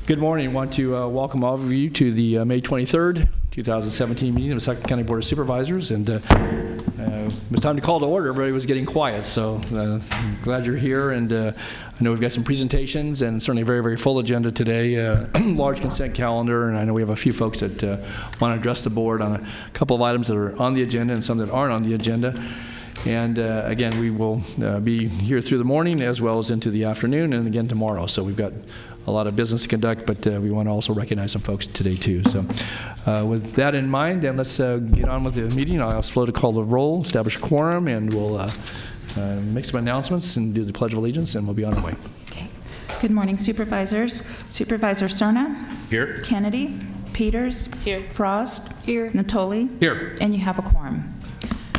Good morning. I want to welcome all of you to the May 23rd, 2017 meeting of the Sacramento County Board of Supervisors. And it was time to call to order. Everybody was getting quiet, so I'm glad you're here. And I know we've got some presentations and certainly a very, very full agenda today. Large consent calendar, and I know we have a few folks that want to address the board on a couple of items that are on the agenda and some that aren't on the agenda. And again, we will be here through the morning as well as into the afternoon and again tomorrow. So we've got a lot of business to conduct, but we want to also recognize some folks today too. So with that in mind, then let's get on with the meeting. I'll ask Flo to call the roll, establish a quorum, and we'll make some announcements and do the Pledge of Allegiance, and we'll be on our way. Okay. Good morning, Supervisors. Supervisor Cerna? Here. Kennedy? Peters? Here. Frost? Here. Natoli? Here. And you have a quorum.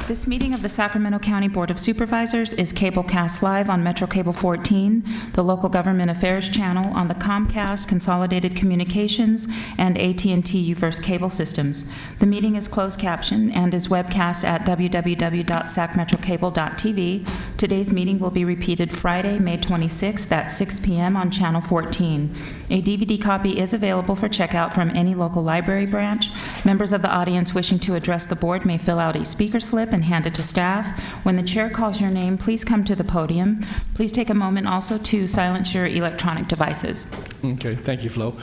This meeting of the Sacramento County Board of Supervisors is cablecast live on Metro Cable 14, the Local Government Affairs channel on the Comcast, Consolidated Communications, and AT&T Uverse cable systems. The meeting is closed caption and is webcast at www.sacmetrocable.tv. Today's meeting will be repeated Friday, May 26th at 6 p.m. on Channel 14. A DVD copy is available for checkout from any local library branch. Members of the audience wishing to address the board may fill out a speaker slip and hand it to staff. When the chair calls your name, please come to the podium. Please take a moment also to silence your electronic devices. Okay, thank you, Flo.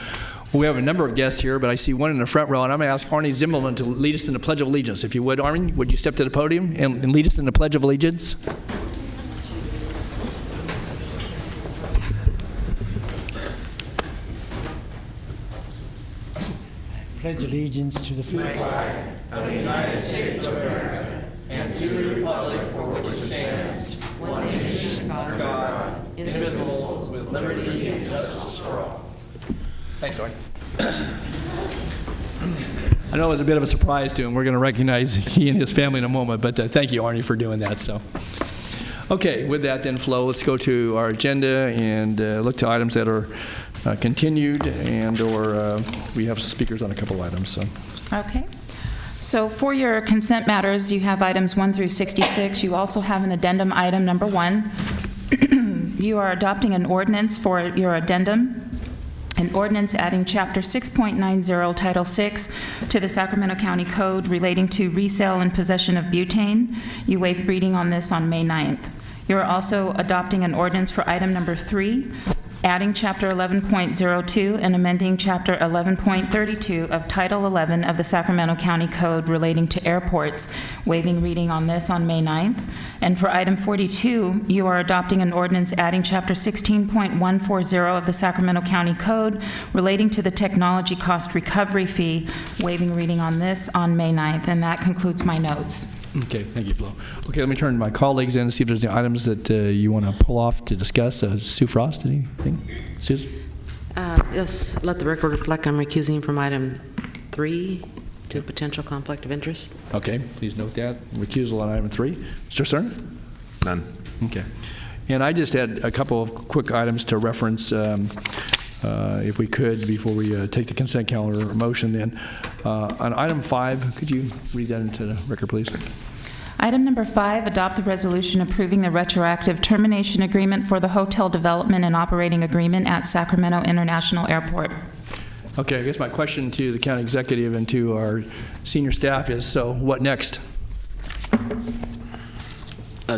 Well, we have a number of guests here, but I see one in the front row, and I'm going to ask Arnie Zimmelman to lead us in the Pledge of Allegiance. If you would, Arnie, would you step to the podium and lead us in the Pledge of Allegiance? Pledge allegiance to the flag of the United States of America and to the republic for which it stands, one nation, under God, indivisible, with liberty and justice for all. Thanks, Arnie. I know it was a bit of a surprise to him. We're going to recognize he and his family in a moment, but thank you, Arnie, for doing that. So, okay, with that then, Flo, let's go to our agenda and look to items that are continued and or we have speakers on a couple items. So. Okay. So for your consent matters, you have items 1 through 66. You also have an addendum item number 1. You are adopting an ordinance for your addendum. An ordinance adding Chapter 6.90, Title 6 to the Sacramento County Code relating to resale and possession of butane. You waived reading on this on May 9th. You're also adopting an ordinance for item number 3, adding Chapter 11.02 and amending Chapter 11.32 of Title 11 of the Sacramento County Code relating to airports, waiving reading on this on May 9th. And for item 42, you are adopting an ordinance adding Chapter 16.140 of the Sacramento County Code relating to the technology cost recovery fee, waiving reading on this on May 9th. And that concludes my notes. Okay, thank you, Flo. Okay, let me turn to my colleagues and see if there's any items that you want to pull off to discuss. Sue Frost, anything? Susan? Yes, let the record reflect I'm recusing from item 3 to potential conflict of interest. Okay, please note that. Recusal on item 3. Mr. Cern? None. Okay. And I just had a couple of quick items to reference, if we could, before we take the consent calendar motion then. On item 5, could you read that into the record, please? Item number 5, adopt the resolution approving the retroactive termination agreement for the hotel development and operating agreement at Sacramento International Airport. Okay, I guess my question to the county executive and to our senior staff is, so what next?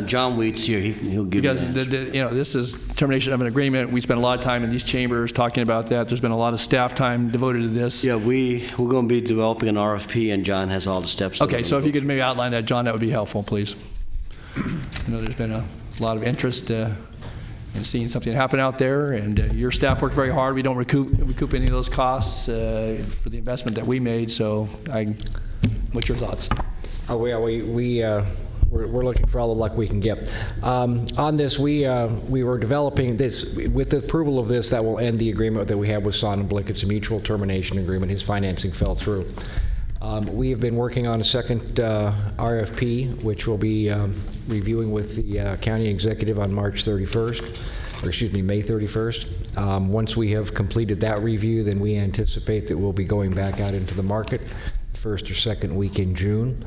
John Wheat's here. He'll give you Because this is termination of an agreement. We spent a lot of time in these chambers talking about that. There's been a lot of staff time devoted to this. Yeah, we're going to be developing an RFP, and John has all the steps. Okay, so if you could maybe outline that, John, that would be helpful, please. I know there's been a lot of interest in seeing something happen out there, and your staff worked very hard. We don't recoup any of those costs for the investment that we made. So, what's your thoughts? Oh, yeah, we're looking for all the luck we can get. On this, we were developing this. With the approval of this, that will end the agreement that we have with Sonnenblick. It's a mutual termination agreement. His financing fell through. We have been working on a second RFP, which we'll be reviewing with the county executive on March 31st, or excuse me, May 31st. Once we have completed that review, then we anticipate that we'll be going back out into the market, first or second week in June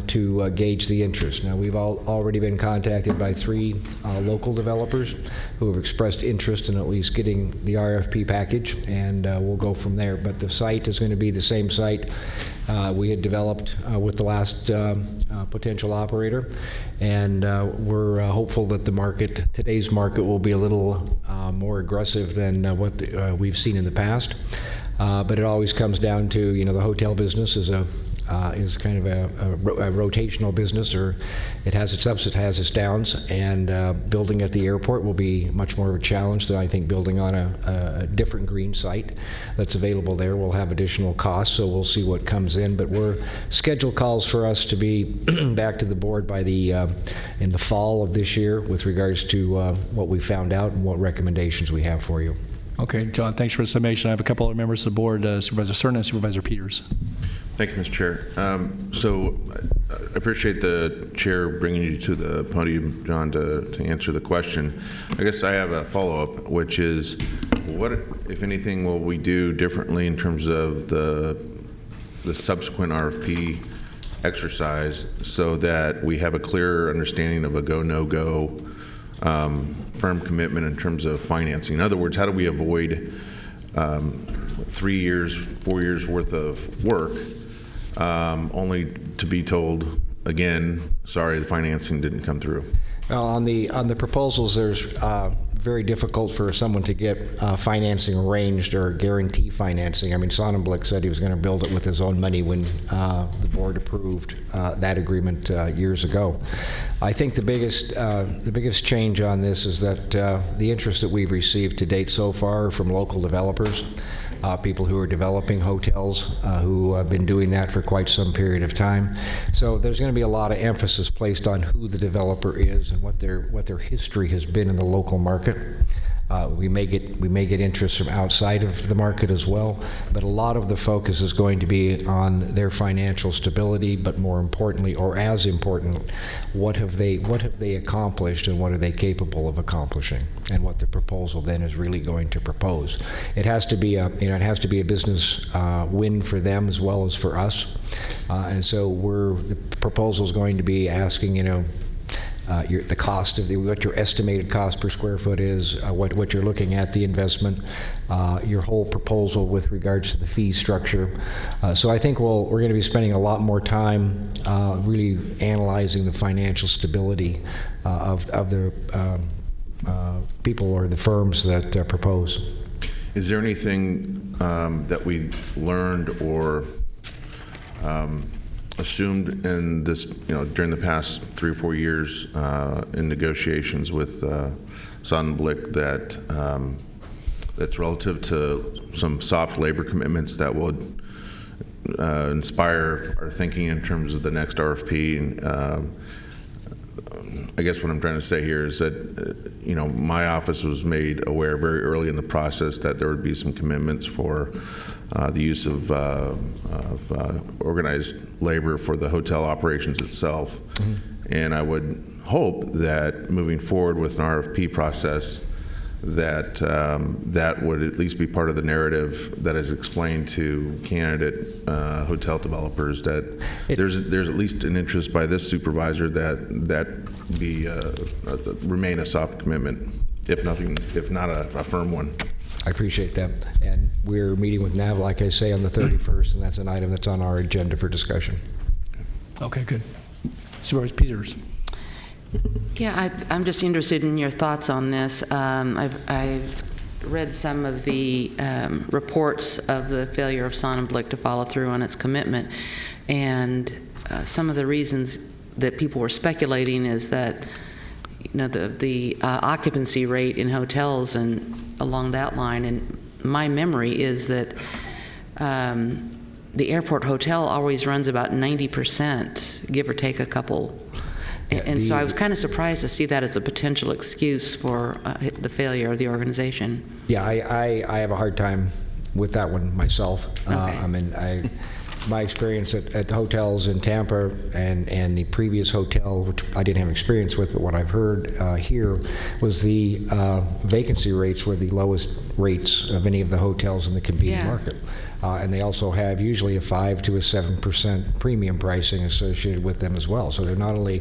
to gauge the interest. Now, we've already been contacted by 3 local developers who have expressed interest in at least getting the RFP package, and we'll go from there. But the site is going to be the same site we had developed with the last potential operator, and we're hopeful that today's market will be a little more aggressive than what we've seen in the past. But it always comes down to, the hotel business is kind of a rotational business, or it has its ups, it has its downs, and building at the airport will be much more of a challenge than I think building on a different green site that's available there. We'll have additional costs, so we'll see what comes in, but schedule calls for us to be back to the board in the fall of this year with regards to what we found out and what recommendations we have for you. Okay, John, thanks for the summation. I have a couple other members of the board, Supervisor Cerna and Supervisor Peters. Thank you, Mr. Chair. So I appreciate the chair bringing you to the podium, John, to answer the question. I guess I have a follow-up, which is, what, if anything, will we do differently in terms of the subsequent RFP exercise so that we have a clearer understanding of a go, no-go firm commitment in terms of financing? In other words, how do we avoid 3 years, 4 years worth of work only to be told again, sorry, the financing didn't come through? Well, on the proposals, there's very difficult for someone to get financing arranged or guarantee financing. I mean, Sonnenblick said he was going to build it with his own money when the board approved that agreement years ago. I think the biggest change on this is that the interest that we've received to date so far from local developers, people who are developing hotels, who have been doing that for quite some period of time. So there's going to be a lot of emphasis placed on who the developer is and what their history has been in the local market. We may get interest from outside of the market as well, but a lot of the focus is going to be on their financial stability, but more importantly, or as important, what have they accomplished and what are they capable of accomplishing, and what the proposal then is really going to propose. It has to be a business win for them as well as for us, and so the proposal is going to be asking, the cost of what your estimated cost per square foot is, what you're looking at, the investment, your whole proposal with regards to the fee structure. So I think we're going to be spending a lot more time really analyzing the financial stability of the people or the firms that propose. Is there anything that we learned or assumed in this, during the past 3 or 4 years in negotiations with Sonnenblick that's relative to some soft labor commitments that will inspire our thinking in terms of the next RFP? And I guess what I'm trying to say here is that, my office was made aware very early in the process that there would be some commitments for the use of organized labor for the hotel operations itself. Mm-hmm. And I would hope that moving forward with an RFP process, that that would at least be part of the narrative that is explained to candidate hotel developers, that there's at least an interest by this supervisor that be remain a soft commitment, if not a firm one. I appreciate that. And we're meeting with NAV, like I say, on the 31st, and that's an item that's on our agenda for discussion. Okay, good. Supervisor Peters. Yeah, I'm just interested in your thoughts on this. I've read some of the reports of the failure of Sonnenblick to follow through on its commitment, and some of the reasons that people were speculating is that the occupancy rate in hotels and along that line, and my memory is that the airport hotel always runs about 90%, give or take a couple. And so I was kind of surprised to see that as a potential excuse for the failure of the organization. Yeah, I have a hard time with that one myself. Okay. I mean, my experience at hotels in Tampa and the previous hotel, which I didn't have experience with, but what I've heard here was the vacancy rates were the lowest rates of any of the hotels in the convenient market. And they also have usually a 5 to a 7% premium pricing associated with them as well. So they're not only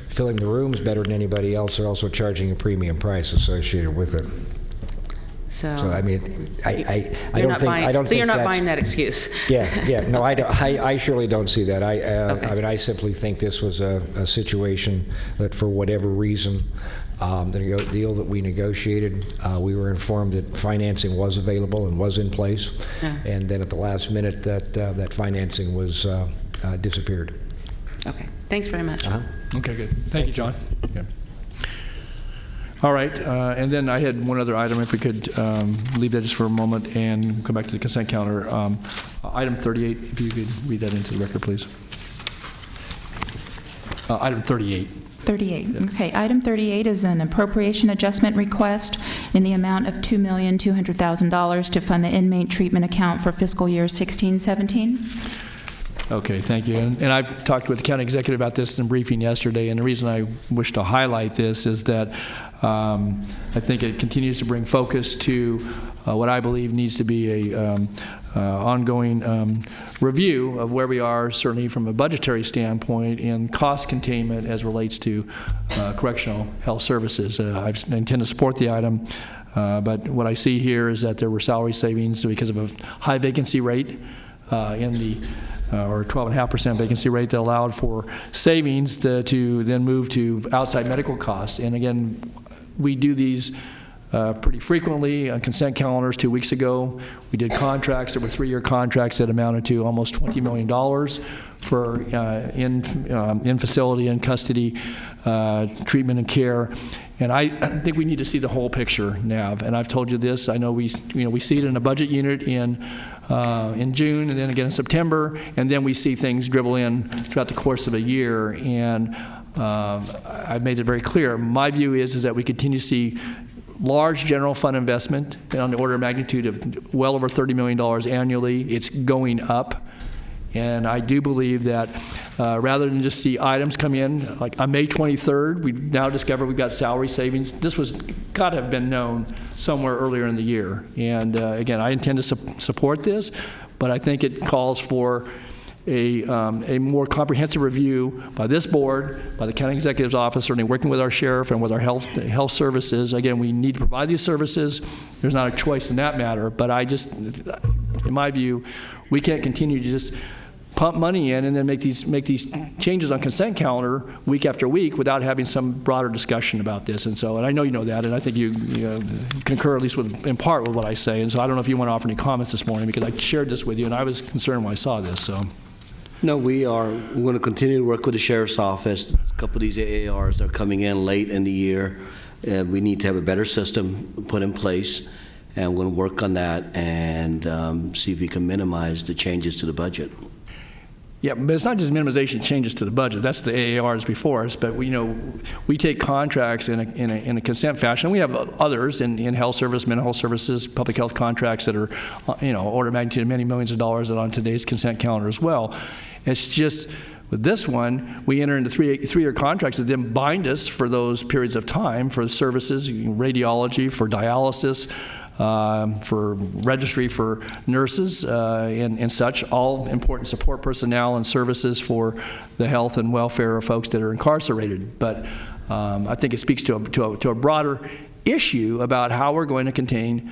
filling the rooms better than anybody else, they're also charging a premium price associated with it. So I mean, I don't think So you're not that's- buying that excuse? Yeah, no, I don't. I surely don't see that. I mean, I simply think this was a situation that, for whatever reason, the deal that we negotiated, we were informed that financing was available and was in place, and then at the last minute, that financing was disappeared. Okay, thanks very much. Okay, good. Thank you, John. Yeah. All right, and then I had one other item, if we could leave that just for a moment and come back to the consent calendar. Item 38, if you could read that into the record, please. Item 38. 38. Okay. Item 38 is an appropriation adjustment request in the amount of $2,200,000 to fund the inmate treatment account for fiscal year 16-17. Okay, thank you. And I've talked with the county executive about this in a briefing yesterday, and the reason I wish to highlight this is that I think it continues to bring focus to what I believe needs to be a ongoing review of where we are, certainly from a budgetary standpoint, and cost containment as relates to correctional health services. I intend to support the item, but what I see here is that there were salary savings because of a high vacancy rate in the or 12.5% vacancy rate that allowed for savings to then move to outside medical costs. And again, we do these pretty frequently on consent calendars. 2 weeks ago, we did contracts that were 3-year contracts that amounted to almost $20 million for in-facility and custody treatment and care. And I think we need to see the whole picture, Nav. And I've told you this. I know we see it in a budget unit in June, and then again in September, and then we see things dribble in throughout the course of a year. And I've made it very clear. My view is that we continue to see large general fund investment on the order of magnitude of well over $30 million annually. It's going up. And I do believe that rather than just see items come in, like on May 23rd, we now discover we've got salary savings. This was got to have been known somewhere earlier in the year. And again, I intend to support this, but I think it calls for a more comprehensive review by this board, by the county executive's office, certainly working with our sheriff and with our health services. Again, we need to provide these services. There's not a choice in that matter, but I just, in my view, we can't continue to just pump money in and then make these changes on consent calendar week after week without having some broader discussion about this. And I know you know that, and I think you concur at least in part with what I say. And so I don't know if you want to offer any comments this morning, because I shared this with you and I was concerned when I saw this. So. No, we're going to continue to work with the sheriff's office. A couple of these AARs that are coming in late in the year. We need to have a better system put in place, and we're going to work on that and see if we can minimize the changes to the budget. Yeah, but it's not just minimization changes to the budget. That's the AARs before us. But we take contracts in a consent fashion. We have others in health service, mental health services, public health contracts that are order of magnitude of many millions of dollars that are on today's consent calendar as well. It's just with this one, we enter into three-year contracts that then bind us for those periods of time for services, radiology, for dialysis, for registry for nurses and such, all important support personnel and services for the health and welfare of folks that are incarcerated. But I think it speaks to a broader issue about how we're going to contain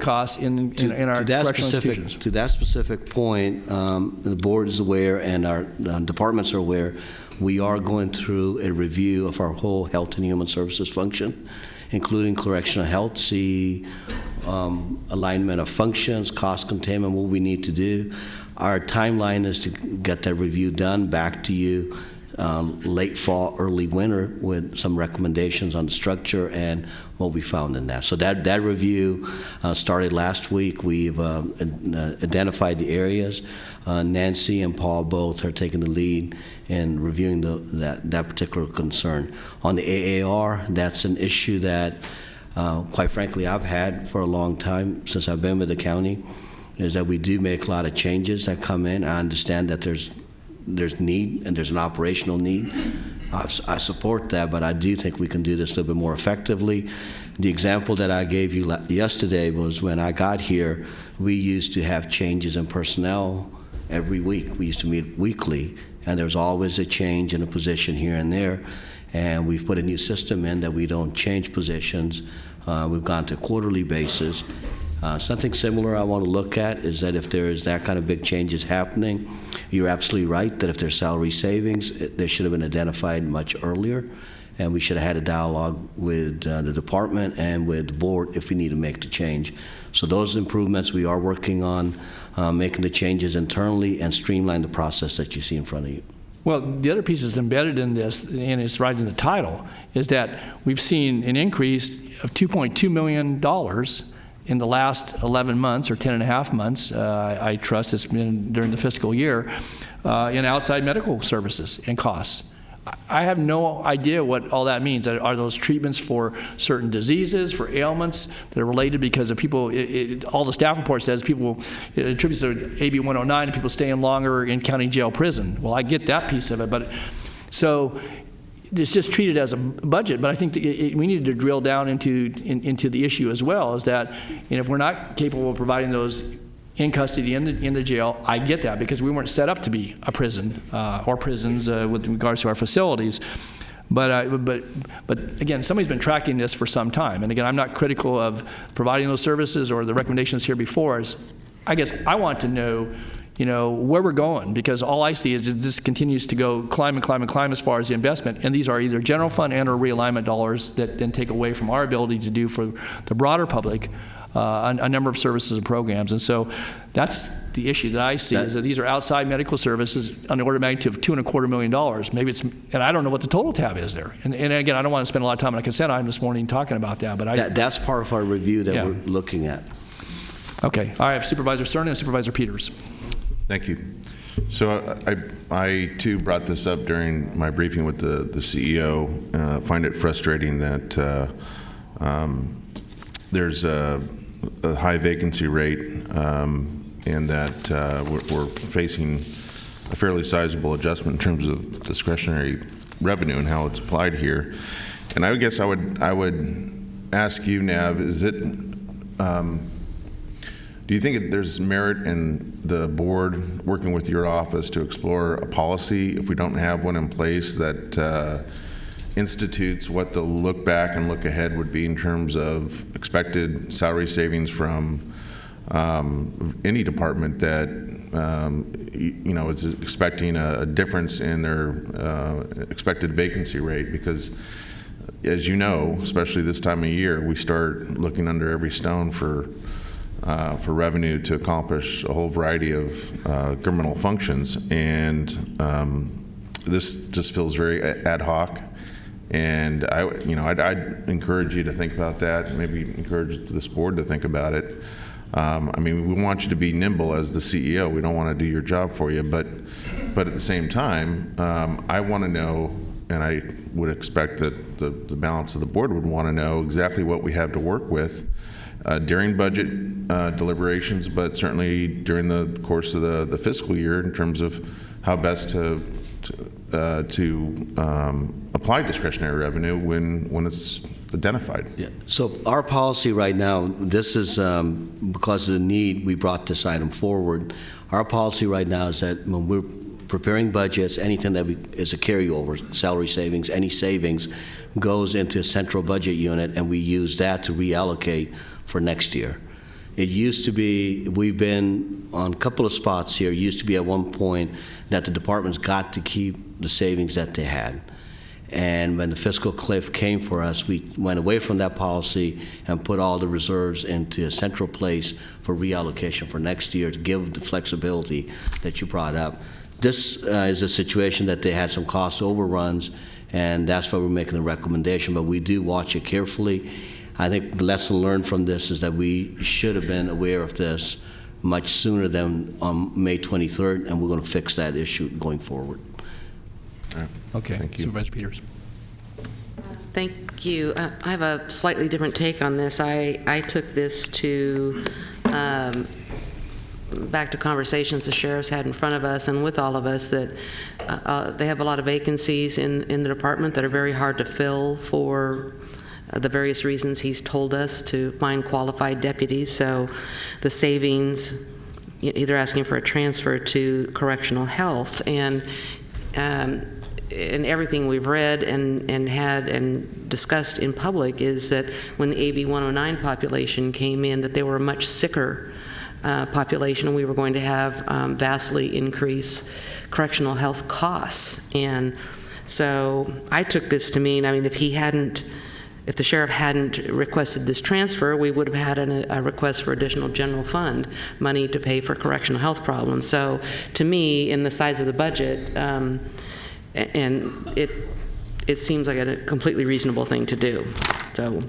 costs in our correctional institutions. To that specific point, the board is aware and our departments are aware, we are going through a review of our whole health and human services function, including correctional health, alignment of functions, cost containment, what we need to do. Our timeline is to get that review done, back to you late fall, early winter, with some recommendations on the structure and what we found in that. So that review started last week. We've identified the areas. Nancy and Paul both are taking the lead in reviewing that particular concern. On the AAR, that's an issue that quite frankly, I've had for a long time since I've been with the county. is that we do make a lot of changes that come in. I understand that there's need and there's an operational need. I support that, but I do think we can do this a little bit more effectively. The example that I gave you yesterday was when I got here, we used to have changes in personnel every week. We used to meet weekly, and there's always a change in a position here and there. And we've put a new system in that we don't change positions. We've gone to a quarterly basis. Something similar I want to look at is that if there is that kind of big changes happening, you're absolutely right that if there's salary savings, they should have been identified much earlier, and we should have had a dialogue with the department and with the board if we need to make the change. So those improvements we are working on, making the changes internally and streamline the process that you see in front of you. Well, the other piece that's embedded in this, and it's right in the title, is that we've seen an increase of $2.2 million in the last 11 months or 10 and a half months, I trust it's been during the fiscal year, in outside medical services and costs. I have no idea what all that means. Are those treatments for certain diseases, for ailments that are related because of people, all the staff report says people, it attributes to AB 109 and people staying longer in county jail prison. Well, I get that piece of it, but so it's just treated as a budget, but I think we need to drill down into the issue as well, is that if we're not capable of providing those in custody in the jail, I get that because we weren't set up to be a prison or prisons with regards to our facilities. But again, somebody's been tracking this for some time, and again, I'm not critical of providing those services or the recommendations here before us. I guess I want to know, where we're going, because all I see is that this continues to go climb and climb and climb as far as the investment, and these are either general fund and or realignment dollars that then take away from our ability to do for the broader public a number of services and programs. And so that's the issue that I see, is that these are outside medical services on the order of magnitude of $2.25 million. Maybe it's, and I don't know what the total tab is there. And again, I don't want to spend a lot of time on a consent item this morning talking about that, but that's part of our review that we're looking at. Okay. I have Supervisor Cernan and Supervisor Peters. Thank you. So I too brought this up during my briefing with the CEO. Find it frustrating that there's a high vacancy rate and that we're facing a fairly sizable adjustment in terms of discretionary revenue and how it's applied here. And I guess I would ask you, Nav, is it do you think there's merit in the board working with your office to explore a policy, if we don't have one in place, that institutes what the look back and look ahead would be in terms of expected salary savings from any department that is expecting a difference in their expected vacancy rate? Because as you know, especially this time of year, we start looking under every stone for revenue to accomplish a whole variety of governmental functions, and this just feels very ad hoc. And I'd encourage you to think about that. Maybe encourage this board to think about it. We want you to be nimble as the CEO. We don't want to do your job for you, but at the same time, I want to know, and I would expect that the balance of the board would want to know exactly what we have to work with during budget deliberations, but certainly during the course of the fiscal year in terms of how best to apply discretionary revenue when it's identified. Yeah. So our policy right now, this is because of the need, we brought this item forward. Our policy right now is that when we're preparing budgets, anything that is a carryover, salary savings, any savings, goes into a central budget unit, and we use that to reallocate for next year. It used to be, we've been on a couple of spots here, it used to be at one point that the departments got to keep the savings that they had. And when the fiscal cliff came for us, we went away from that policy and put all the reserves into a central place for reallocation for next year to give the flexibility that you brought up. This is a situation that they had some cost overruns, and that's why we're making the recommendation, but we do watch it carefully. I think the lesson learned from this is that we should have been aware of this much sooner than on May 23rd, and we're going to fix that issue going forward. Okay. Thank you. Supervisor Peters. Thank you. I have a slightly different take on this. I took this to back to conversations the sheriff's had in front of us and with all of us, that they have a lot of vacancies in the department that are very hard to fill for the various reasons he's told us to find qualified deputies. So the savings, either asking for a transfer to correctional health, and everything we've read and had and discussed in public is that when the AB 109 population came in, that they were a much sicker population, and we were going to have vastly increased correctional health costs. And so I took this to mean, I mean, if the sheriff hadn't requested this transfer, we would have had a request for additional general fund money to pay for correctional health problems. So to me, in the size of the budget, and it seems like a completely reasonable thing to do. So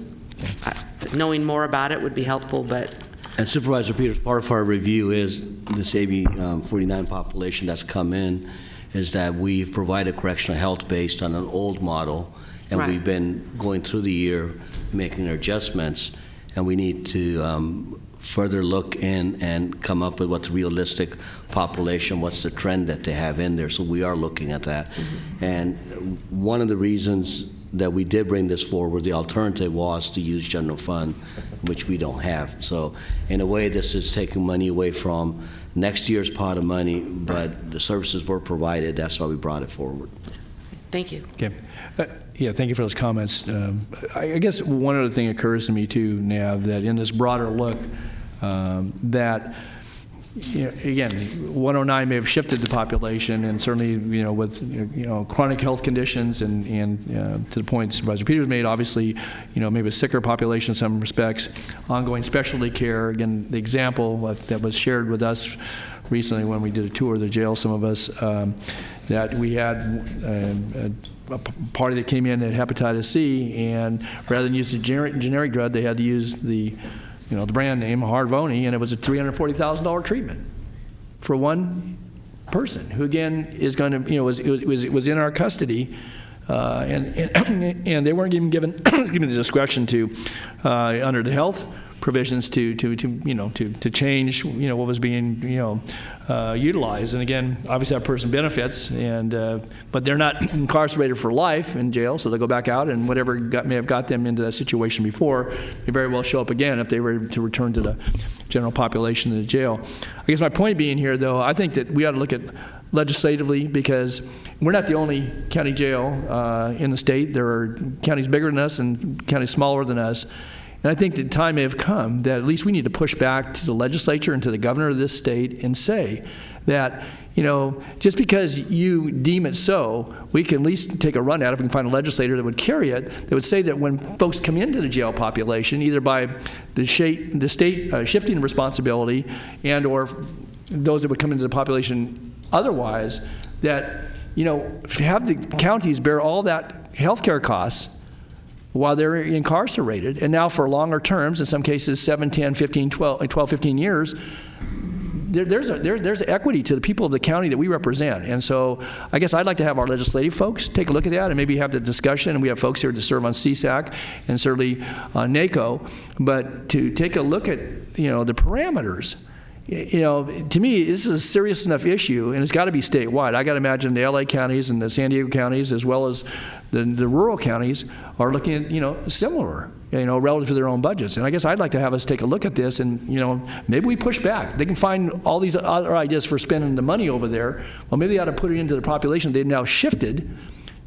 knowing more about it would be helpful, but... And Supervisor Peters, part of our review is this AB 49 population that's come in, is that we've provided correctional health based on an old model, and Right. we've been going through the year making adjustments, and we need to further look in and come up with what's the realistic population, what's the trend that they have in there. So we are looking at that. Mm-hmm. And one of the reasons that we did bring this forward, the alternative was to use general fund, which we don't have. So in a way, this is taking money away from next year's pot of money, but the services were provided. That's why we brought it forward. Thank you. Okay. Yeah, thank you for those comments. I guess one other thing occurs to me too, Nav, that in this broader look, that, you know, again, 109 may have shifted the population, and certainly, you know, with, you know, chronic health conditions and to the point Supervisor Peters made, obviously, you know, maybe a sicker population in some respects, ongoing specialty care. Again, the example that was shared with us recently when we did a tour of the jail, some of us, that we had a party that came in at hepatitis C, and rather than use the generic drug, they had to use the, you know, the brand name Harvoni, and it was a $340,000 treatment for one person who, again, is going to, you know, was in our custody, and they weren't even given the discretion to under the health provisions to change, you know, what was being, you know, utilized. And again, obviously that person benefits, and but they're not incarcerated for life in jail, so they go back out, and whatever may have got them into that situation before may very well show up again if they were to return to the general population of the jail. I guess my point being here, though, I think that we ought to look at legislatively, because we're not the only county jail in the state. There are counties bigger than us and counties smaller than us. And I think the time may have come that at least we need to push back to the legislature and to the governor of this state and say that, you know, just because you deem it so, we can at least take a run at it if we can find a legislator that would carry it, that would say that when folks come into the jail population, either by the state shifting the responsibility and or those that would come into the population otherwise, that, you know, have the counties bear all that health care costs while they're incarcerated, and now for longer terms, in some cases 7, 10, 15, 12, 15 years, there's equity to the people of the county that we represent. And so I guess I'd like to have our legislative folks take a look at that and maybe have the discussion, and we have folks here to serve on CSAC and certainly on NACO, but to take a look at, you know, the parameters. You know, to me, this is a serious enough issue, and it's got to be statewide. I got to imagine the LA counties and the San Diego counties, as well as the rural counties, are looking at, you know, similar, you know, relative to their own budgets. And I guess I'd like to have us take a look at this, and, you know, maybe we push back. They can find all these other ideas for spending the money over there. Well, maybe they ought to put it into the population they've now shifted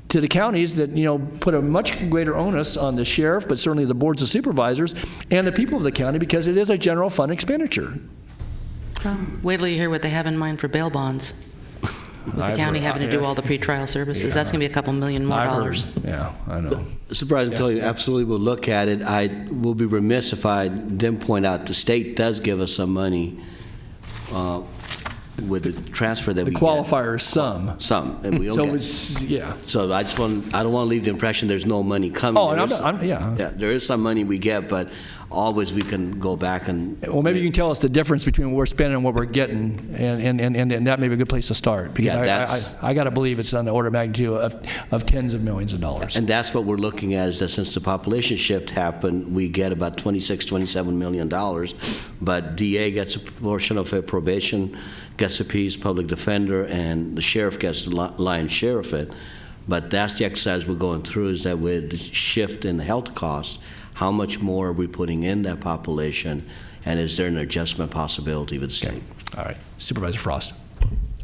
to the counties that, you know, put a much greater onus on the sheriff, but certainly the boards of supervisors and the people of the county, because it is a general fund expenditure. Well, wait till you hear what they have in mind for bail bonds. With the county having to do all the pretrial services, that's going to be a couple million more dollars. Yeah, I know. Supervisor, until you absolutely will look at it. I will be remiss if I didn't point out the state does give us some money with the transfer that The we qualifier is some. Some, and we don't So get. it's, yeah. So I don't want to leave the impression there's no money coming. Oh, and There is yeah. there is some money we get, but always we can go back and... Well, maybe you can tell us the difference between what we're spending and what we're getting, and that may be a good place to start. Because Yeah, that's- I got to believe it's on the order of magnitude of tens of millions of dollars. And that's what we're looking at, is that since the population shift happened, we get about $27 million, but DA gets a portion of it, probation gets a piece, public defender, and the sheriff gets the lion's share of it. But that's the exercise we're going through, is that with the shift in the health costs, how much more are we putting in that population, and is there an adjustment possibility with the state? All right. Supervisor Frost.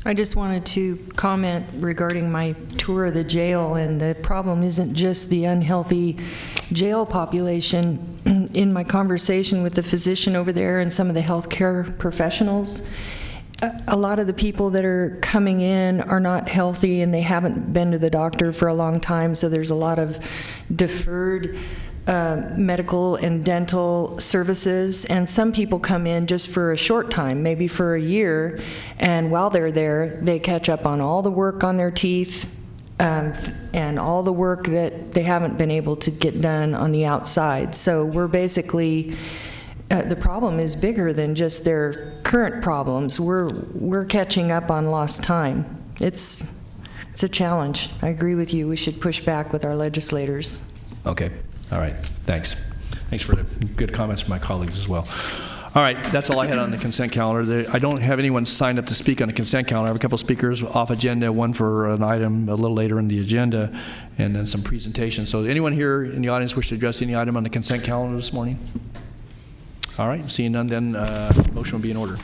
I just wanted to comment regarding my tour of the jail, and the problem isn't just the unhealthy jail population. In my conversation with the physician over there and some of the healthcare professionals, a lot of the people that are coming in are not healthy and they haven't been to the doctor for a long time, so there's a lot of deferred medical and dental services, and some people come in just for a short time, maybe for a year, and while they're there, they catch up on all the work on their teeth and all the work that they haven't been able to get done on the outside. So we're basically, the problem is bigger than just their current problems. We're catching up on lost time. It's a challenge. I agree with you. We should push back with our legislators. Okay. All right. Thanks. Thanks for the good comments from my colleagues as well. All right. That's all I had on the consent calendar. I don't have anyone signed up to speak on the consent calendar. I have a couple of speakers off agenda, one for an item a little later in the agenda, and then some presentations. So anyone here in the audience wish to address any item on the consent calendar this morning? All right. Seeing none, then motion will be in order.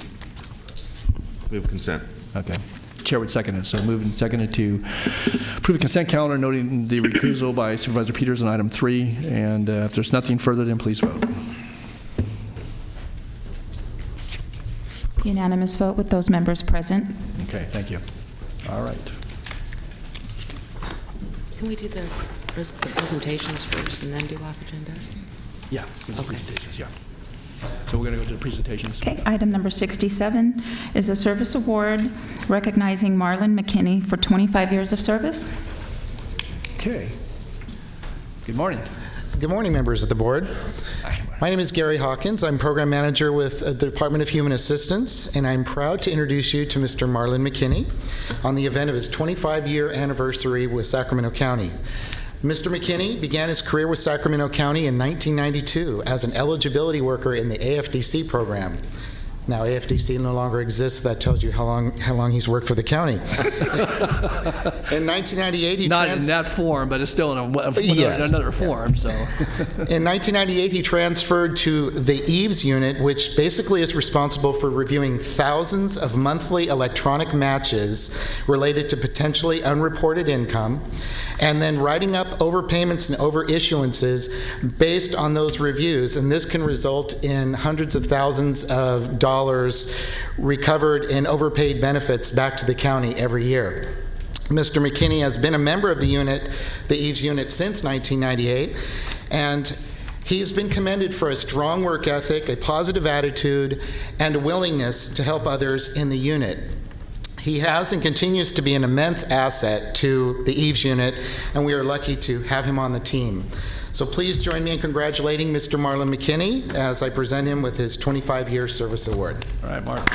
Move consent. Okay. Chair would second it. So moved and seconded to approve the consent calendar, noting the recusal by Supervisor Peters on item 3. And if there's nothing further, then please vote. Unanimous vote with those members present. Okay, thank you. All right. Can we do the presentations first and then do off agenda? Yeah, presentations, yeah. So we're going to go to the presentations. Okay, item number 67 is a service award recognizing Marlon McKinney for 25 years of service. Okay. Good morning. Good morning, members of the board. My name is Gary Hawkins. I'm program manager with the Department of Human Assistance, and I'm proud to introduce you to Mr. Marlon McKinney on the event of his 25-year anniversary with Sacramento County. Mr. McKinney began his career with Sacramento County in 1992 as an eligibility worker in the AFDC program. Now, AFDC no longer exists. That tells you how long he's worked for the county. In 1998, he Not in that form, but it's still in another form. So, in 1998, he transferred to the EVES unit, which basically is responsible for reviewing thousands of monthly electronic matches related to potentially unreported income, and then writing up overpayments and overissuances based on those reviews. And this can result in hundreds of thousands of dollars recovered in overpaid benefits back to the county every year. Mr. McKinney has been a member of the unit, the EVES unit, since 1998, and he's been commended for a strong work ethic, a positive attitude, and a willingness to help others in the unit. He has and continues to be an immense asset to the EVES unit, and we are lucky to have him on the team. So please join me in congratulating Mr. Marlon McKinney as I present him with his 25-year service award. all right, Mark.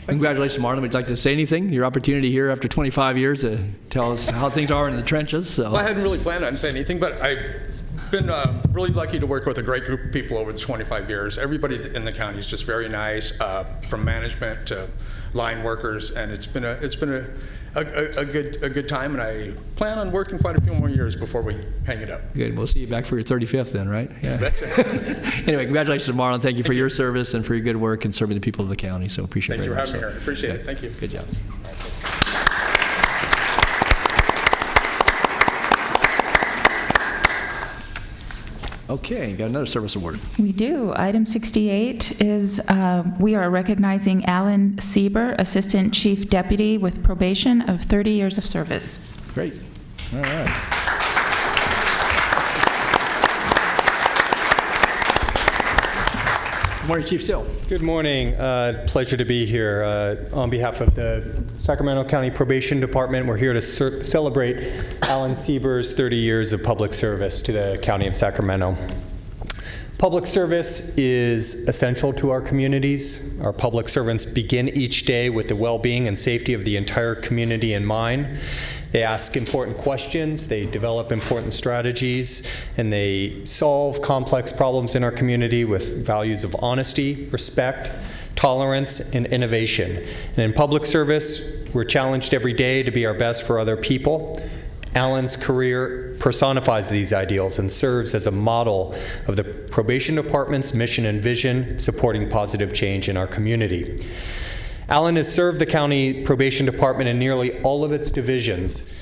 Congratulations, Marlon. Would you like to say anything? Your opportunity here after 25 years to tell us how things are in the trenches. So. Well, I hadn't really planned on saying anything, but I've been really lucky to work with a great group of people over the 25 years. Everybody in the county is just very nice, from management to line workers, and it's been a good time, and I plan on working quite a few more years before we hang it up. Good. We'll see you back for your 35th then, right? Yeah. Anyway, congratulations, Marlon. Thank you for your service and for your good work and serving the people of the county. So appreciate it. Thank you for very having me much. here. Appreciate it. Thank you. Good job. Okay, got another service award. We do. Item 68 is we are recognizing Alan Sieber, Assistant Chief Deputy with probation of 30 years of service. Great. All right. Good morning, Chief Seal. Good morning. Pleasure to be here. On behalf of the Sacramento County Probation Department, we're here to celebrate Alan Sieber's 30 years of public service to the County of Sacramento. Public service is essential to our communities. Our public servants begin each day with the well-being and safety of the entire community in mind. They ask important questions, they develop important strategies, and they solve complex problems in our community with values of honesty, respect, tolerance, and innovation. And in public service, we're challenged every day to be our best for other people. Alan's career personifies these ideals and serves as a model of the Probation Department's mission and vision, supporting positive change in our community. Alan has served the County Probation Department in nearly all of its divisions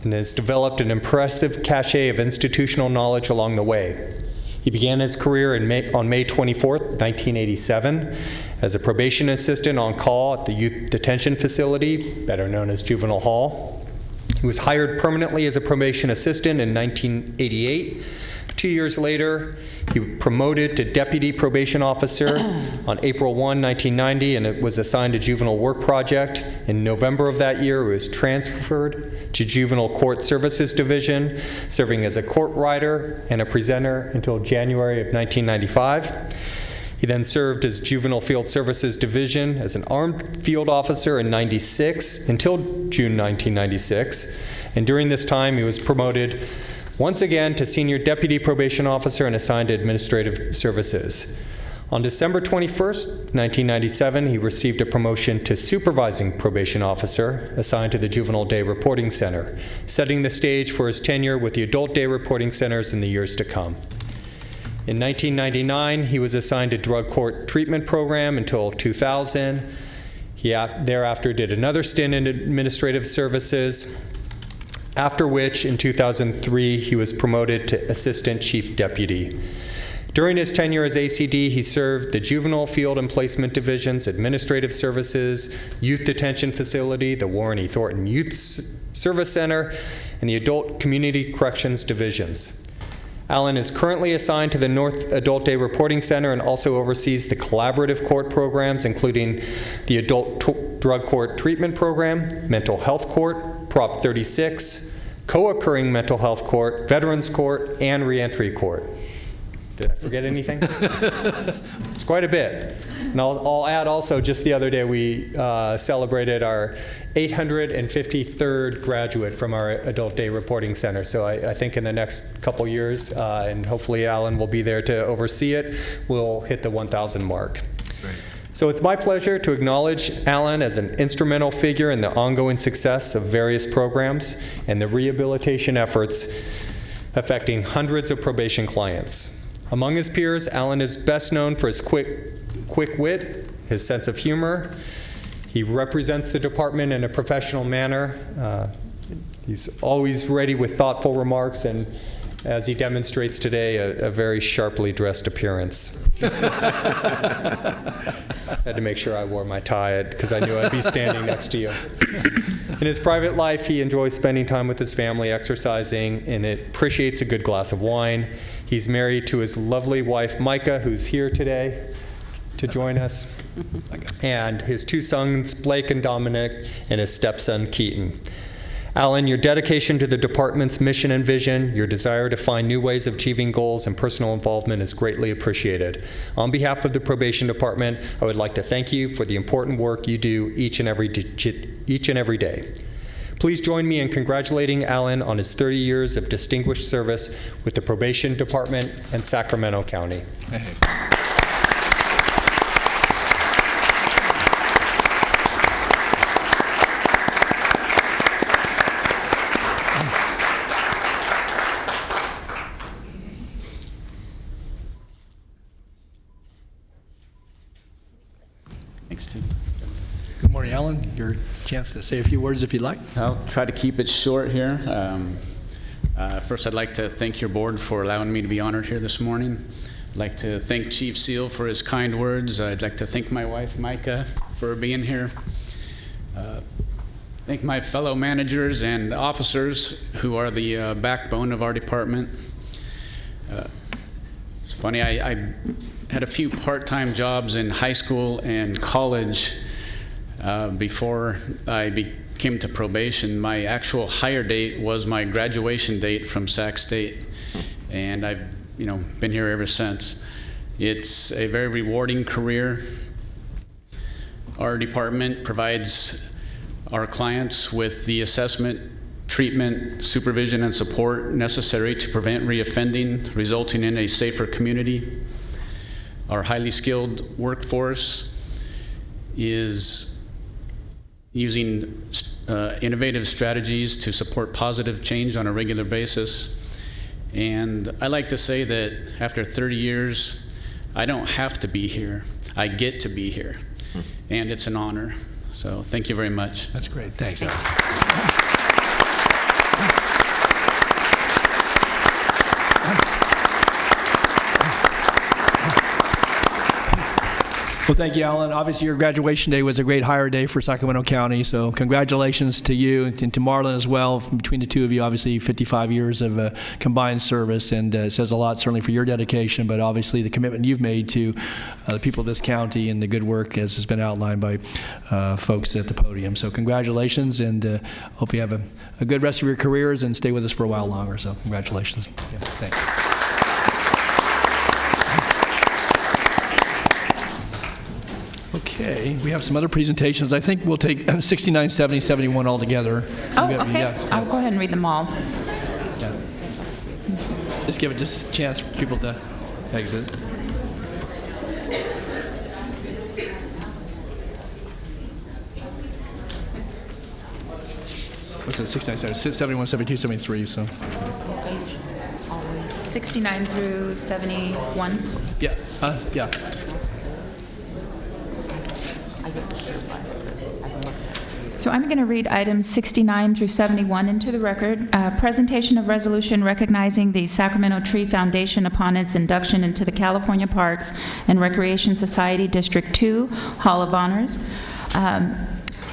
and has developed an impressive cachet of institutional knowledge along the way. He began his career on May 24th, 1987, as a probation assistant on call at the Youth Detention Facility, better known as Juvenile Hall. He was hired permanently as a probation assistant in 1988. 2 years later, he was promoted to deputy probation officer on April 1, 1990, and it was assigned to Juvenile Work Project. In November of that year, he was transferred to Juvenile Court Services Division, serving as a court writer and a presenter until January of 1995. He then served as Juvenile Field Services Division as an armed field officer in 96 until June 1996. And during this time, he was promoted once again to Senior Deputy Probation Officer and assigned to Administrative Services. On December 21st, 1997, he received a promotion to Supervising Probation Officer, assigned to the Juvenile Day Reporting Center, setting the stage for his tenure with the Adult Day Reporting Centers in the years to come. In 1999, he was assigned to Drug Court Treatment Program until 2000. He thereafter did another stint in Administrative Services, after which, in 2003, he was promoted to Assistant Chief Deputy. During his tenure as ACD, he served the Juvenile Field and Placement Divisions, Administrative Services, Youth Detention Facility, the Warren E. Thornton Youth Service Center, and the Adult Community Corrections Divisions. Alan is currently assigned to the North Adult Day Reporting Center and also oversees the collaborative court programs, including the Adult Drug Court Treatment Program, Mental Health Court, Prop 36, Co-occurring Mental Health Court, Veterans Court, and Reentry Court. Did I forget anything? It's quite a bit. And I'll add also, just the other day we celebrated our 853rd graduate from our Adult Day Reporting Center. So I think in the next couple years, and hopefully Alan will be there to oversee it, we'll hit the 1,000 mark. Great. So it's my pleasure to acknowledge Alan as an instrumental figure in the ongoing success of various programs and the rehabilitation efforts affecting hundreds of probation clients. Among his peers, Alan is best known for his quick wit, his sense of humor. He represents the department in a professional manner. He's always ready with thoughtful remarks, and as he demonstrates today, a very sharply dressed appearance. I had to make sure I wore my tie because I knew I'd be standing next to you. In his private life, he enjoys spending time with his family, exercising, and appreciates a good glass of wine. He's married to his lovely wife, Micah, who's here today to join us, and his two sons, Blake and Dominic, and his stepson, Keaton. Alan, your dedication to the department's mission and vision, your desire to find new ways of achieving goals, and personal involvement is greatly appreciated. On behalf of the Probation Department, I would like to thank you for the important work you do each and every day. Please join me in congratulating Alan on his 30 years of distinguished service with the Probation Department and Sacramento County. Thanks, Chief. Good morning, Alan. Your chance to say a few words if you'd like. I'll try to keep it short here. First, I'd like to thank your board for allowing me to be honored here this morning. I'd like to thank Chief Seal for his kind words. I'd like to thank my wife, Micah, for being here. Thank my fellow managers and officers who are the backbone of our department. funny. I had a few part-time jobs in high school and college before I came to probation. My actual hire date was my graduation date from Sac State, and I've been here ever since. It's a very rewarding career. Our department provides our clients with the assessment, treatment, supervision, and support necessary to prevent reoffending, resulting in a safer community. Our highly skilled workforce is using innovative strategies to support positive change on a regular basis. And I like to say that after 30 years, I don't have to be here. I get to be here. And it's an honor. So thank you very much. That's great. Thanks. Well, thank you, Alan. Obviously, your graduation day was a great hire day for Sacramento County, so congratulations to you and to Marlon as well. Between the two of you, obviously 55 years of combined service, and it says a lot certainly for your dedication, but obviously the commitment you've made to the people of this county and the good work as has been outlined by folks at the podium. So congratulations, and hope you have a good rest of your careers and stay with us for a while longer. So congratulations. Yeah, thanks. Okay, we have some other presentations. I think we'll take 69, 70, 71 all together. Oh, okay. Yeah. I'll go ahead and read them all. Yeah. Just give it just a chance for people to exit. What's it, 69, 71, 72, 73, so. 69 through 71. Yeah, yeah. So I'm going to read items 69 through 71 into the record. Presentation of resolution recognizing the Sacramento Tree Foundation upon its induction into the California Parks and Recreation Society District 2 Hall of Honors.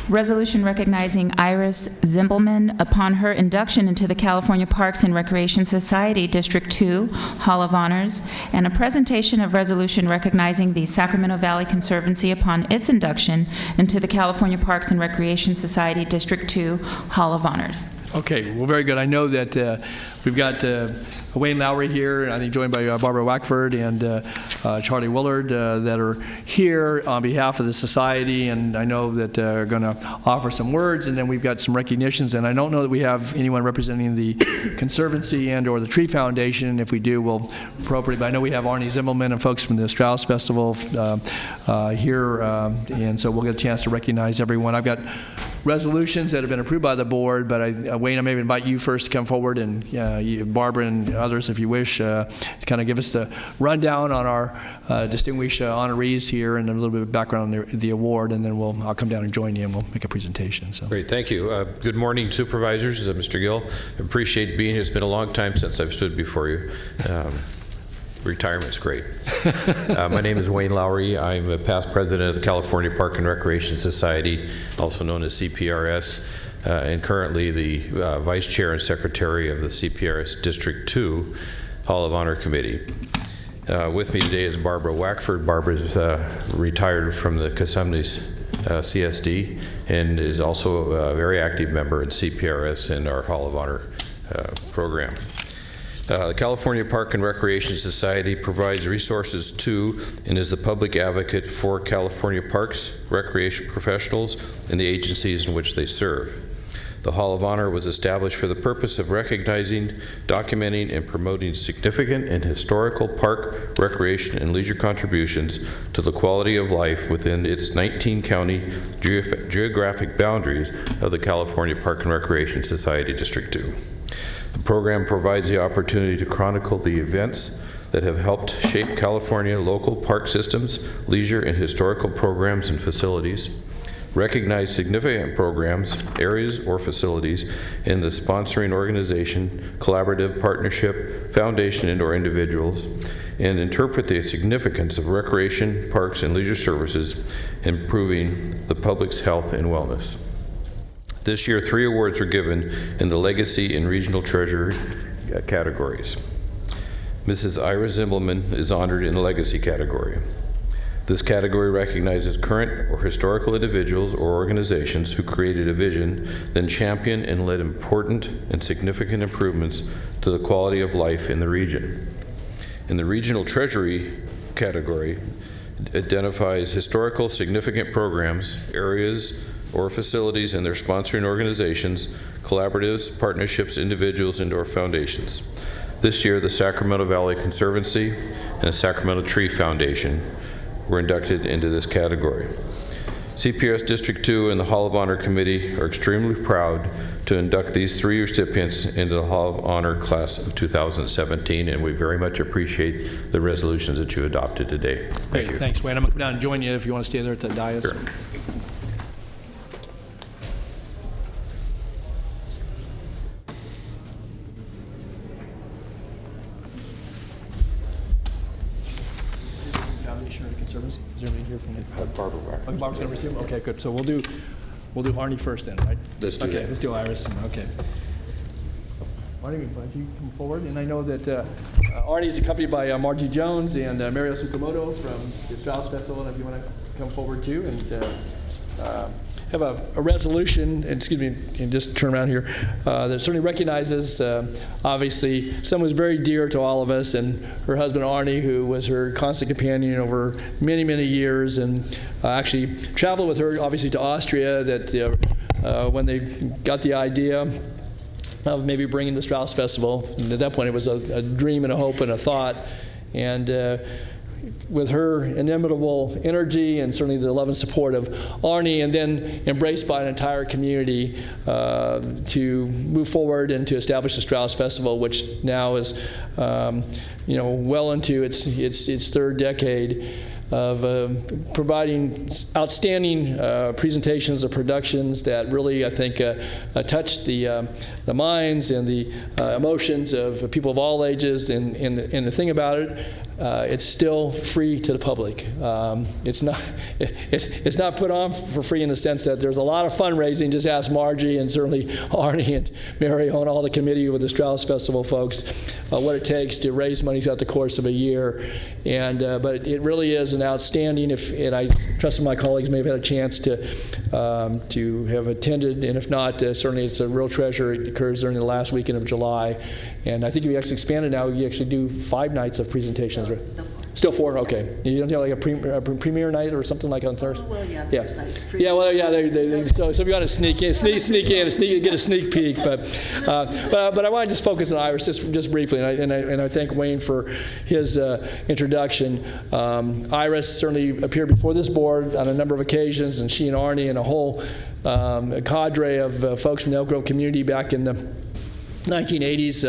Resolution recognizing Iris Zimbelman upon her induction into the California Parks and Recreation Society District 2 Hall of Honors, and a presentation of resolution recognizing the Sacramento Valley Conservancy upon its induction into the California Parks and Recreation Society District 2 Hall of Honors. Okay, well, very good. I know that we've got Wayne Lowry here, I think joined by Barbara Wackford and Charlie Willard that are here on behalf of the society, and I know that are going to offer some words, and then we've got some recognitions, and I don't know that we have anyone representing the Conservancy and or the Tree Foundation. If we do, we'll appropriate, but I know we have Arnie Zimmelman and folks from the Strauss Festival here, and so we'll get a chance to recognize everyone. I've got resolutions that have been approved by the board, but Wayne, I may invite you first to come forward, and Barbara and others, if you wish, kind of give us the rundown on our distinguished honorees here and a little bit of background on the award, and then I'll come down and join you and we'll make a presentation. So. Great, thank you. Good morning, Supervisors. Mr. Gill, appreciate being here. It's been a long time since I've stood before you. Retirement's great. My name is Wayne Lowry. I'm a past president of the California Park and Recreation Society, also known as CPRS, and currently the vice chair and secretary of the CPRS District 2 Hall of Honor Committee. With me today is Barbara Wackford. Barbara's retired from the Casumnes CSD and is also a very active member in CPRS and our Hall of Honor program. The California Park and Recreation Society provides resources to and is the public advocate for California parks, recreation professionals, and the agencies in which they serve. The Hall of Honor was established for the purpose of recognizing, documenting, and promoting significant and historical park, recreation, and leisure contributions to the quality of life within its 19-county geographic boundaries of the California Park and Recreation Society District 2. The program provides the opportunity to chronicle the events that have helped shape California local park systems, leisure and historical programs and facilities, recognize significant programs, areas, or facilities in the sponsoring organization, collaborative partnership, foundation, and/or individuals, and interpret the significance of recreation, parks, and leisure services, improving the public's health and wellness. This year, 3 awards were given in the Legacy and Regional Treasure categories. Mrs. Ira Zimbelman is honored in the Legacy category. This category recognizes current or historical individuals or organizations who created a vision, then championed and led important and significant improvements to the quality of life in the region. In the Regional Treasury category, identifies historical significant programs, areas, or facilities and their sponsoring organizations, collaboratives, partnerships, individuals, and/or foundations. This year, the Sacramento Valley Conservancy and the Sacramento Tree Foundation were inducted into this category. CPRS District 2 and the Hall of Honor Committee are extremely proud to induct these 3 recipients into the Hall of Honor class of 2017, and we very much appreciate the resolutions that you adopted today. Thank you. Thanks, Wayne. I'm going to come down and join you if you want to stay there at the dais. Sure. Foundation or the Conservancy? Is there anybody here from it? Barbara Wagner. Okay, Barbara's going to receive them? Okay, good. So we'll do Arnie first then, right? Let's do Okay, that. let's do Iris. Okay. Arnie, if you come forward, and I know that Arnie is accompanied by Margie Jones and Mario Sakamoto from the Strauss Festival, and if you want to come forward too, and have a resolution, excuse me, and just turn around here, that certainly recognizes, obviously, someone who's very dear to all of us, and her husband Arnie, who was her constant companion over many, many years, and actually traveled with her, obviously, to Austria, that when they got the idea of maybe bringing the Strauss Festival, and at that point it was a dream and a hope and a thought, and with her inimitable energy and certainly the love and support of Arnie, and then embraced by an entire community to move forward and to establish the Strauss Festival, which now is well into its third decade of providing outstanding presentations or productions that really, I think, touch the minds and the emotions of people of all ages. And the thing about it, it's still free to the public. It's not put on for free in the sense that there's a lot of fundraising. Just ask Margie and certainly Arnie and Mario and all the committee with the Strauss Festival folks what it takes to raise money throughout the course of a year. And but it really is an outstanding. And I trust my colleagues may have had a chance to have attended, and if not, certainly it's a real treasure. It occurs during the last weekend of July, and I think if you actually expanded now, you actually do 5 nights of presentations. Right? Still 4. Okay. You don't have like a premiere night or something like on Thursday? Well, yeah, yeah. Thursday is So if you want to sneak in, get a sneak peek. But I want to just focus on Iris just briefly, and I thank Wayne for his introduction. Iris certainly appeared before this board on a number of occasions, and she and Arnie and a whole cadre of folks from the Elk Grove community back in the 1980s,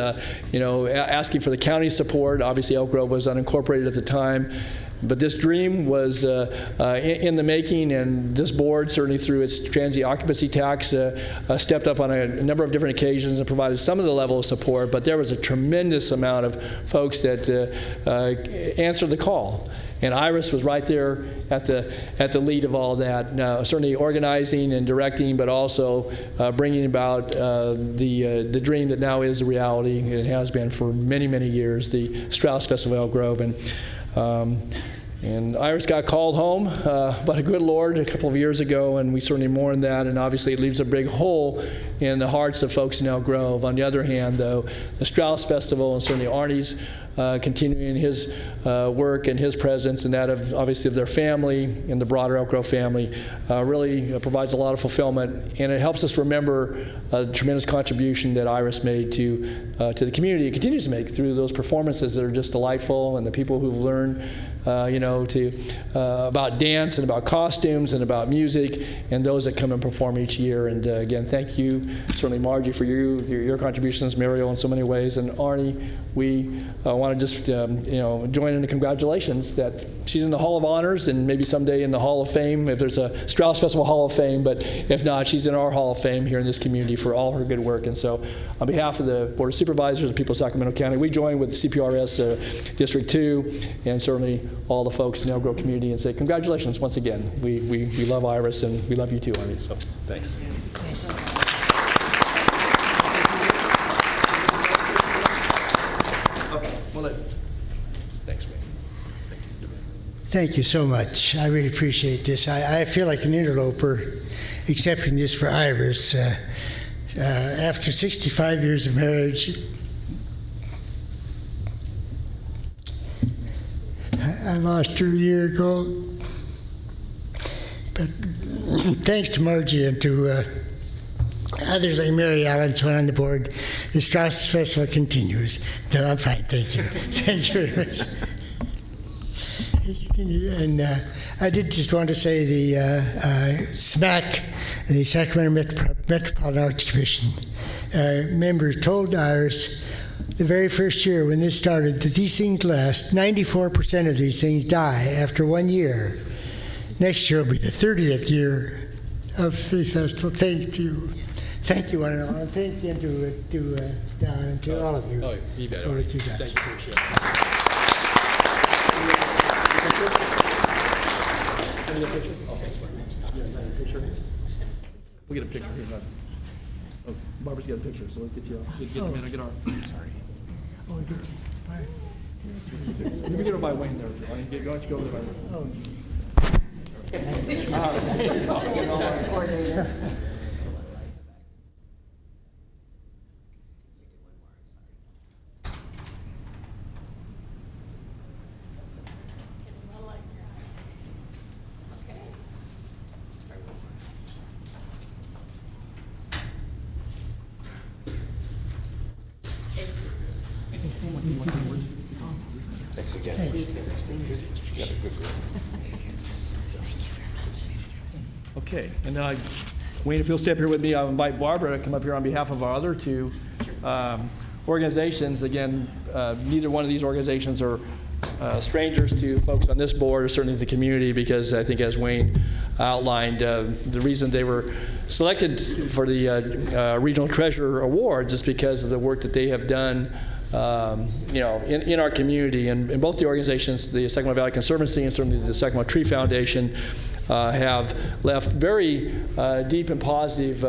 asking for the county's support. Obviously, Elk Grove was unincorporated at the time, but this dream was in the making, and this board, certainly through its transient occupancy tax, stepped up on a number of different occasions and provided some of the level of support, but there was a tremendous amount of folks that answered the call. And Iris was right there at the lead of all that, certainly organizing and directing, but also bringing about the dream that now is a reality. It has been for many, many years, the Strauss Festival of Elk Grove. And Iris got called home by the good Lord a couple of years ago, and we certainly mourn that, and obviously it leaves a big hole in the hearts of folks in Elk Grove. On the other hand, though, the Strauss Festival and certainly Arnie's continuing his work and his presence and that of obviously of their family and the broader Elk Grove family really provides a lot of fulfillment, and it helps us remember the tremendous contribution that Iris made to the community and continues to make through those performances that are just delightful, and the people who've learned about dance and about costumes and about music, and those that come and perform each year. And again, thank you, certainly Margie, for your contributions, Mario, in so many ways, and Arnie. We want to just join in the congratulations that she's in the Hall of Honors, and maybe someday in the Hall of Fame if there's a Strauss Festival Hall of Fame. But if not, she's in our Hall of Fame here in this community for all her good work. And so, on behalf of the Board of Supervisors and people of Sacramento County, we join with CPRS District 2 and certainly all the folks in the Elk Grove community and say congratulations once again. We love Iris, and we love you too, Arnie. So thanks. Okay, we'll let Thanks, Wayne. Thank you so much. I really appreciate this. I feel like an interloper accepting this for Iris. After 65 years of marriage, I lost her a year ago. But thanks to Margie and to others like Mary Allen, so on the board, the Strauss Festival continues. No, I'm fine, thank you. Thank you very much. And I did just want to say the SMAC, the Sacramento Metropolitan Arts Commission, members told Iris the very first year when this started that these things last. 94% of these things die after 1 year. Next year will be the 30th year of the festival. Thanks to you. Thank you, one and all. And thanks again to Don and to all of you. Oh, you bet. For what you guys. Thank you, appreciate it. Can we get a picture? Oh, thanks, Mark. You guys have a picture? We'll get a picture here. Oh, Barbara's got a picture, so we'll get you. Get our. Sorry. Oh, good. Bye. You can get her by Wayne there. Why don't you go over there? Oh. Thanks again. Okay, and Wayne, if you'll stay up here with me, I'll invite Barbara to come up here on behalf of our other two organizations. Again, neither one of these organizations are strangers to folks on this board, or certainly the community, because I think, as Wayne outlined, the reason they were selected for the Regional Treasurer Awards is because of the work that they have done in our community. And both the organizations, the Sacramento Valley Conservancy and certainly the Sacramento Tree Foundation, have left very deep and positive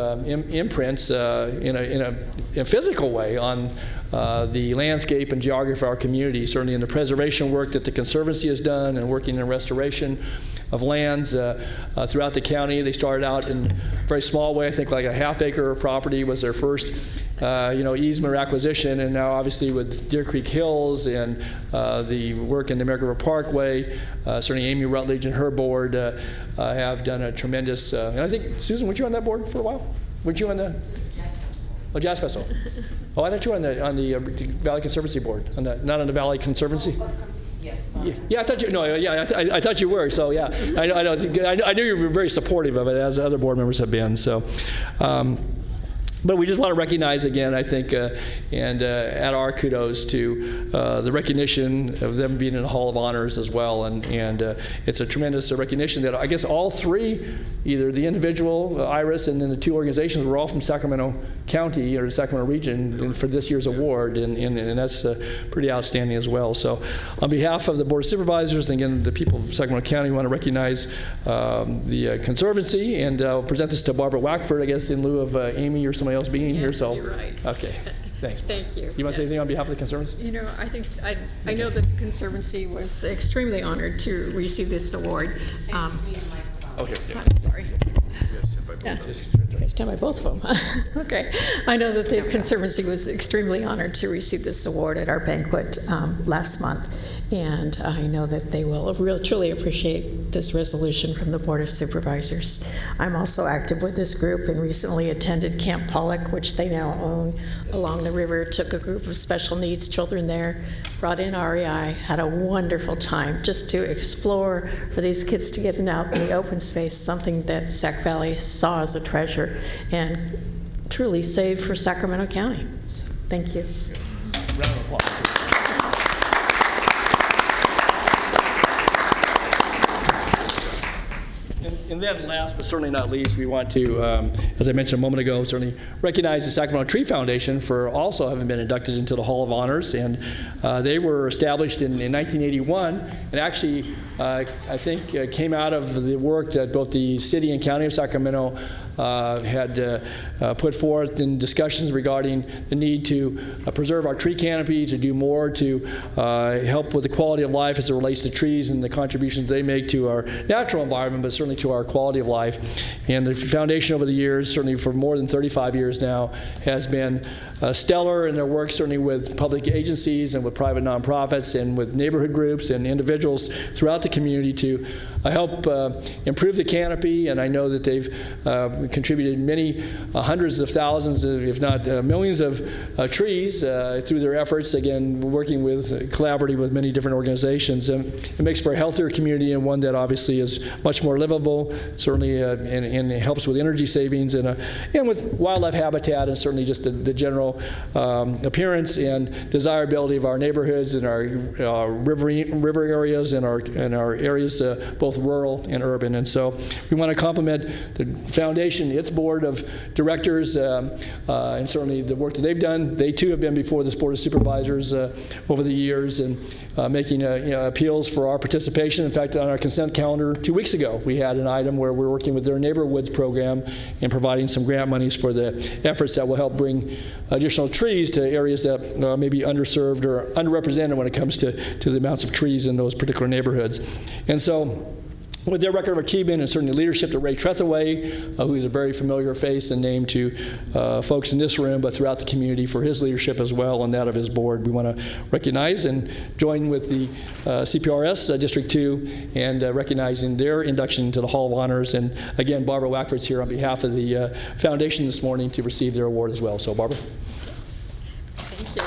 imprints in a physical way on the landscape and geography of our community, certainly in the preservation work that the Conservancy has done and working in restoration of lands throughout the county. They started out in a very small way. I think like a half-acre property was their first easement or acquisition, and now obviously with Deer Creek Hills and the work in the American River Parkway, certainly Amy Rutledge and her board have done a tremendous, and I think, Susan, weren't you on that board for a while? Weren't you on the Jazz Festival? Oh, I thought you were on the Valley Conservancy board, not on the Valley Conservancy? Yes. Yeah, I thought you. No, yeah, I thought you were. So yeah, I knew you were very supportive of it, as other board members have been. So, but we just want to recognize again, I think, and add our kudos to the recognition of them being in the Hall of Honors as well, and it's a tremendous recognition that I guess all three, either the individual, Iris, and then the two organizations, were all from Sacramento County or the Sacramento region for this year's award, and that's pretty outstanding as well. So on behalf of the Board of Supervisors, and again, the people of Sacramento County, we want to recognize the Conservancy, and present this to Barbara Wackford, I guess, in lieu of Amy or somebody else being here. So, you're right. Okay, thanks. Thank you. You want to say anything on behalf of the Conservancy? I think I know that the Conservancy was extremely honored to receive this award. Okay. I'm sorry. Yeah. Stand by both of them. Okay. I know that the Conservancy was extremely honored to receive this award at our banquet last month. And I know that they will truly appreciate this resolution from the Board of Supervisors. I'm also active with this group and recently attended Camp Pollock, which they now own, along the river. Took a group of special needs children there, brought in REI, had a wonderful time just to explore, for these kids to get out in the open space, something that Sac Valley saw as a treasure and truly saved for Sacramento County. So, thank you. Round of applause. And then last but certainly not least, we want to, as I mentioned a moment ago, certainly recognize the Sacramento Tree Foundation for also having been inducted into the Hall of Honors. And they were established in 1981, and actually I think came out of the work that both the city and county of Sacramento had put forth in discussions regarding the need to preserve our tree canopy, to do more to help with the quality of life as it relates to trees and the contributions they make to our natural environment, but certainly to our quality of life. And the foundation over the years, certainly for more than 35 years now, has been stellar in their work, certainly with public agencies and with private nonprofits and with neighborhood groups and individuals throughout the community to help improve the canopy. And I know that they've contributed many hundreds of thousands, if not millions of trees through their efforts, again, working collaborating with many different organizations. It makes for a healthier community and one that obviously is much more livable, certainly, and it helps with energy savings and with wildlife habitat and certainly just the general appearance and desirability of our neighborhoods and our river areas and our areas, both rural and urban. And so we want to compliment the foundation, its board of directors, and certainly the work that they've done. They too have been before this board of supervisors over the years and making appeals for our participation. In fact, on our consent calendar 2 weeks ago, we had an item where we're working with their Neighborhoods program and providing some grant monies for the efforts that will help bring additional trees to areas that may be underserved or underrepresented when it comes to the amounts of trees in those particular neighborhoods. And so, with their record of achievement and certainly leadership to Ray Trethaway, who is a very familiar face and name to folks in this room, but throughout the community for his leadership as well and that of his board, we want to recognize and join with the CPRS District 2 and recognizing their induction to the Hall of Honors. And again, Barbara Wackford's here on behalf of the foundation this morning to receive their award as well. So, Barbara. Thank you.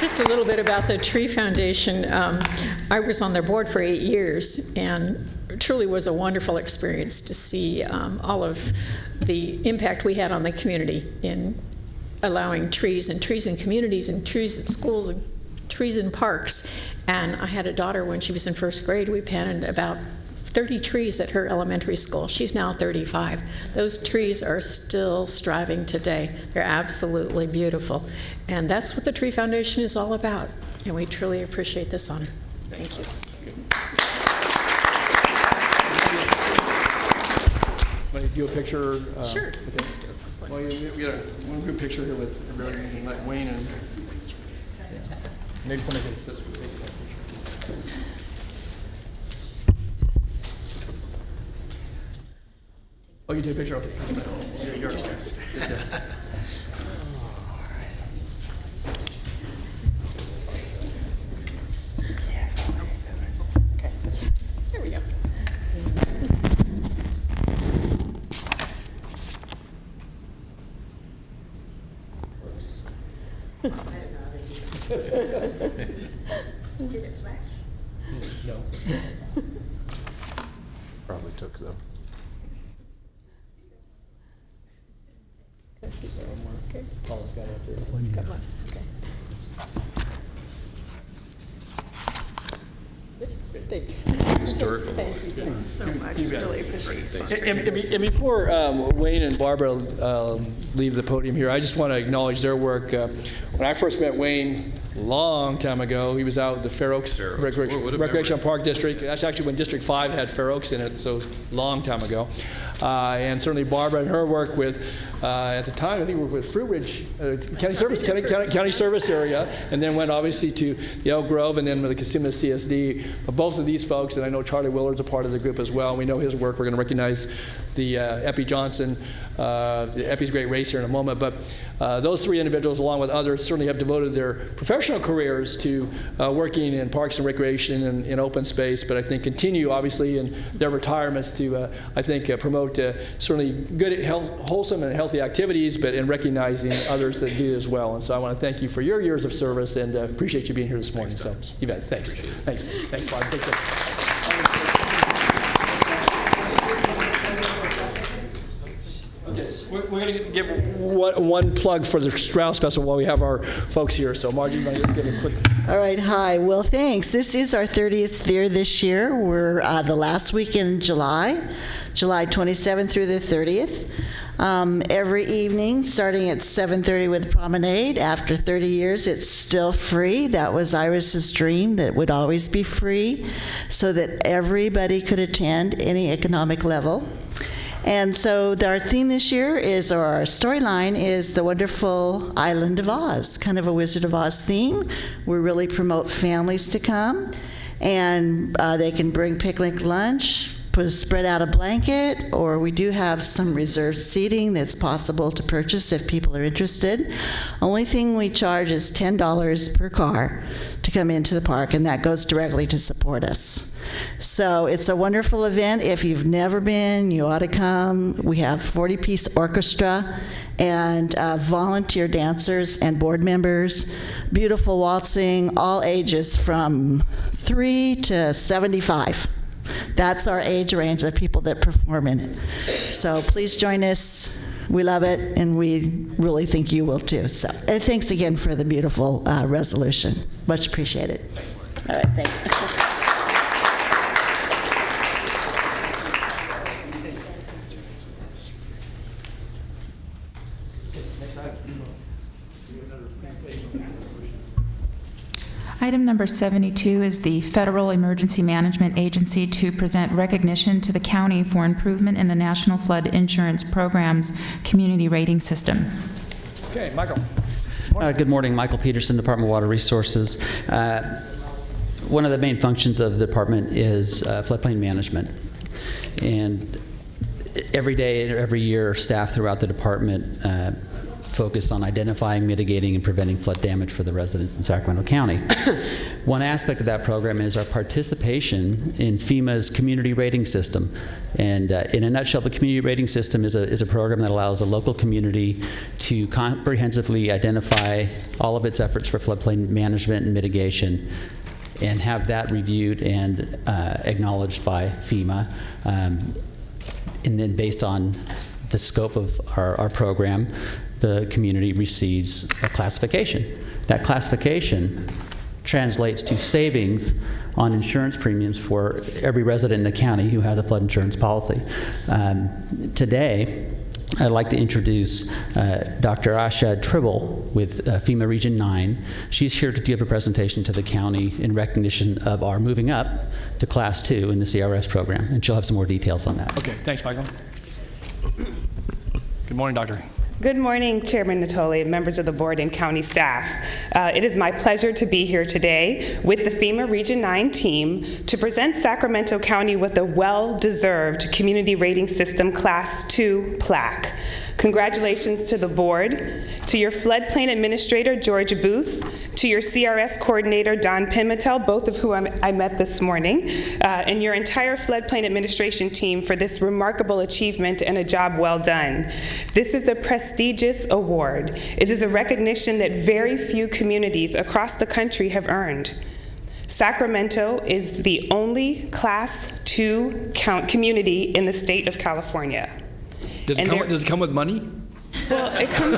Just a little bit about the Tree Foundation. I was on their board for 8 years, and it truly was a wonderful experience to see all of the impact we had on the community in allowing trees in communities and trees at schools and trees in parks. And I had a daughter when she was in first grade. We planted about 30 trees at her elementary school. She's now 35. Those trees are still striving today. They're absolutely beautiful. And that's what the Tree Foundation is all about. And we truly appreciate this honor. Thank you. Want to do a picture? Sure. Let's do it. Well, we got one group picture here with like Wayne and maybe somebody can take that picture. Oh, you take a picture? Okay. You're Okay. There we go. Did it flash? No. Probably took them. Okay. Paula's got it up there. It's got one. Okay. Thanks. Historical. Thank you so much. Really appreciate it. And before Wayne and Barbara leave the podium here, I just want to acknowledge their work. When I first met Wayne a long time ago, he was out with the Fair Oaks Recreational Park District. That's actually when District 5 had Fair Oaks in it, so long time ago. And certainly Barbara and her work with, at the time, I think we were with Fruit Ridge County Service area, and then went obviously to the Elk Grove and then with the Kissimmee CSD. But both of these folks, and I know Charlie Willard's a part of the group as well, and we know his work. We're going to recognize the Epi Johnson, the Epi's Great Race here in a moment. But those three individuals, along with others, certainly have devoted their professional careers to working in parks and recreation and in open space, but I think continue, obviously, in their retirements to, I think, promote certainly good, wholesome and healthy activities, but in recognizing others that do as well. And so I want to thank you for your years of service and appreciate you being here this morning. So, Yvette, thanks. Thanks, Bob. Thanks. We're going to give one plug for the Strauss Festival while we have our folks here. So, Margie, you want to just give a quick... All right, hi. Well, thanks. This is our 30th year this year. We're the last week in July 27th through the 30th. every evening, starting at 7:30 with Promenade. After 30 years, it's still free. That was Iris's dream, that it would always be free, so that everybody could attend any economic level. And so our theme this year is, or our storyline is, the wonderful Island of Oz, kind of a Wizard of Oz theme. We really promote families to come, and they can bring picnic lunch, spread out a blanket, or we do have some reserved seating that's possible to purchase if people are interested. Only thing we charge is $10 per car to come into the park, and that goes directly to support us. So it's a wonderful event. If you've never been, you ought to come. We have 40-piece orchestra and volunteer dancers and board members, beautiful waltzing, all ages from 3 to 75. That's our age range of people that perform in it. So please join us. We love it, and we really think you will too. So, and thanks again for the beautiful resolution. Much appreciated. All right, thanks. Item number 72 is the Federal Emergency Management Agency to present recognition to the county for improvement in the National Flood Insurance Program's community rating system. Okay, Michael. Good morning. Michael Peterson, Department of Water Resources. One of the main functions of the department is floodplain management. And every day and every year, staff throughout the department focus on identifying, mitigating, and preventing flood damage for the residents in Sacramento County. One aspect of that program is our participation in FEMA's community rating system. And in a nutshell, the community rating system is a program that allows a local community to comprehensively identify all of its efforts for floodplain management and mitigation, and have that reviewed and acknowledged by FEMA. And then based on the scope of our program, the community receives a classification. That classification translates to savings on insurance premiums for every resident in the county who has a flood insurance policy. Today, I'd like to introduce Dr. Asha Tribble with FEMA Region 9. She's here to give a presentation to the county in recognition of our moving up to Class 2 in the CRS program, and she'll have some more details on that. Okay, thanks, Michael. Good morning, Doctor. Good morning, Chairman Natoli, members of the board, and county staff. It is my pleasure to be here today with the FEMA Region 9 team to present Sacramento County with a well-deserved Community Rating System Class 2 plaque. Congratulations to the board, to your floodplain administrator, George Booth, to your CRS coordinator, Don Pimentel, both of whom I met this morning, and your entire floodplain administration team for this remarkable achievement and a job well done. This is a prestigious award. It is a recognition that very few communities across the country have earned. Sacramento is the only Class 2 community in the state of California. Does it come with money? Well, it comes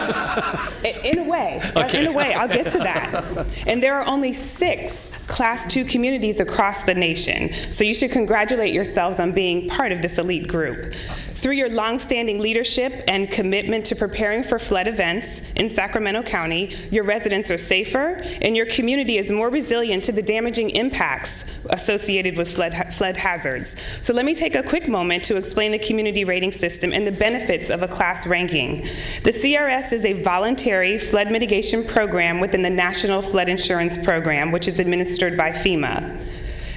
in a way. Okay. In a way, I'll get to that. And there are only 6 Class 2 communities across the nation, so you should congratulate yourselves on being part of this elite group. Through your longstanding leadership and commitment to preparing for flood events in Sacramento County, your residents are safer, and your community is more resilient to the damaging impacts associated with flood hazards. So let me take a quick moment to explain the community rating system and the benefits of a class ranking. The CRS is a voluntary flood mitigation program within the National Flood Insurance Program, which is administered by FEMA.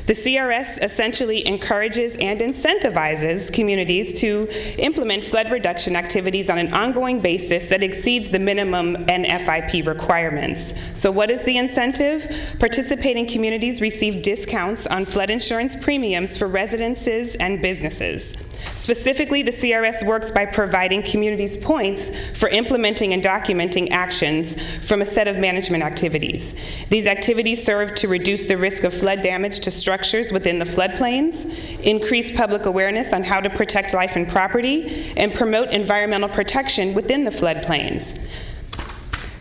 The CRS essentially encourages and incentivizes communities to implement flood reduction activities on an ongoing basis that exceeds the minimum NFIP requirements. So what is the incentive? Participating communities receive discounts on flood insurance premiums for residences and businesses. Specifically, the CRS works by providing communities points for implementing and documenting actions from a set of management activities. These activities serve to reduce the risk of flood damage to structures within the floodplains, increase public awareness on how to protect life and property, and promote environmental protection within the floodplains.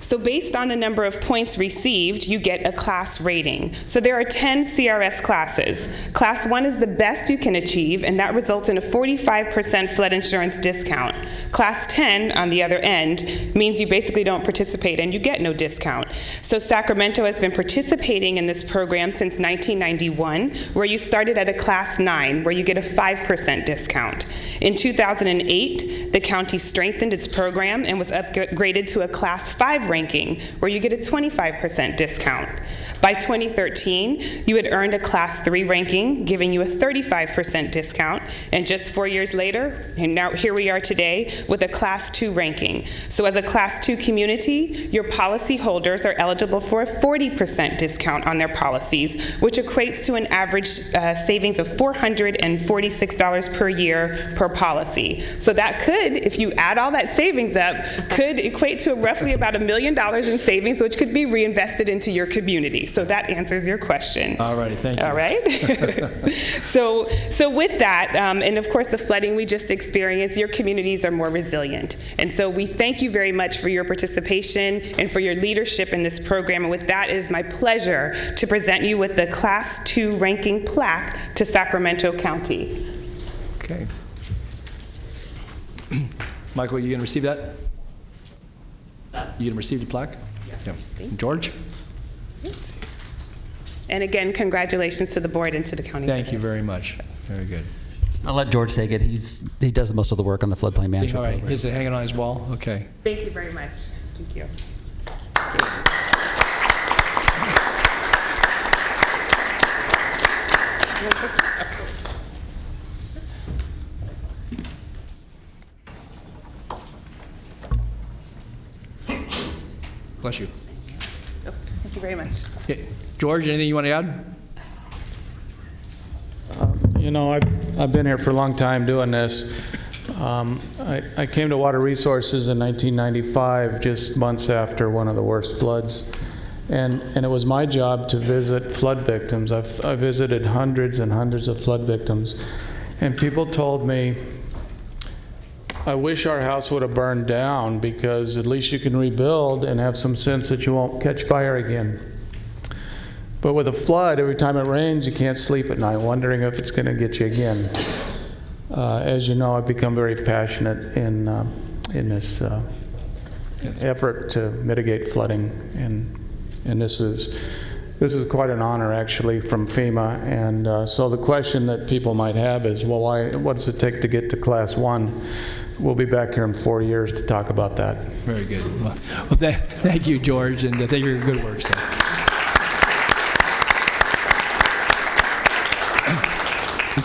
So based on the number of points received, you get a class rating. So there are 10 CRS classes. Class 1 is the best you can achieve, and that results in a 45% flood insurance discount. Class 10, on the other end, means you basically don't participate and you get no discount. So Sacramento has been participating in this program since 1991, where you started at a Class 9, where you get a 5% discount. In 2008, the county strengthened its program and was upgraded to a Class 5 ranking, where you get a 25% discount. By 2013, you had earned a Class 3 ranking, giving you a 35% discount, and just 4 years later, and now here we are today with a Class 2 ranking. So as a Class 2 community, your policy holders are eligible for a 40% discount on their policies, which equates to an average savings of $446 per year per policy. So that could, if you add all that savings up, could equate to roughly about $1 million in savings, which could be reinvested into your community. So that answers your question. All righty, thank you. All right. So with that, and of course the flooding we just experienced, your communities are more resilient. And so we thank you very much for your participation and for your leadership in this program. And with that, it is my pleasure to present you with the Class 2 ranking plaque to Sacramento County. Okay. Michael, you going to receive that? You going to receive the plaque? Yeah. George? And again, congratulations to the board and to the county. Thank you very much. Very good. I'll let George take it. He does most of the work on the floodplain management All right. program. Is it hanging on his wall? Okay. Thank you very much. Thank you. Bless you. Oh, thank you very much. Okay. George, anything you want to add? You know, I've been here for a long time doing this. I came to Water Resources in 1995, just months after one of the worst floods. And it was my job to visit flood victims. I visited hundreds and hundreds of flood victims. And people told me, I wish our house would have burned down because at least you can rebuild and have some sense that you won't catch fire again. But with a flood, every time it rains, you can't sleep at night, wondering if it's going to get you again. As you know, I've become very passionate in this effort to mitigate flooding, and this is quite an honor, actually, from FEMA. And so the question that people might have is, well, what does it take to get to Class 1? We'll be back here in 4 years to talk about that. Very good. Well, thank you, George, and thank you for your good work. So.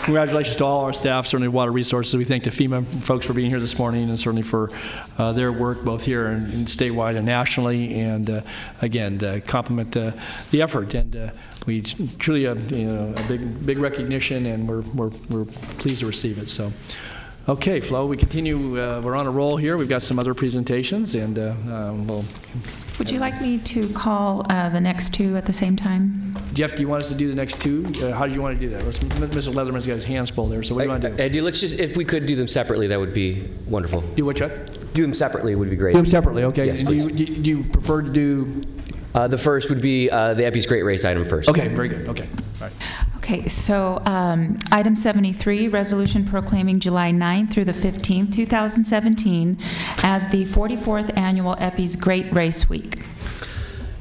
Congratulations to all our staff, certainly Water Resources. We thank the FEMA folks for being here this morning and certainly for their work both here and statewide and nationally. And again, compliment the effort. And we truly a big recognition, and we're pleased to receive it. So. Okay, Flo, we continue. We're on a roll here. We've got some other presentations, and we'll... Would you like me to call the next two at the same time? Jeff, do you want us to do the next two? How do you want to do that? Mr. Leatherman's got his hands full there, so what do you want to do? Eddie, let's just, if we could do them separately, that would be wonderful. Do what, Chuck? Do them separately would be great. Do them separately, okay. Yes, and do you prefer to do... The first would be the EPI's Great Race item first. Okay, very good. Okay, all right. Okay, so item 73, resolution proclaiming July 9th through the 15th, 2017 as the 44th annual EPI's Great Race Week.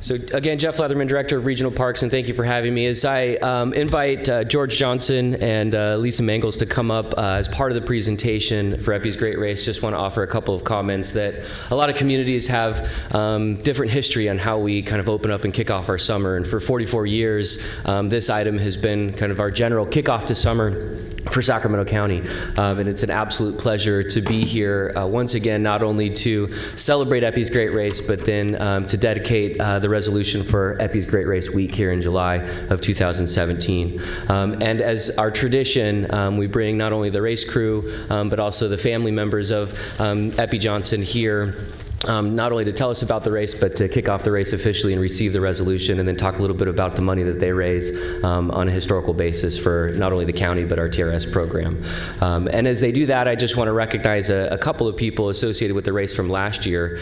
So again, Jeff Leatherman, Director of Regional Parks, and thank you for having me. As I invite George Johnson and Lisa Mangles to come up as part of the presentation for EPI's Great Race, just want to offer a couple of comments that a lot of communities have different history on how we kind of open up and kick off our summer. And for 44 years, this item has been kind of our general kickoff to summer for Sacramento County. And it's an absolute pleasure to be here once again, not only to celebrate EPI's Great Race, but then to dedicate the resolution for EPI's Great Race Week here in July of 2017. And as our tradition, we bring not only the race crew, but also the family members of EPI Johnson here, not only to tell us about the race, but to kick off the race officially and receive the resolution, and then talk a little bit about the money that they raise on a historical basis for not only the county, but our TRS program. And as they do that, I just want to recognize a couple of people associated with the race from last year.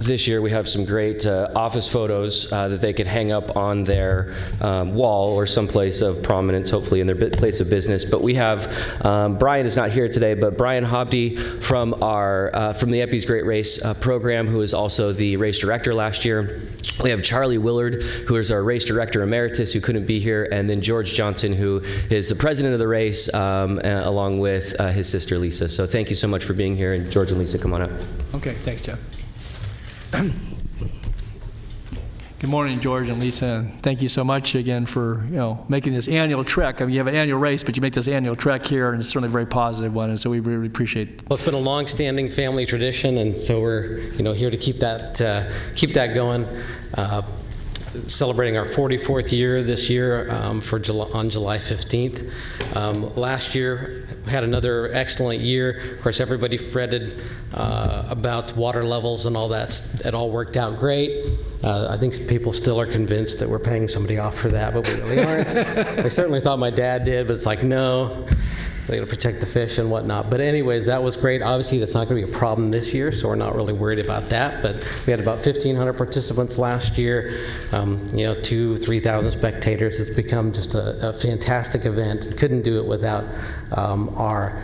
this year we have some great office photos that they could hang up on their wall or someplace of prominence, hopefully in their place of business. But we have, Brian is not here today, but Brian Hobdy from the Epi's Great Race program, who is also the race director last year. We have Charlie Willard, who is our race director emeritus, who couldn't be here, and then George Johnson, who is the president of the race, along with his sister Lisa. So thank you so much for being here, and George and Lisa, come on up. Okay, thanks, Jeff. Good morning, George and Lisa, and thank you so much again for making this annual trek. I mean, you have an annual race, but you make this annual trek here, and it's certainly a very positive one, and so we really appreciate it. Well, it's been a long-standing family tradition, and so we're here to keep that going. Celebrating our 44th year this year on July 15th. Last year we had another excellent year. Of course, everybody fretted about water levels and all that. It all worked out great. I think people still are convinced that we're paying somebody off for that, but we really aren't. I certainly thought my dad did, but it's like, no. They got to protect the fish and whatnot. But anyways, that was great. Obviously, that's not going to be a problem this year, so we're not really worried about that. But we had about 1,500 participants last year, 2,000-3,000 spectators. It's become just a fantastic event. Couldn't do it without our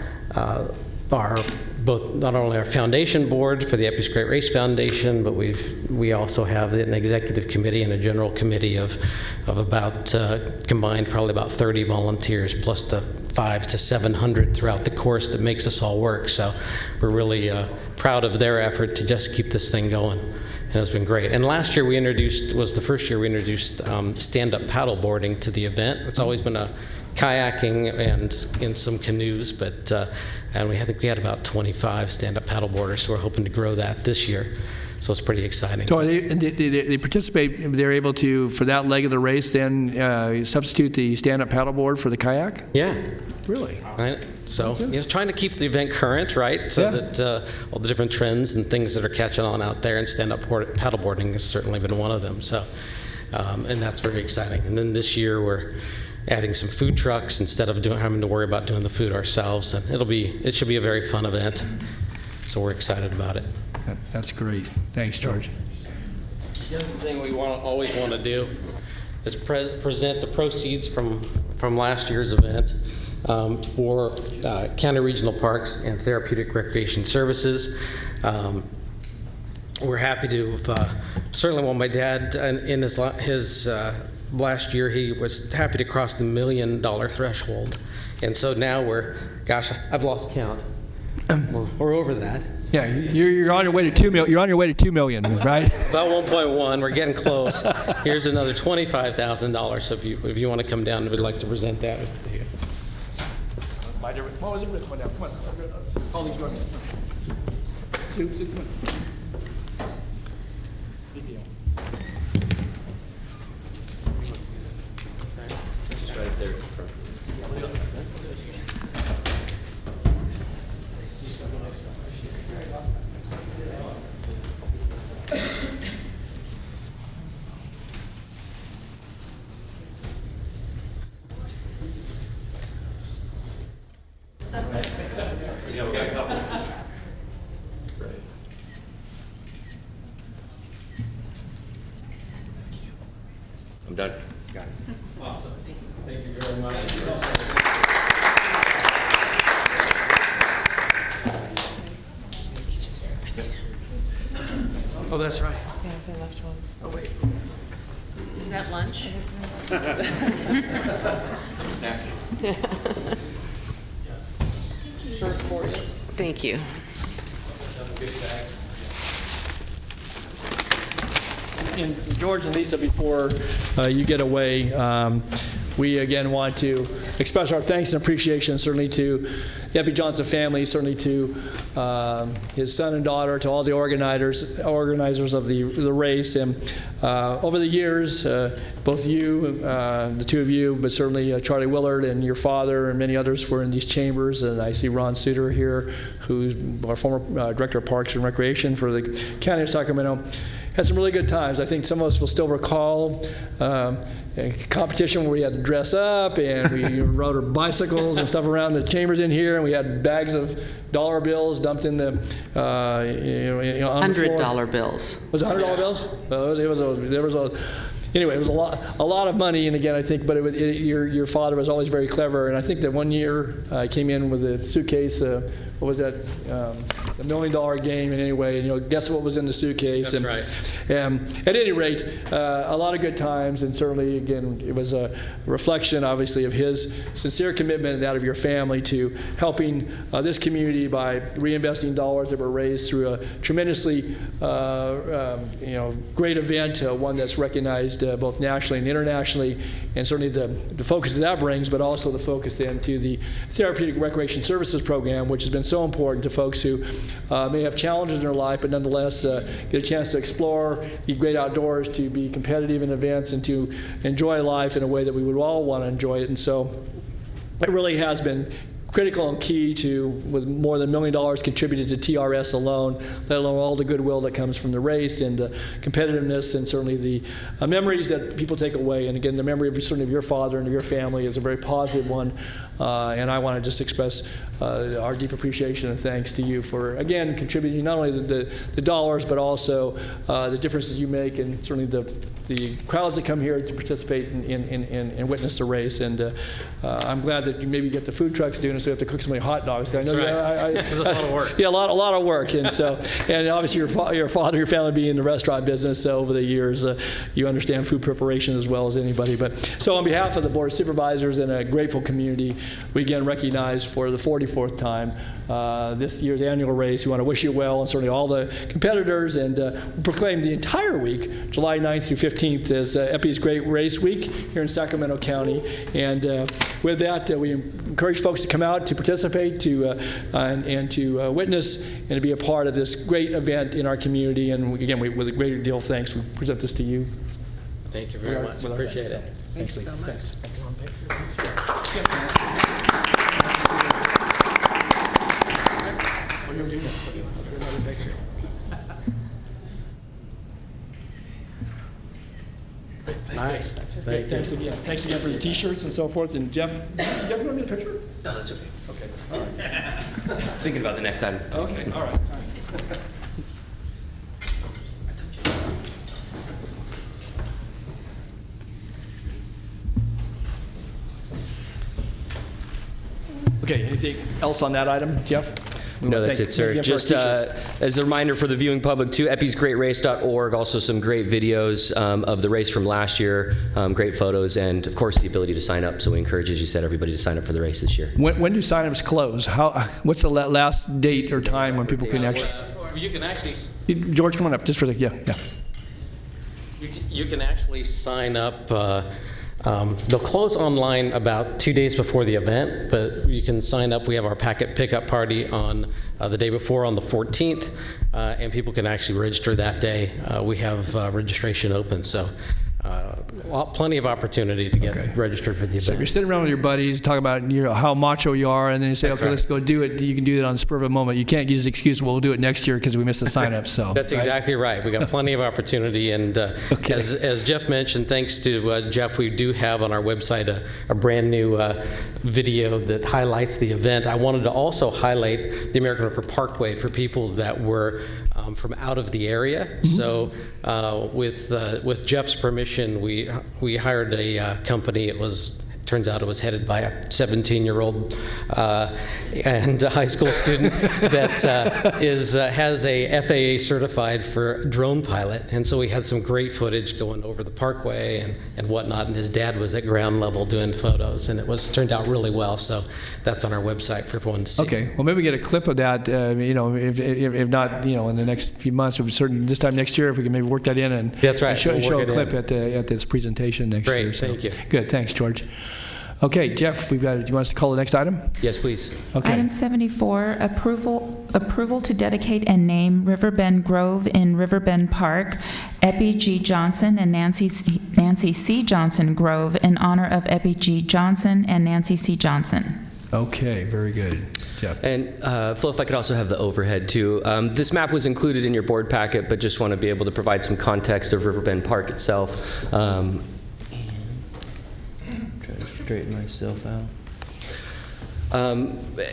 both not only our foundation board for the Epi's Great Race Foundation, but we also have an executive committee and a general committee of about combined probably about 30 volunteers plus the 500 to 700 throughout the course that makes us all work. So we're really proud of their effort to just keep this thing going. And it's been great. And last year was the first year we introduced stand-up paddle boarding to the event. It's always been a kayaking and in some canoes, but and I think we had about 25 stand-up paddle boarders, so we're hoping to grow that this year. So it's pretty exciting. So they participate, they're able to, for that leg of the race, then substitute the stand-up paddleboard for the kayak? Yeah. Really? Right. So, trying to keep the event current, right? So that all the different trends and things that are catching on out there, and stand-up paddleboarding has certainly been one of them. So, and that's very exciting. And then this year we're adding some food trucks instead of having to worry about doing the food ourselves. And it should be a very fun event. So we're excited about it. That's great. Thanks, George. The other thing we always want to do is present the proceeds from last year's event for county regional parks and therapeutic recreation services. We're happy to have, certainly when my dad in his last year, he was happy to cross the $1 million threshold. And so now I've lost count. We're over that. Yeah, you're on your way to 2 million. You're on your way to 2 million, right? About 1.1. We're getting close. Here's another $25,000. So if you want to come down, we'd like to present that to you. What was it? Come on down. Come on. Call these guys. Sue, come on. Big deal. Just right there. I'm done. Got it. Awesome. Thank you very much. Oh, that's right. Yeah, the left one. Oh, wait. Is that lunch? Snack. Shirt for you. Thank you. Have a good bag. And George and Lisa, before you get away, we again want to express our thanks and appreciation certainly to the Epi Johnson family, certainly to his son and daughter, to all the organizers of the race. And over the years, both you, the two of you, but certainly Charlie Willard and your father and many others were in these chambers. And I see Ron Suter here, who's our former Director of Parks and Recreation for the County of Sacramento. had some really good times. I think some of us will still recall a competition where we had to dress up and we rode our bicycles and stuff around the chambers in here, and we had bags of dollar bills dumped in the on the floor. $100 bills. Was it $100 bills? Anyway, it was a lot of money, and again, I think, but your father was always very clever, and I think that one year I came in with a suitcase. What was that? $1 million game. And anyway, guess what was in the suitcase? That's right. At any rate, a lot of good times, and certainly, again, it was a reflection, obviously, of his sincere commitment and that of your family to helping this community by reinvesting dollars that were raised through a tremendously, great event, one that's recognized both nationally and internationally, and certainly the focus that brings, but also the focus then to the Therapeutic Recreation Services Program, which has been so important to folks who may have challenges in their life, but nonetheless get a chance to explore the great outdoors, to be competitive in events, and to enjoy life in a way that we would all want to enjoy it. And so it really has been critical and key to, with more than $1 million contributed to TRS alone, let alone all the goodwill that comes from the race and the competitiveness, and certainly the memories that people take away. And again, the memory of certainly of your father and of your family is a very positive one. And I want to just express our deep appreciation and thanks to you for, again, contributing not only the dollars, but also the differences you make, and certainly the crowds that come here to participate and witness the race. And I'm glad that you maybe get the food trucks doing it, so you have to cook so many hot dogs. That's right. It's a lot of work. Yeah, a lot of work. And so, and obviously your father, your family being in the restaurant business, so over the years, you understand food preparation as well as anybody. But so on behalf of the Board of Supervisors and a grateful community, we again recognize for the 44th time this year's annual race. We want to wish you well, and certainly all the competitors, and proclaim the entire week, July 9th through 15th, as Epi's Great Race Week here in Sacramento County. And with that, we encourage folks to come out to participate, and to witness and to be a part of this great event in our community. And again, with a great deal of thanks, we present this to you. Thank you very much. Appreciate it. Thank you so much. Thanks. Nice. Thanks again. Thanks again for the T-shirts and so forth. And Jeff, you want me a picture? No, that's okay. Okay. All right. Thinking about the next item. Okay. All right. Okay. Anything else on that item, Jeff? No, that's it, sir. Just as a reminder for the viewing public, too, episgreatrace.org, also some great videos of the race from last year, great photos, and, of course, the ability to sign up. So we encourage, as you said, everybody to sign up for the race this year. When do sign-ups close? What's the last date or time when people can actually... You can actually... George, come on up, just for the... Yeah. You can actually sign up... they'll close online about 2 days before the event, but you can sign up. We have our packet pickup party on the day before, on the 14th, and people can actually register that day. We have registration open, so plenty of opportunity to get registered for the event. So if you're sitting around with your buddies, talking about how macho you are, and then you say, okay, let's go do it, you can do it on the spur of a moment. You can't use the excuse, well, we'll do it next year because we missed the sign-up. So That's exactly right. We got plenty of opportunity, and as Jeff mentioned, thanks to Jeff, we do have on our website a brand new video that highlights the event. I wanted to also highlight the American River Parkway for people that were from out of the area. Mm-hmm. So with Jeff's permission, we hired a company. Turns out it was headed by a 17-year-old and a high school student that has a FAA certified for drone pilot. And so we had some great footage going over the parkway and whatnot. And his dad was at ground level doing photos, and it turned out really well. So that's on our website for everyone to see. Okay. Well, maybe we get a clip of that. If not, in the next few months, or certain this time next year, if we can maybe work that in and that's right. show a clip at this presentation next year. Great. Thank you. Good. Thanks, George. Okay, Jeff, do you want us to call the next item? Yes, please. Okay. Item 74, approval to dedicate and name Riverbend Grove in Riverbend Park, Epi G. Johnson and Nancy C. Johnson Grove in honor of Epi G. Johnson and Nancy C. Johnson. Okay, very good. Jeff. And Phil, if I could also have the overhead too. This map was included in your board packet, but just want to be able to provide some context of Riverbend Park itself. And try to straighten myself out.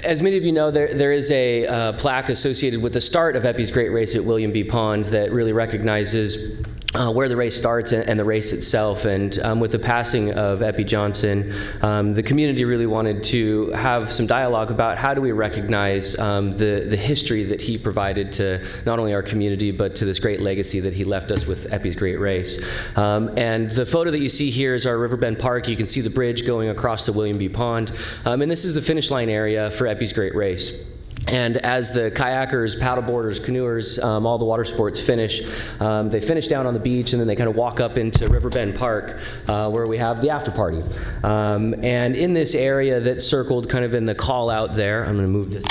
As many of you know, there is a plaque associated with the start of Epi's Great Race at William B. Pond that really recognizes where the race starts and the race itself. And with the passing of Epi Johnson, the community really wanted to have some dialogue about how do we recognize the history that he provided to not only our community, but to this great legacy that he left us with Epi's Great Race. And the photo that you see here is our Riverbend Park. You can see the bridge going across to William B. Pond. And this is the finish line area for Epi's Great Race. And as the kayakers, paddleboarders, canoers, all the water sports finish, they finish down on the beach and then they kind of walk up into Riverbend Park where we have the after party. And in this area that's circled kind of in the call out there, I'm going to move this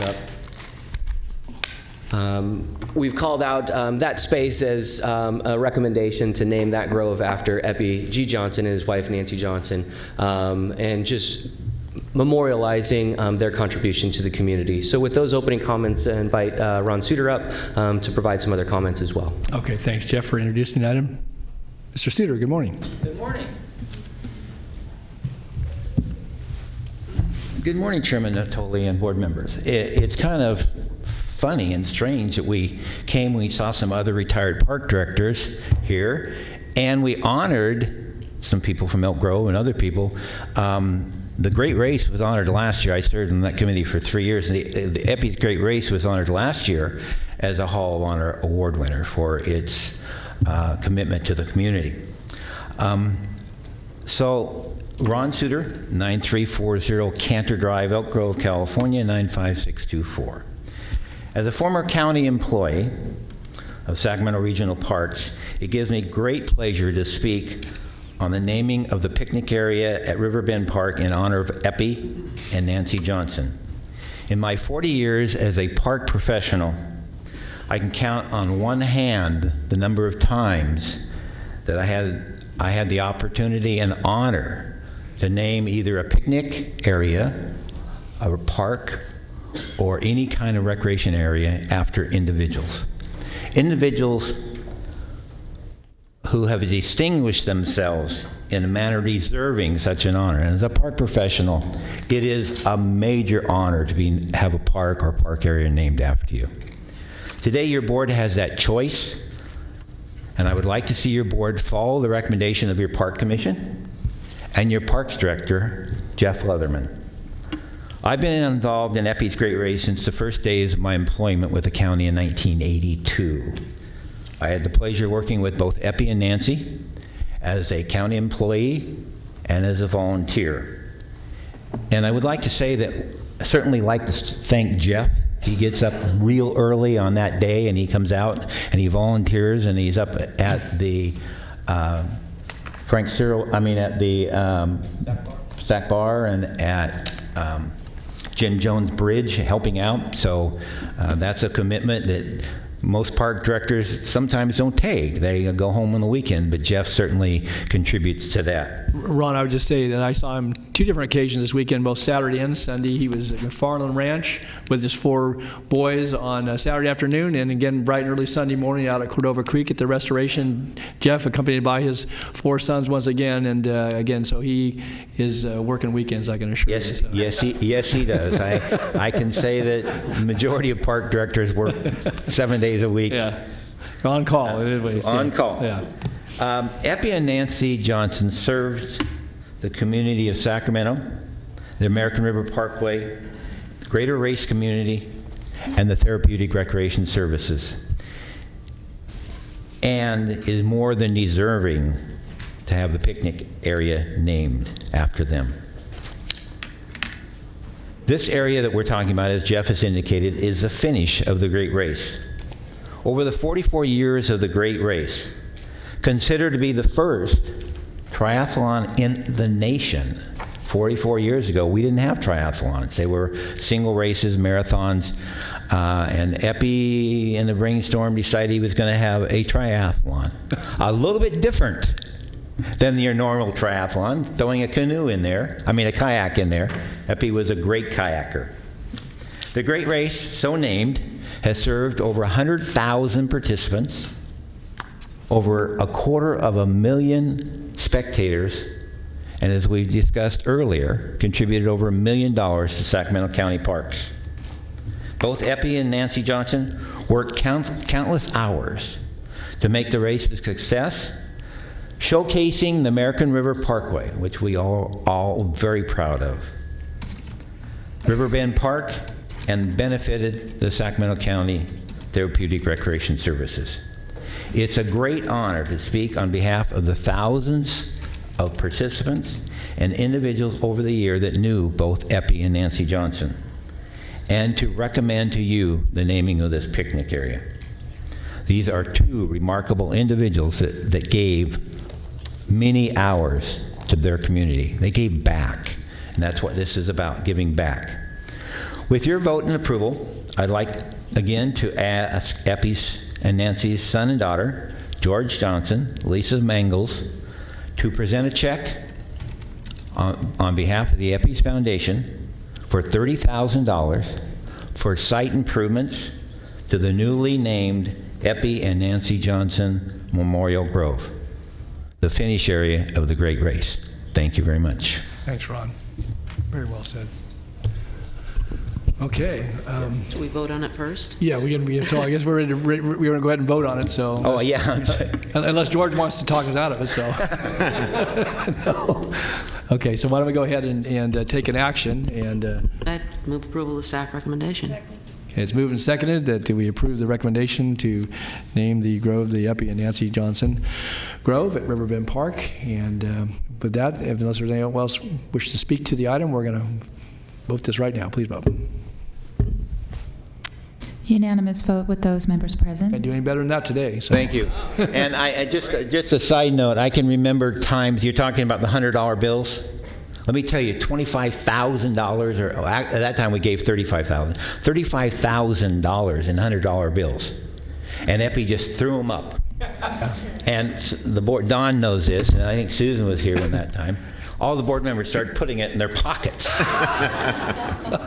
up. We've called out that space as a recommendation to name that grove after Epi G. Johnson and his wife Nancy Johnson, and just memorializing their contribution to the community. So with those opening comments, I invite Ron Suter up to provide some other comments as well. Okay, thanks, Jeff, for introducing the item. Mr. Suter, good morning. Good morning. Good morning, Chairman Natoli and board members. It's kind of funny and strange that we saw some other retired park directors here, and we honored some people from Elk Grove and other people. The Great Race was honored last year. I served on that committee for 3 years. The Epi's Great Race was honored last year as a Hall of Honor award winner for its commitment to the community. So Ron Suter, 9340 Cantor Drive, Elk Grove, California, 95624. As a former county employee of Sacramento Regional Parks, it gives me great pleasure to speak on the naming of the picnic area at Riverbend Park in honor of Epi and Nancy Johnson. In my 40 years as a park professional, I can count on one hand the number of times that I had the opportunity and honor to name either a picnic area, a park, or any kind of recreation area after individuals. Individuals who have distinguished themselves in a manner deserving such an honor. And as a park professional, it is a major honor to have a park or park area named after you. Today, your board has that choice, and I would like to see your board follow the recommendation of your park commission and your parks director, Jeff Leatherman. I've been involved in Epi's Great Race since the first days of my employment with the county in 1982. I had the pleasure of working with both Epi and Nancy as a county employee and as a volunteer. And I would like to say that I certainly like to thank Jeff. He gets up real early on that day and he comes out and he volunteers and he's up at the Sac Bar and at Jim Jones Bridge helping out. So that's a commitment that most park directors sometimes don't take. They go home on the weekend, but Jeff certainly contributes to that. Ron, I would just say that I saw him 2 different occasions this weekend, both Saturday and Sunday. He was at McFarland Ranch with his 4 boys on Saturday afternoon, and again bright and early Sunday morning out at Cordova Creek at the restoration. Jeff accompanied by his 4 sons once again, and again, so he is working weekends, I can assure you. So. Yes, he does. I can say that the majority of park directors work 7 days a week. Yeah, on call. On call. Yeah. Epi and Nancy Johnson served the community of Sacramento, the American River Parkway, the Greater Race community, and the Therapeutic Recreation Services, and is more than deserving to have the picnic area named after them. This area that we're talking about, as Jeff has indicated, is the finish of the Great Race. Over the 44 years of the Great Race, considered to be the first triathlon in the nation. 44 years ago, we didn't have triathlons. They were single races, marathons, and Epi in the brainstorm decided he was going to have a triathlon. A little bit different than your normal triathlon, throwing a kayak in there. Epi was a great kayaker. The Great Race, so named, has served over 100,000 participants, over 250,000 spectators, and as we discussed earlier, contributed over $1 million to Sacramento County Parks. Both Epi and Nancy Johnson worked countless hours to make the race a success, showcasing the American River Parkway, which we all very proud of. Riverbend Park and benefited the Sacramento County Therapeutic Recreation Services. It's a great honor to speak on behalf of the thousands of participants and individuals over the year that knew both Epi and Nancy Johnson, and to recommend to you the naming of this picnic area. These are two remarkable individuals that gave many hours to their community. They gave back, and that's what this is about, giving back. With your vote and approval, I'd like again to ask Epi's and Nancy's son and daughter, George Johnson, Lisa Mangles, to present a check on behalf of the Epi's Foundation for $30,000 for site improvements to the newly named Epi and Nancy Johnson Memorial Grove, the finish area of the Great Race. Thank you very much. Thanks, Ron. Very well said. Okay. Should we vote on it first? Yeah, so I guess we're going to go ahead and vote on it. So. Oh yeah. Unless George wants to talk us out of it. So. No. Okay. So why don't we go ahead and take an action and. I'd move approval of the staff recommendation. Okay, it's moved and seconded that we approve the recommendation to name the grove the Epi and Nancy Johnson Grove at Riverbend Park. And with that, unless there's anyone else wish to speak to the item, we're going to vote this right now. Please vote. Unanimous vote with those members present. Can't do any better than that today. So. Thank you. And I just a side note, I can remember times, you're talking about the $100 bills. Let me tell you, $25,000, or at that time we gave $35,000. $35,000 in $100 bills. And Epi just threw them up. And the board, Don knows this, and I think Susan was here in that time. All the board members started putting it in their pockets.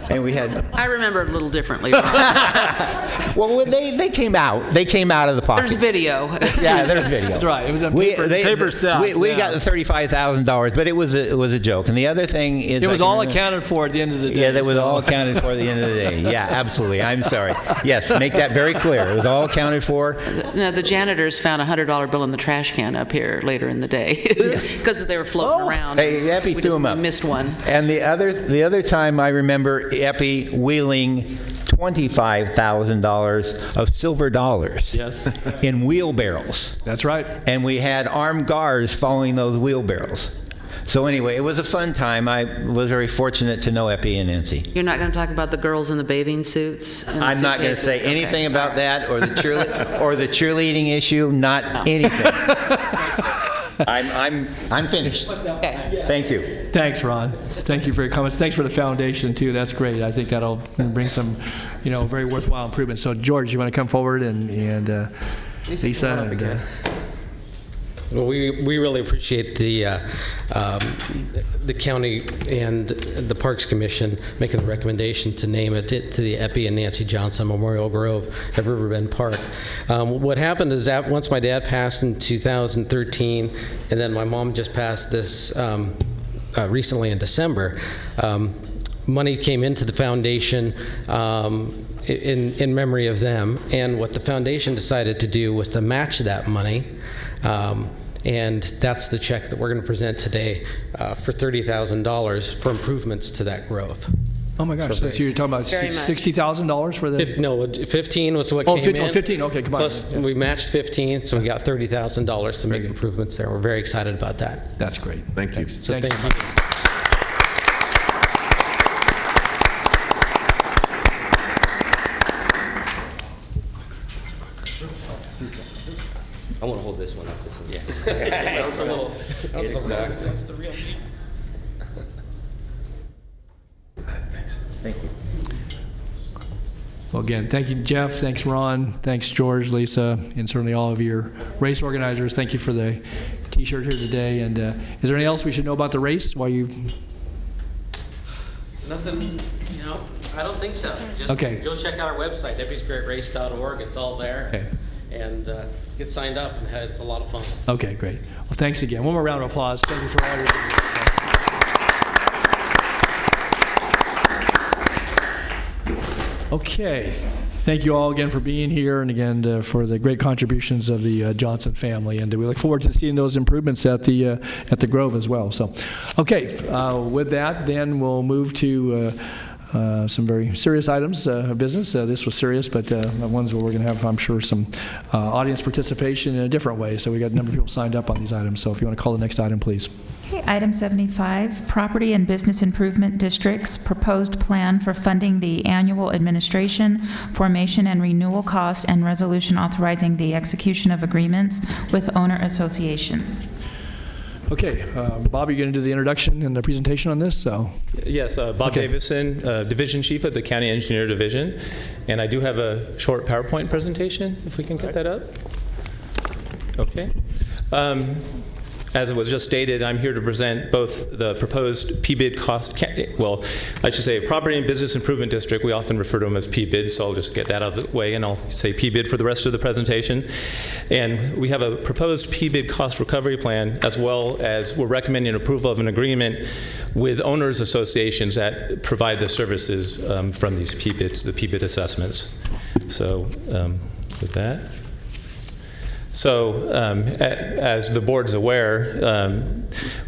And we had... I remember it a little differently. Well, they came out. They came out of the pocket. There's video. Yeah, there's video. That's right. It was on paper sacks. We got the $35,000, but it was a joke. And the other thing is... It was all accounted for at the end of the day. Yeah, that was all accounted for at the end of the day. Yeah, absolutely. I'm sorry. Yes, make that very clear. It was all accounted for. No, the janitors found a $100 bill in the trash can up here later in the day because they were floating around. Hey, Epi threw them up. We missed one. And the other time I remember Epi wheeling $25,000 of silver dollars in wheelbarrows. That's right. And we had armed guards following those wheelbarrows. So anyway, it was a fun time. I was very fortunate to know Epi and Nancy. You're not going to talk about the girls in the bathing suits? I'm not going to say anything about that or the cheerleading issue. Not anything. I'm finished. Okay. Thank you. Thanks, Ron. Thank you for your comments. Thanks for the foundation too. That's great. I think that'll bring some, very worthwhile improvements. So, George, you want to come forward and Lisa and Well, we really appreciate the county and the Parks Commission making the recommendation to name it to the Epi and Nancy Johnson Memorial Grove at Riverbend Park. What happened is that once my dad passed in 2013, and then my mom just passed this recently in December, money came into the foundation in memory of them, and what the foundation decided to do was to match that money. And that's the check that we're going to present today for $30,000 for improvements to that grove. Oh my gosh! So you're talking about $60,000 for the? No, 15 was what came in. 15. Okay, come on. Plus, we matched 15, so we got $30,000 to make improvements there. We're very excited about that. That's great. Thank you. So Thanks. thank you. I want to hold this one up. This one, yeah. That was a little. That's the real deal. Thanks. Thank you. Well, again, thank you, Jeff. Thanks, Ron. Thanks, George, Lisa, and certainly all of your race organizers. Thank you for the T-shirt here today. And is there anything else we should know about the race while you? Nothing, I don't think so. Just Okay. Go check out our website, deputiesgreatrace.org. It's all there. Okay. And get signed up, and it's a lot of fun. Okay, great. Well, thanks again. One more round of applause. Thank you for all your Okay. Thank you all again for being here, and again for the great contributions of the Johnson family. And we look forward to seeing those improvements at the Grove as well. So, okay, with that, then we'll move to some very serious items of business. This was serious, but ones where we're going to have, I'm sure, some audience participation in a different way. So we got a number of people signed up on these items. So if you want to call the next item, please. Okay, item 75, Property and Business Improvement Districts, proposed plan for funding the annual administration, formation, and renewal costs, and resolution authorizing the execution of agreements with owner associations. Okay, Bob, you're going to do the introduction and the presentation on this? So. Yes, Bob Davison, Division Chief of the County Engineer Division, and I do have a short PowerPoint presentation, if we can get that up. Okay. As it was just stated, I'm here to present both the proposed PBID cost, well, I should say Property and Business Improvement District. We often refer to them as PBID, so I'll just get that out of the way, and I'll say PBID for the rest of the presentation. And we have a proposed PBID cost recovery plan, as well as we're recommending approval of an agreement with owners associations that provide the services from these PBIDs, the PBID assessments. So with that. So, as the board's aware,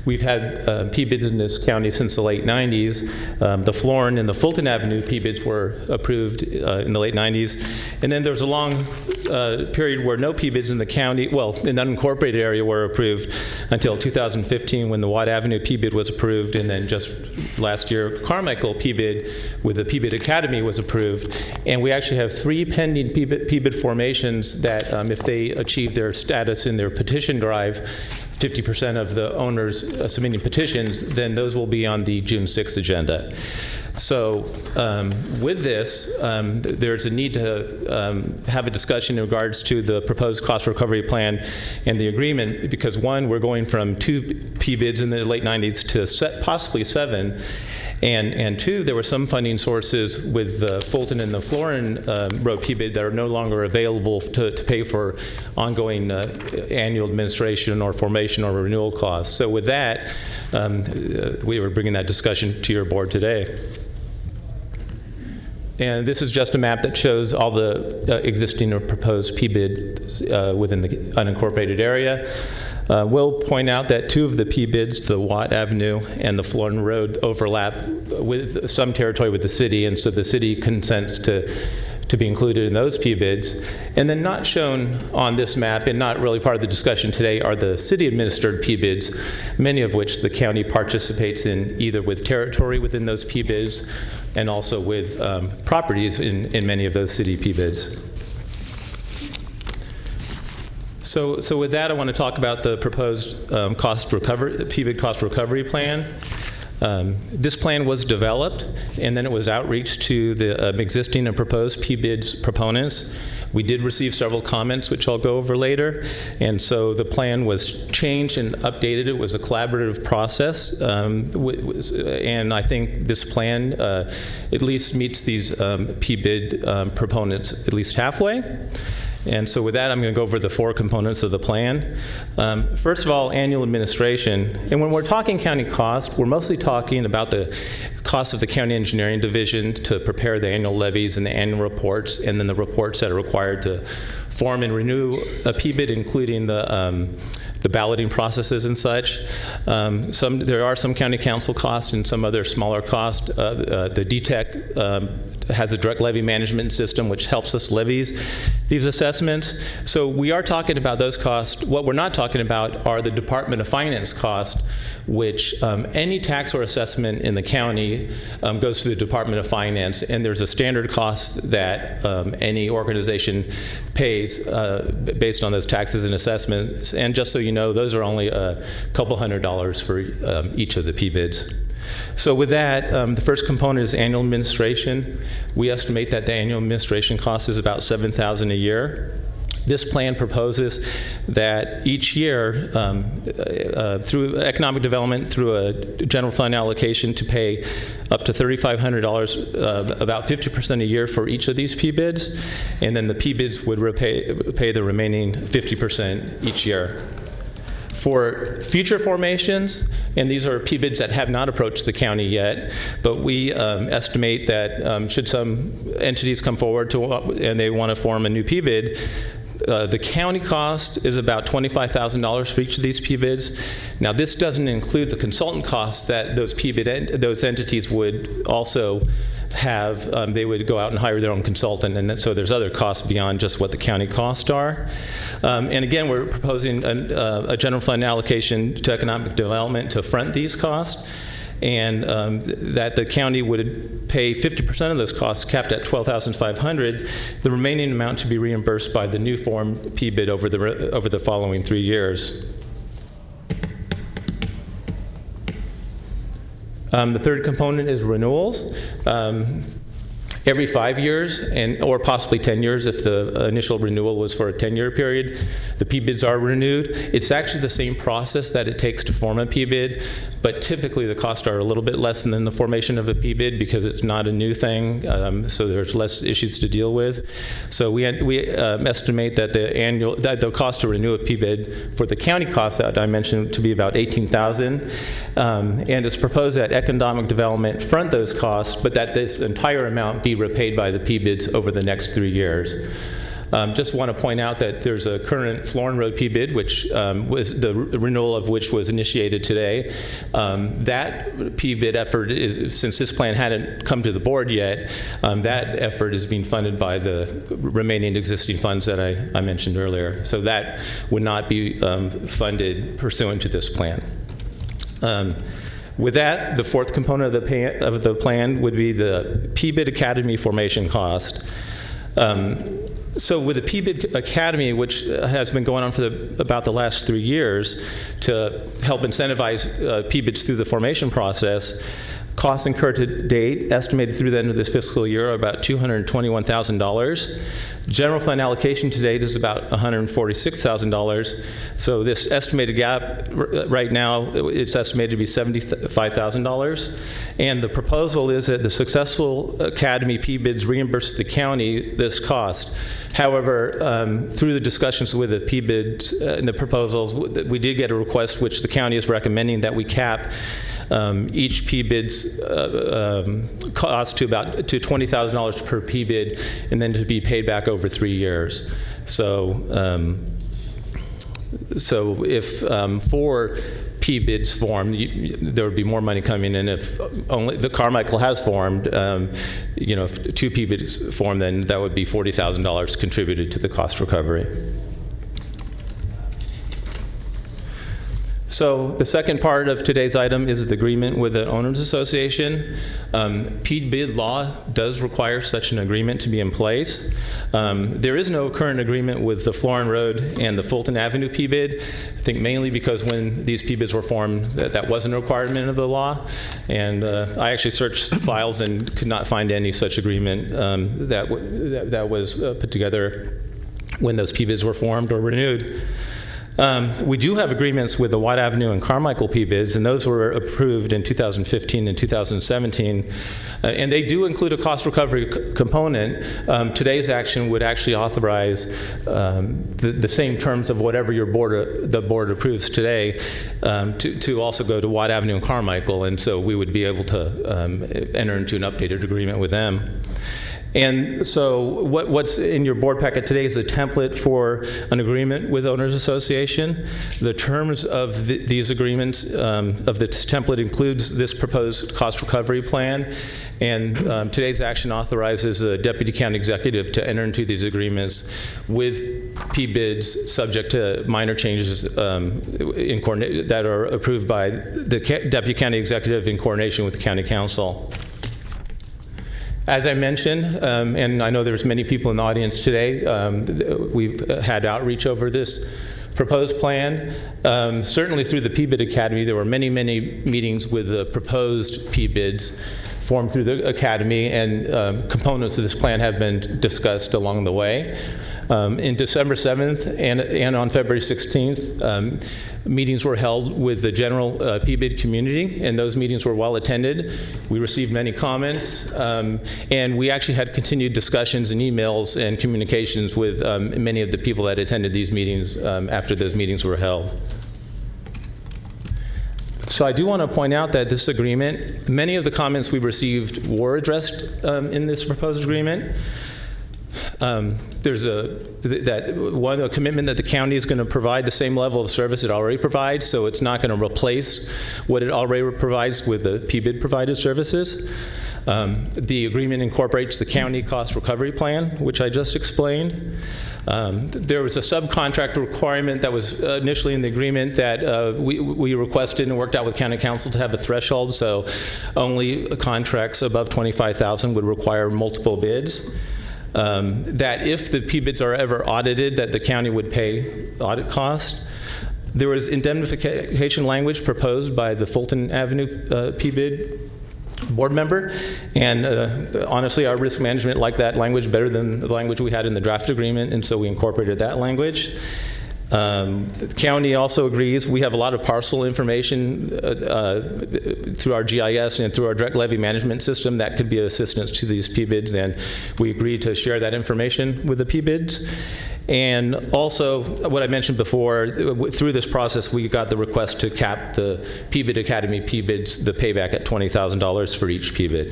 we've had PBIDs in this county since the late 90s. The Florin and the Fulton Avenue PBIDs were approved in the late 90s. And then there was a long period where no PBIDs in the county, well, in the unincorporated area, were approved until 2015 when the Watt Avenue PBID was approved. And then just last year, Carmichael PBID with the PBID Academy was approved. And we actually have 3 pending PBID formations that, if they achieve their status in their petition drive, 50% of the owners submitting petitions, then those will be on the June 6th agenda. So with this, there's a need to have a discussion in regards to the proposed cost recovery plan and the agreement, because one, we're going from 2 PBIDs in the late 90s to possibly 7. And 2, there were some funding sources with the Fulton and the Florin road PBID that are no longer available to pay for ongoing annual administration or formation or renewal costs. So with that, we were bringing that discussion to your board today. And this is just a map that shows all the existing or proposed PBID within the unincorporated area. We'll point out that 2 of the PBIDs, the Watt Avenue and the Florin Road, overlap with some territory with the city, and so the city consents to be included in those PBIDs. And then not shown on this map, and not really part of the discussion today, are the city-administered PBIDs, many of which the county participates in, either with territory within those PBIDs and also with properties in many of those city PBIDs. So with that, I want to talk about the proposed PBID cost recovery plan. This plan was developed, and then it was outreached to the existing and proposed PBID proponents. We did receive several comments, which I'll go over later, and so the plan was changed and updated. It was a collaborative process, and I think this plan at least meets these PBID proponents at least halfway. And so with that, I'm going to go over the 4 components of the plan. First of all, annual administration. And when we're talking county cost, we're mostly talking about the cost of the county engineering division to prepare the annual levies and the annual reports, and then the reports that are required to form and renew a PBID, including the balloting processes and such. There are some county council costs and some other smaller costs. The DTEC has a direct levy management system which helps us levies these assessments. So we are talking about those costs. What we're not talking about are the Department of Finance costs, which any tax or assessment in the county goes to the Department of Finance, and there's a standard cost that any organization pays based on those taxes and assessments. And just so you know, those are only a couple $100s for each of the PBIDs. So with that, the first component is annual administration. We estimate that the annual administration cost is about $7,000 a year. This plan proposes that each year, through economic development, through a general fund allocation, to pay up to $3,500, about 50% a year for each of these P-bids, and then the P-bids would pay the remaining 50% each year. For future formations, and these are P-bids that have not approached the county yet, but we estimate that should some entities come forward and they want to form a new P-bid, the county cost is about $25,000 for each of these P-bids. Now, this doesn't include the consultant costs that those entities would also have. They would go out and hire their own consultant, and so there's other costs beyond just what the county costs are. And again, we're proposing a general fund allocation to economic development to front these costs, and that the county would pay 50% of those costs, capped at $12,500. The remaining amount to be reimbursed by the new form P-bid over the following 3 years. The third component is renewals. Every 5 years, or possibly 10 years if the initial renewal was for a 10-year period, the P-bids are renewed. It's actually the same process that it takes to form a P-bid, but typically the costs are a little bit less than the formation of a P-bid because it's not a new thing, so there's less issues to deal with. So we estimate that the cost to renew a P-bid for the county costs that I mentioned to be about $18,000, and it's proposed that economic development front those costs, but that this entire amount be repaid by the P-bids over the next 3 years. Just want to point out that there's a current Florin Road P-bid, which was the renewal of which was initiated today. That P-bid effort is, since this plan hadn't come to the board yet, that effort is being funded by the remaining existing funds that I mentioned earlier. So that would not be funded pursuant to this plan. With that, the fourth component of the plan would be the P-bid Academy formation cost. So with the P-bid Academy, which has been going on for about the last 3 years to help incentivize P-bids through the formation process, costs incurred to date, estimated through the end of this fiscal year, are about $221,000. General fund allocation to date is about $146,000. So this estimated gap right now, it's estimated to be $75,000. And the proposal is that the successful Academy P-bids reimburse the county this cost. However, through the discussions with the P-bids and the proposals, we did get a request which the county is recommending that we cap each P-bid's cost to $20,000 per P-bid, and then to be paid back over 3 years. So, if 4 P-bids formed, there would be more money coming in. If only the Carmichael has formed, if 2 P-bids form, then that would be $40,000 contributed to the cost recovery. So the second part of today's item is the agreement with the Owners Association. P-bid law does require such an agreement to be in place. There is no current agreement with the Florin Road and the Fulton Avenue P-bid, I think mainly because when these P-bids were formed, that wasn't a requirement of the law. And I actually searched files and could not find any such agreement that was put together when those P-bids were formed or renewed. We do have agreements with the Watt Avenue and Carmichael P-bids, and those were approved in 2015 and 2017. And they do include a cost recovery component. Today's action would actually authorize the same terms of whatever the board approves today to also go to Watt Avenue and Carmichael, and so we would be able to enter into an updated agreement with them. And so what's in your board packet today is a template for an agreement with Owners Association. The terms of these agreements, of this template, includes this proposed cost recovery plan. And today's action authorizes the Deputy County Executive to enter into these agreements with P-bids subject to minor changes that are approved by the Deputy County Executive in coordination with the County Council. As I mentioned, and I know there's many people in the audience today, we've had outreach over this proposed plan. Certainly through the P-bid Academy, there were many, many meetings with the proposed P-bids formed through the Academy, and components of this plan have been discussed along the way. In December 7th and on February 16th, meetings were held with the general PBID community, and those meetings were well attended. We received many comments, and we actually had continued discussions and emails and communications with many of the people that attended these meetings after those meetings were held. So I do want to point out that this agreement, many of the comments we received were addressed in this proposed agreement. There's a commitment that the county is going to provide the same level of service it already provides, so it's not going to replace what it already provides with the PBID provided services. The agreement incorporates the county cost recovery plan, which I just explained. There was a subcontract requirement that was initially in the agreement that we requested and worked out with county council to have a threshold, so only contracts above $25,000 would require multiple bids. That if the PBIDs are ever audited, that the county would pay audit costs. There was indemnification language proposed by the Fulton Avenue PBID board member, and honestly, our risk management liked that language better than the language we had in the draft agreement, and so we incorporated that language. The county also agrees. We have a lot of parcel information through our GIS and through our direct levy management system that could be of assistance to these PBIDs, and we agreed to share that information with the PBIDs. And also, what I mentioned before, through this process, we got the request to cap the PBID Academy PBIDs, the payback at $20,000 for each PBID.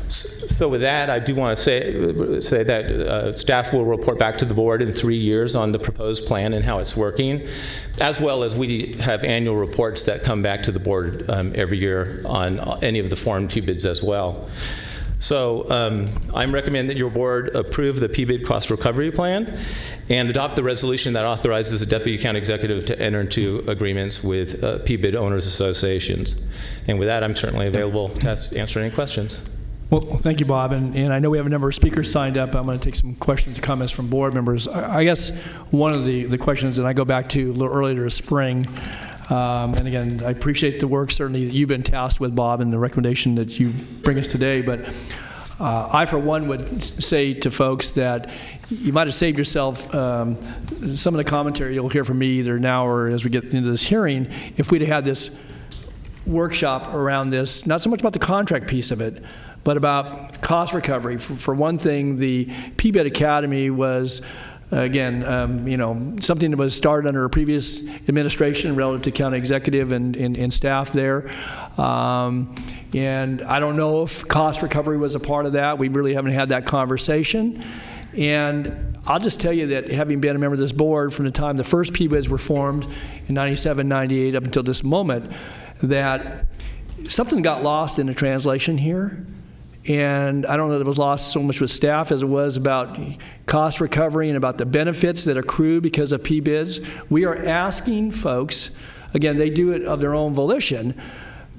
So with that, I do want to say that staff will report back to the board in 3 years on the proposed plan and how it's working, as well as we have annual reports that come back to the board every year on any of the formed PBIDs as well. So I recommend that your board approve the PBID cost recovery plan and adopt the resolution that authorizes the Deputy County Executive to enter into agreements with PBID owners associations. And with that, I'm certainly available to answer any questions. Well, thank you, Bob. And I know we have a number of speakers signed up. I'm going to take some questions and comments from board members. I guess one of the questions that I go back to a little earlier this spring, and again, I appreciate the work certainly that you've been tasked with, Bob, and the recommendation that you bring us today. But I, for one, would say to folks that you might have saved yourself some of the commentary you'll hear from me either now or as we get into this hearing if we'd have had this workshop around this, not so much about the contract piece of it, but about cost recovery. For one thing, the PBID Academy was, again, something that was started under a previous administration relative to county executive and staff there. And I don't know if cost recovery was a part of that. We really haven't had that conversation. And I'll just tell you that having been a member of this board from the time the first PBIDs were formed in 97, 98 up until this moment, that something got lost in the translation here. And I don't know that it was lost so much with staff as it was about cost recovery and about the benefits that accrue because of PBIDs. We are asking folks, again, they do it of their own volition,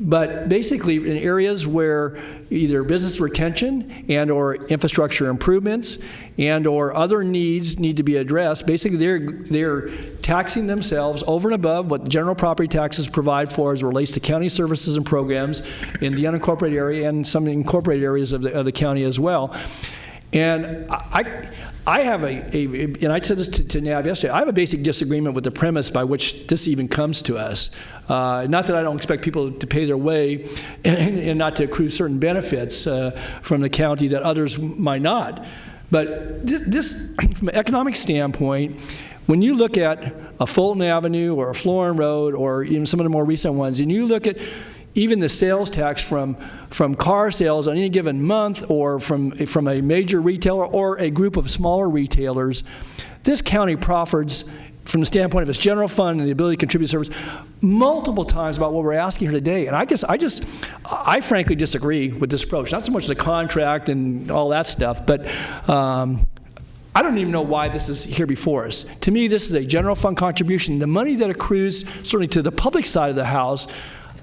but basically in areas where either business retention and or infrastructure improvements and or other needs need to be addressed, basically they're taxing themselves over and above what general property taxes provide for as it relates to county services and programs in the unincorporated area and some incorporated areas of the county as well. And I have and I said this to Nav yesterday, I have a basic disagreement with the premise by which this even comes to us. Not that I don't expect people to pay their way and not to accrue certain benefits from the county that others might not. But this, from an economic standpoint, when you look at a Fulton Avenue or a Florin Road or even some of the more recent ones, and you look at even the sales tax from car sales on any given month or from a major retailer or a group of smaller retailers, this county proffers, from the standpoint of its general fund and the ability to contribute service, multiple times about what we're asking here today. And I frankly disagree with this approach. Not so much the contract and all that stuff, but I don't even know why this is here before us. To me, this is a general fund contribution. The money that accrues certainly to the public side of the house,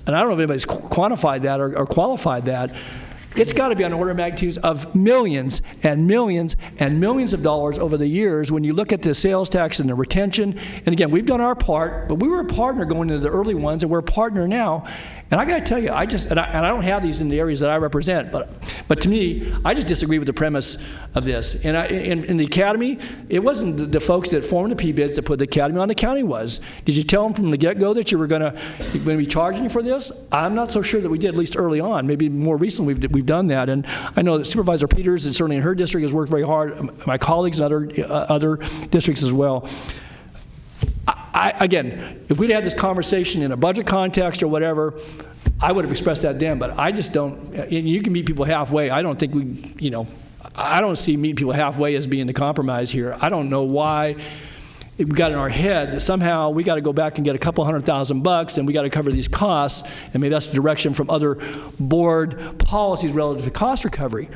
and I don't know if anybody's quantified that or qualified that, It's got to be on order of magnitudes of millions and millions and millions of dollars over the years when you look at the sales tax and the retention. And again, we've done our part, but we were a partner going into the early ones, and we're a partner now. And I got to tell you, I don't have these in the areas that I represent, but to me, I just disagree with the premise of this. And in the academy, it wasn't the folks that formed the P-bids that put the academy on. The county was. Did you tell them from the get-go that you were going to be charging you for this? I'm not so sure that we did, at least early on. Maybe more recently we've done that. And I know that Supervisor Peters, and certainly in her district, has worked very hard. My colleagues in other districts as well. Again, if we'd had this conversation in a budget context or whatever, I would have expressed that then, but I just don't. You can meet people halfway. I don't think I don't see meeting people halfway as being the compromise here. I don't know why we got in our head that somehow we got to go back and get a couple $100,000 and we got to cover these costs, and maybe that's the direction from other board policies relative to cost recovery.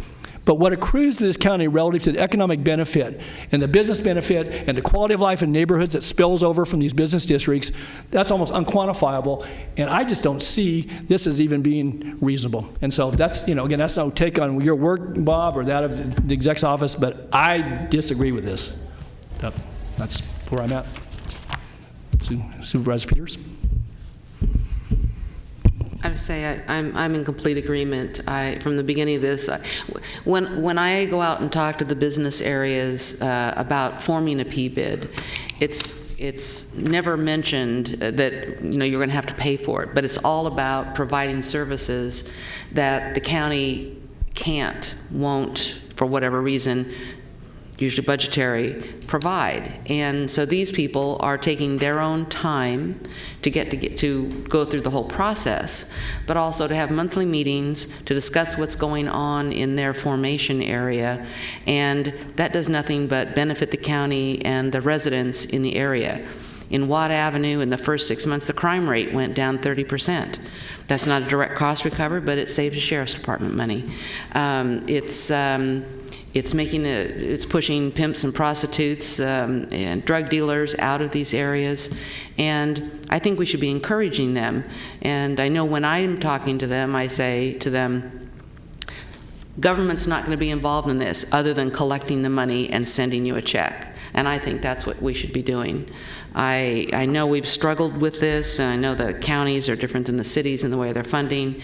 But what accrues to this county relative to the economic benefit and the business benefit and the quality of life in neighborhoods that spills over from these business districts, that's almost unquantifiable. And I just don't see this as even being reasonable. And so that's, again, that's no take on your work, Bob, or that of the exec's office, but I disagree with this. That's where I'm at. Supervisor Peters? I would say I'm in complete agreement. From the beginning of this, when I go out and talk to the business areas about forming a P-bid, it's never mentioned that you're going to have to pay for it, but it's all about providing services that the county won't, for whatever reason, usually budgetary, provide. And so these people are taking their own time to go through the whole process, but also to have monthly meetings to discuss what's going on in their formation area. And that does nothing but benefit the county and the residents in the area. In Watt Avenue, in the first 6 months, the crime rate went down 30%. That's not a direct cost recovery, but it saves the sheriff's department money. It's pushing pimps and prostitutes and drug dealers out of these areas, and I think we should be encouraging them. And I know when I'm talking to them, I say to them, government's not going to be involved in this other than collecting the money and sending you a check. And I think that's what we should be doing. I know we've struggled with this, and I know the counties are different than the cities in the way they're funding,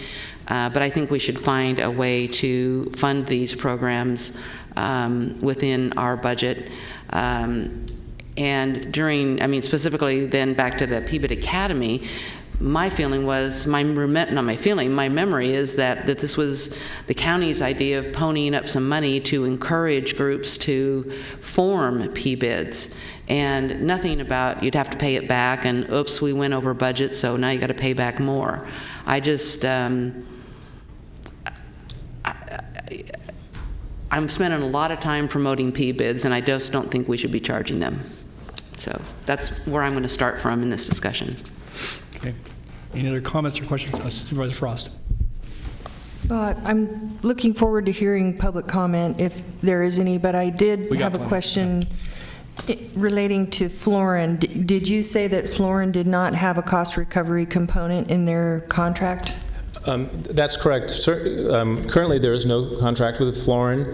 but I think we should find a way to fund these programs within our budget. And specifically then back to the P-bid Academy, my feeling was, my memory is that this was the county's idea of ponying up some money to encourage groups to form P-bids, and nothing about you'd have to pay it back and oops, we went over budget, so now you got to pay back more. I'm spending a lot of time promoting P-bids, and I just don't think we should be charging them. So that's where I'm going to start from in this discussion. Okay. Any other comments or questions? Supervisor Frost. I'm looking forward to hearing public comment if there is any, but I did have a question relating to Florin. Did you say that Florin did not have a cost recovery component in their contract? That's correct. Currently, there is no contract with Florin.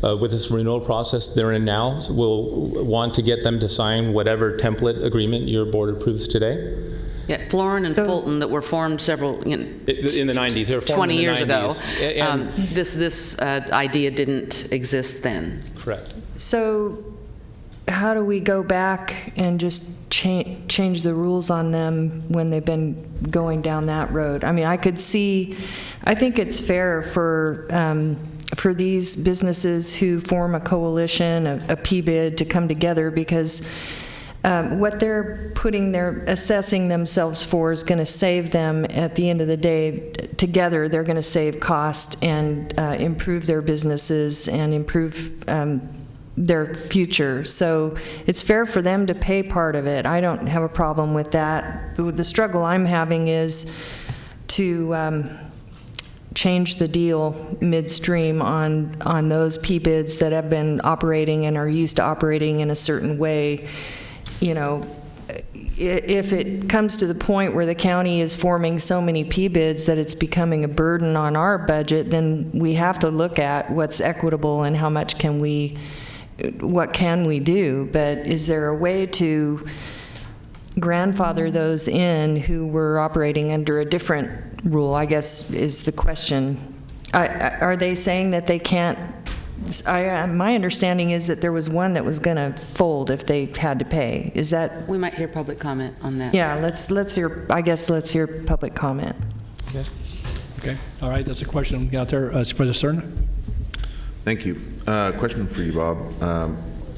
With this renewal process they're in now, so we'll want to get them to sign whatever template agreement your board approves today. Yeah, Florin and Fulton that were formed in the 90s. They were formed 20 in the years 90s. ago. This idea didn't exist then. Correct. So how do we go back and just change the rules on them when they've been going down that road? I mean, I think it's fair for these businesses who form a coalition, a P-bid, to come together, because what they're assessing themselves for is going to save them at the end of the day. Together, they're going to save cost and improve their businesses and improve their future. So it's fair for them to pay part of it. I don't have a problem with that. The struggle I'm having is to change the deal midstream on those P-bids that have been operating and are used to operating in a certain way. if it comes to the point where the county is forming so many P-bids that it's becoming a burden on our budget, then we have to look at what's equitable and how much what can we do. But is there a way to grandfather those in who were operating under a different rule, I guess is the question. Are they saying that they can't? My understanding is that there was one that was going to fold if they had to pay. Is that? We might hear public comment on that. Yeah, let's hear. I guess let's hear public comment. Okay. Okay. All right. That's a question out there, Supervisor Stern. Thank you. Question for you, Bob.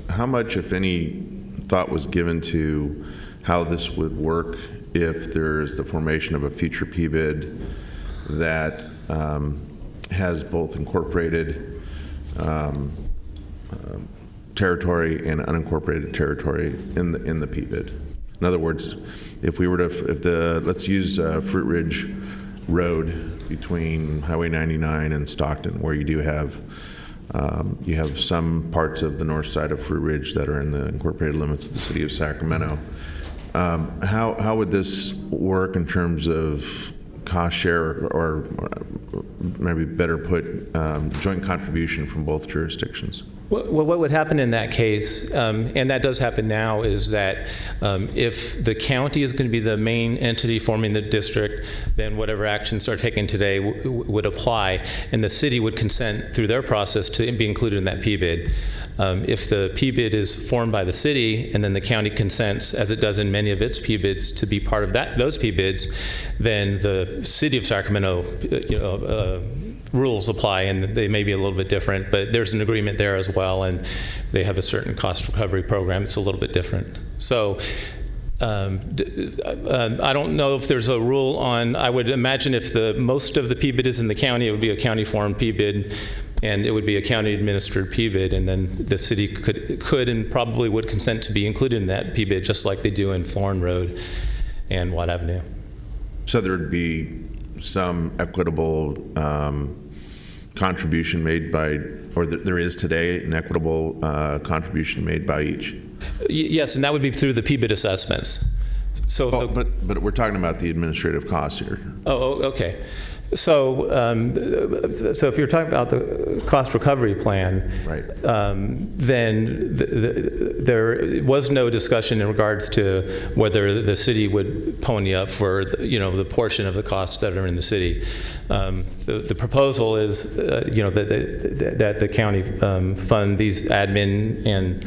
How much, if any, thought was given to how this would work if there's the formation of a future PBID that has both incorporated territory and unincorporated territory in the PBID? In other words, if we were to, let's use Fruit Ridge Road between Highway 99 and Stockton, where you have some parts of the north side of Fruit Ridge that are in the incorporated limits of the city of Sacramento. How would this work in terms of cost share, or maybe better put, joint contribution from both jurisdictions? Well, what would happen in that case, and that does happen now, is that if the county is going to be the main entity forming the district, then whatever actions are taken today would apply, and the city would consent through their process to be included in that PBID. If the PBID is formed by the city and then the county consents, as it does in many of its PBIDs, to be part of those PBIDs, then the city of Sacramento rules apply, and they may be a little bit different, but there's an agreement there as well, and they have a certain cost recovery program. It's a little bit different. So I don't know if there's a rule on. I would imagine if most of the PBID is in the county, it would be a county-formed PBID, and it would be a county-administered PBID, and then the city could and probably would consent to be included in that PBID, just like they do in Florin Road and Watt Avenue. So there would be some equitable contribution made by, or there is today an equitable contribution made by each? Yes, and that would be through the PBID assessments. So, but we're talking about the administrative costs here. Oh, okay. So, so if you're talking about the cost recovery plan, right, then there was no discussion in regards to whether the city would pony up for the portion of the costs that are in the city. The proposal is that the county fund these admin and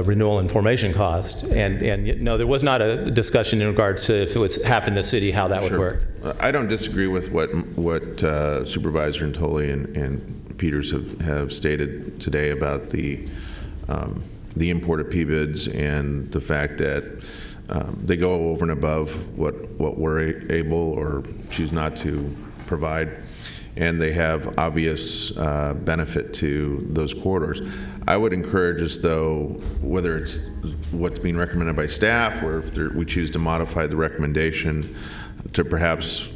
renewal and formation costs, and no, there was not a discussion in regards to if it was half in the city, how that would work. I don't disagree with what Supervisor Antoli and Peters have stated today about the imported PBIDs and the fact that they go over and above what we're able or choose not to provide, and they have obvious benefit to those corridors. I would encourage us, though, whether it's what's being recommended by staff or if we choose to modify the recommendation to perhaps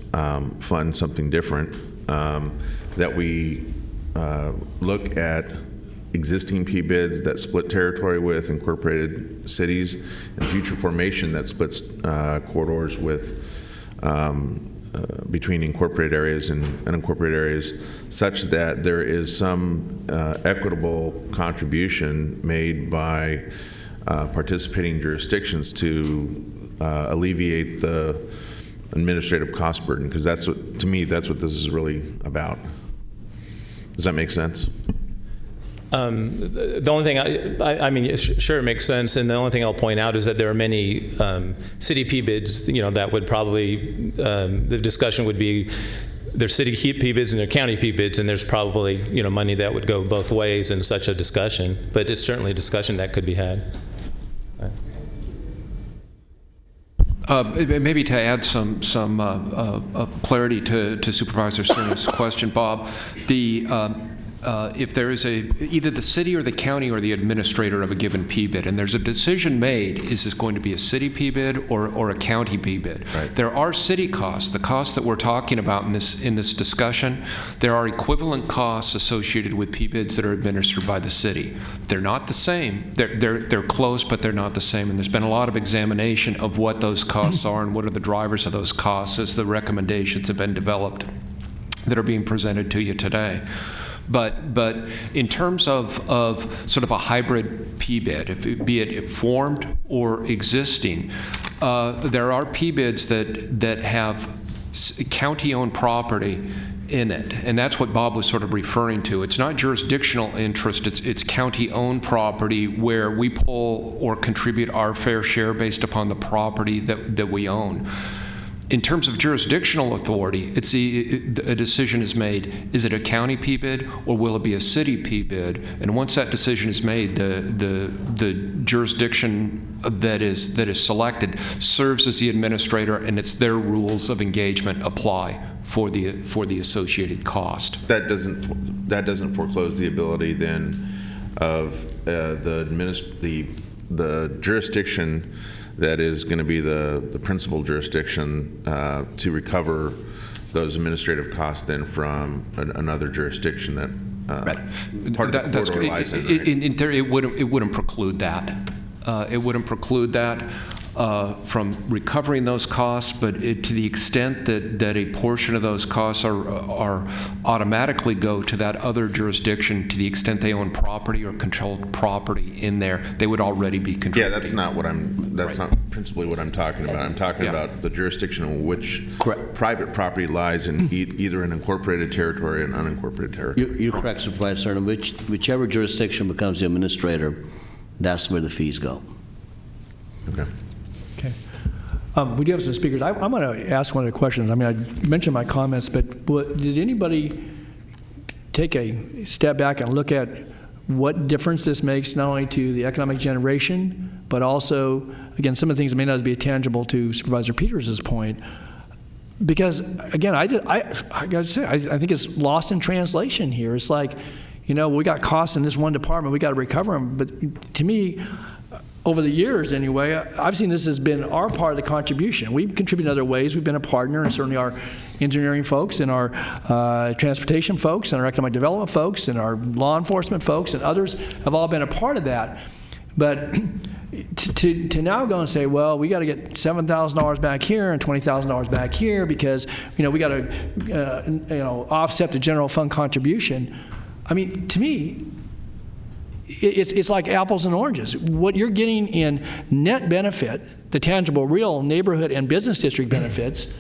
fund something different, that we look at existing PBIDs that split territory with incorporated cities and future formation that splits corridors with between incorporated areas and unincorporated areas, such that there is some equitable contribution made by participating jurisdictions to alleviate the administrative cost burden, because to me, that's what this is really about. Does that make sense? The only thing, I mean, sure, it makes sense, and the only thing I'll point out is that there are many city PBIDs, that would probably, the discussion would be, there's city PBIDs and there are county PBIDs, and there's probably, money that would go both ways in such a discussion, but it's certainly a discussion that could be had. Maybe to add some clarity to Supervisor Stern's question, Bob, if there is either the city or the county or the administrator of a given P-bid, and there's a decision made, is this going to be a city P-bid or a county P-bid? Right. There are city costs, the costs that we're talking about in this discussion. There are equivalent costs associated with P-bids that are administered by the city. They're not the same. They're close, but they're not the same. And there's been a lot of examination of what those costs are and what are the drivers of those costs as the recommendations have been developed that are being presented to you today. But in terms of sort of a hybrid P-bid, be it formed or existing, there are P-bids that have county-owned property in it, and that's what Bob was sort of referring to. It's not jurisdictional interest, it's county-owned property where we pull or contribute our fair share based upon the property that we own. In terms of jurisdictional authority, a decision is made. Is it a county P-bid or will it be a city P-bid? And once that decision is made, the jurisdiction that is selected serves as the administrator, and it's their rules of engagement apply for the associated cost. That doesn't foreclose the ability then of the jurisdiction that is going to be the principal jurisdiction to recover those administrative costs then from another jurisdiction that part of the corridor lies in. Right? In theory, it wouldn't preclude that. It wouldn't preclude that from recovering those costs, but to the extent that a portion of those costs are automatically go to that other jurisdiction, to the extent they own property or controlled property in there, they would already be contributing. Yeah, that's not not principally what I'm talking about. I'm talking about the jurisdiction in which private property lies in either an incorporated territory or an unincorporated territory. You're correct, Supervisor. And whichever jurisdiction becomes the administrator, that's where the fees go. Okay. Okay. We do have some speakers. I'm going to ask one of the questions. I mean, I mentioned my comments, but did anybody take a step back and look at what difference this makes not only to the economic generation, but also, again, some of the things that may not be tangible to Supervisor Peters' point? Because, again, I got to say, I think it's lost in translation here. It's like, we got costs in this one department, we got to recover them. But to me, over the years anyway, I've seen this has been our part of the contribution. We've contributed in other ways. We've been a partner, and certainly our engineering folks and our transportation folks and our economic development folks and our law enforcement folks and others have all been a part of that. But to now go and say, well, we got to get $7,000 back here and $20,000 back here because we got to offset the general fund contribution. I mean, to me, it's like apples and oranges. What you're getting in net benefit, the tangible, real neighborhood and business district benefits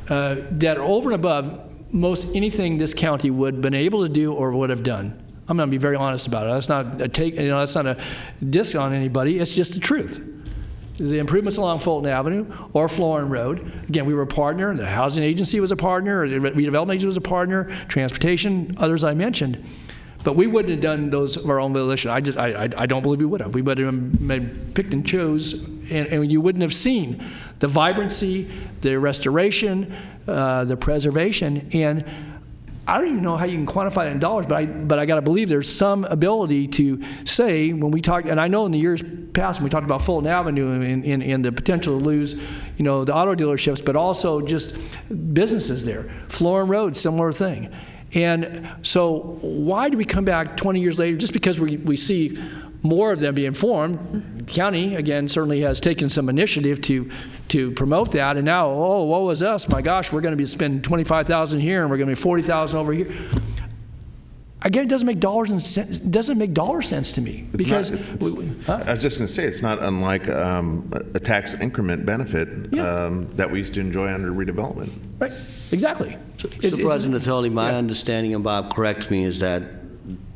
that are over and above most anything this county would have been able to do or would have done. I'm going to be very honest about it. That's not that's not a diss on anybody. It's just the truth. The improvements along Fulton Avenue or Florin Road, again, we were a partner. The housing agency was a partner. The redevelopment agency was a partner. Transportation, others I mentioned. But we wouldn't have done those of our own volition. I don't believe we would have. We would have picked and chose, and you wouldn't have seen the vibrancy, the restoration, the preservation. And I don't even know how you can quantify it in dollars, but I got to believe there's some ability to say when we talk, and I know in the years past when we talked about Fulton Avenue and the potential to lose, the auto dealerships, but also just businesses there. Florin Road, similar thing. And so why do we come back 20 years later just because we see more of them being formed? The county, again, certainly has taken some initiative to promote that. And now, woe is us. My gosh, we're going to be spending $25,000 here and we're going to be $40,000 over here. Again, it doesn't make dollar sense to me. Because I was just going to say, it's not unlike a tax increment benefit that we used to enjoy under redevelopment. Right, exactly. Supervisor Natoli, my understanding, and Bob, correct me, is that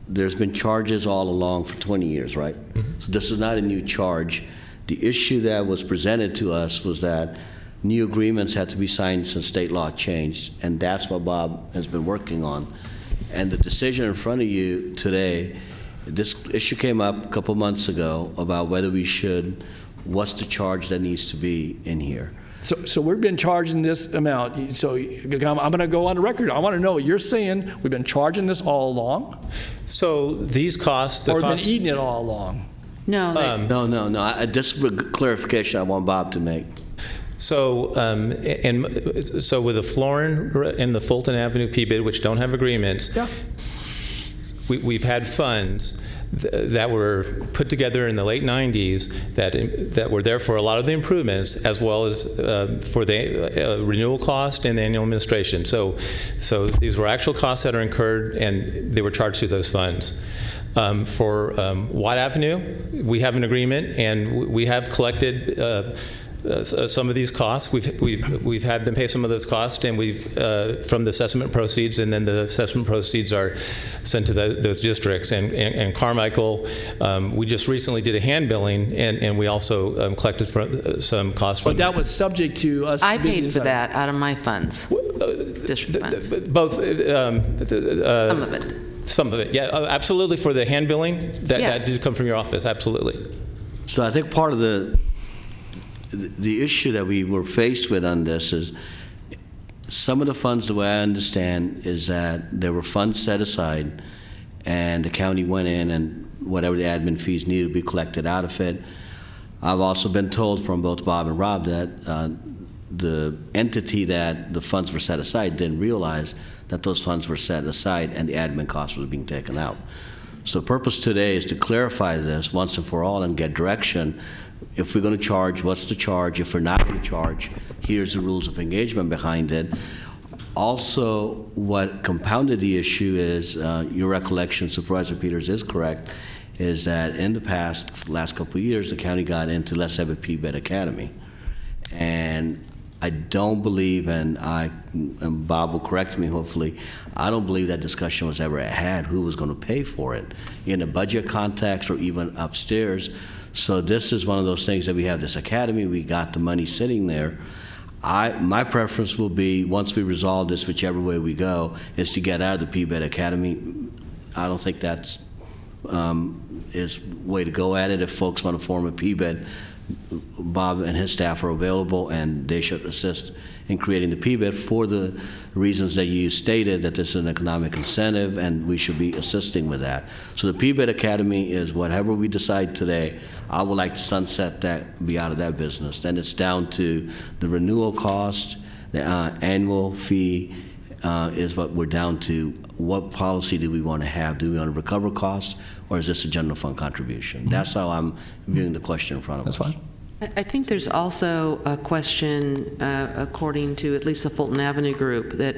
there's been charges all along for 20 years, right? Mm-hmm. So this is not a new charge. The issue that was presented to us was that new agreements had to be signed since state law changed, and that's what Bob has been working on. And the decision in front of you today, this issue came up a couple months ago about whether we should what's the charge that needs to be in here? So we've been charging this amount. So I'm going to go on the record. I want to know, you're saying we've been charging this all along? So these costs, or been eating it all along? No. No. Just for clarification, I want Bob to make. So, so with the Florin and the Fulton Avenue PBID, which don't have agreements, we've had funds that were put together in the late 90s that were there for a lot of the improvements, as well as for the renewal cost and the annual administration. So these were actual costs that are incurred, and they were charged through those funds. For Watt Avenue, we have an agreement, and we have collected some of these costs. We've had them pay some of those costs, and we've from the assessment proceeds, and then the assessment proceeds are sent to those districts. And Carmichael, we just recently did a hand billing, and we also collected some costs from. But that was subject to us. I paid for that out of my funds, district funds. Both. Some of it. Some of it, yeah, absolutely. For the hand billing, that did come from your office, absolutely. So I think part of the issue that we were faced with on this is some of the funds, the way I understand, is that there were funds set aside, and the county went in and whatever the admin fees needed to be collected out of it. I've also been told from both Bob and Rob that the entity that the funds were set aside didn't realize that those funds were set aside and the admin costs were being taken out. So the purpose today is to clarify this once and for all and get direction. If we're going to charge, what's the charge? If we're not going to charge, here's the rules of engagement behind it. Also, what compounded the issue is, your recollection, Supervisor Peters, is correct, is that in the last couple of years, the county got into let's have a PBET Academy. And I don't believe, and Bob will correct me hopefully, I don't believe that discussion was ever had who was going to pay for it in a budget context or even upstairs. So this is one of those things that we have this academy, we got the money sitting there. My preference will be, once we resolve this, whichever way we go, is to get out of the PBET Academy. I don't think that's is way to go at it. If folks want to form a PBET, Bob and his staff are available, and they should assist in creating the PBET for the reasons that you stated, that this is an economic incentive, and we should be assisting with that. So the PBET Academy is whatever we decide today. I would like to sunset that, be out of that business. Then it's down to the renewal cost, the annual fee is what we're down to. What policy do we want to have? Do we want to recover costs, or is this a general fund contribution? That's how I'm viewing the question in front of us. That's fine. I think there's also a question, according to at least the Fulton Avenue group, that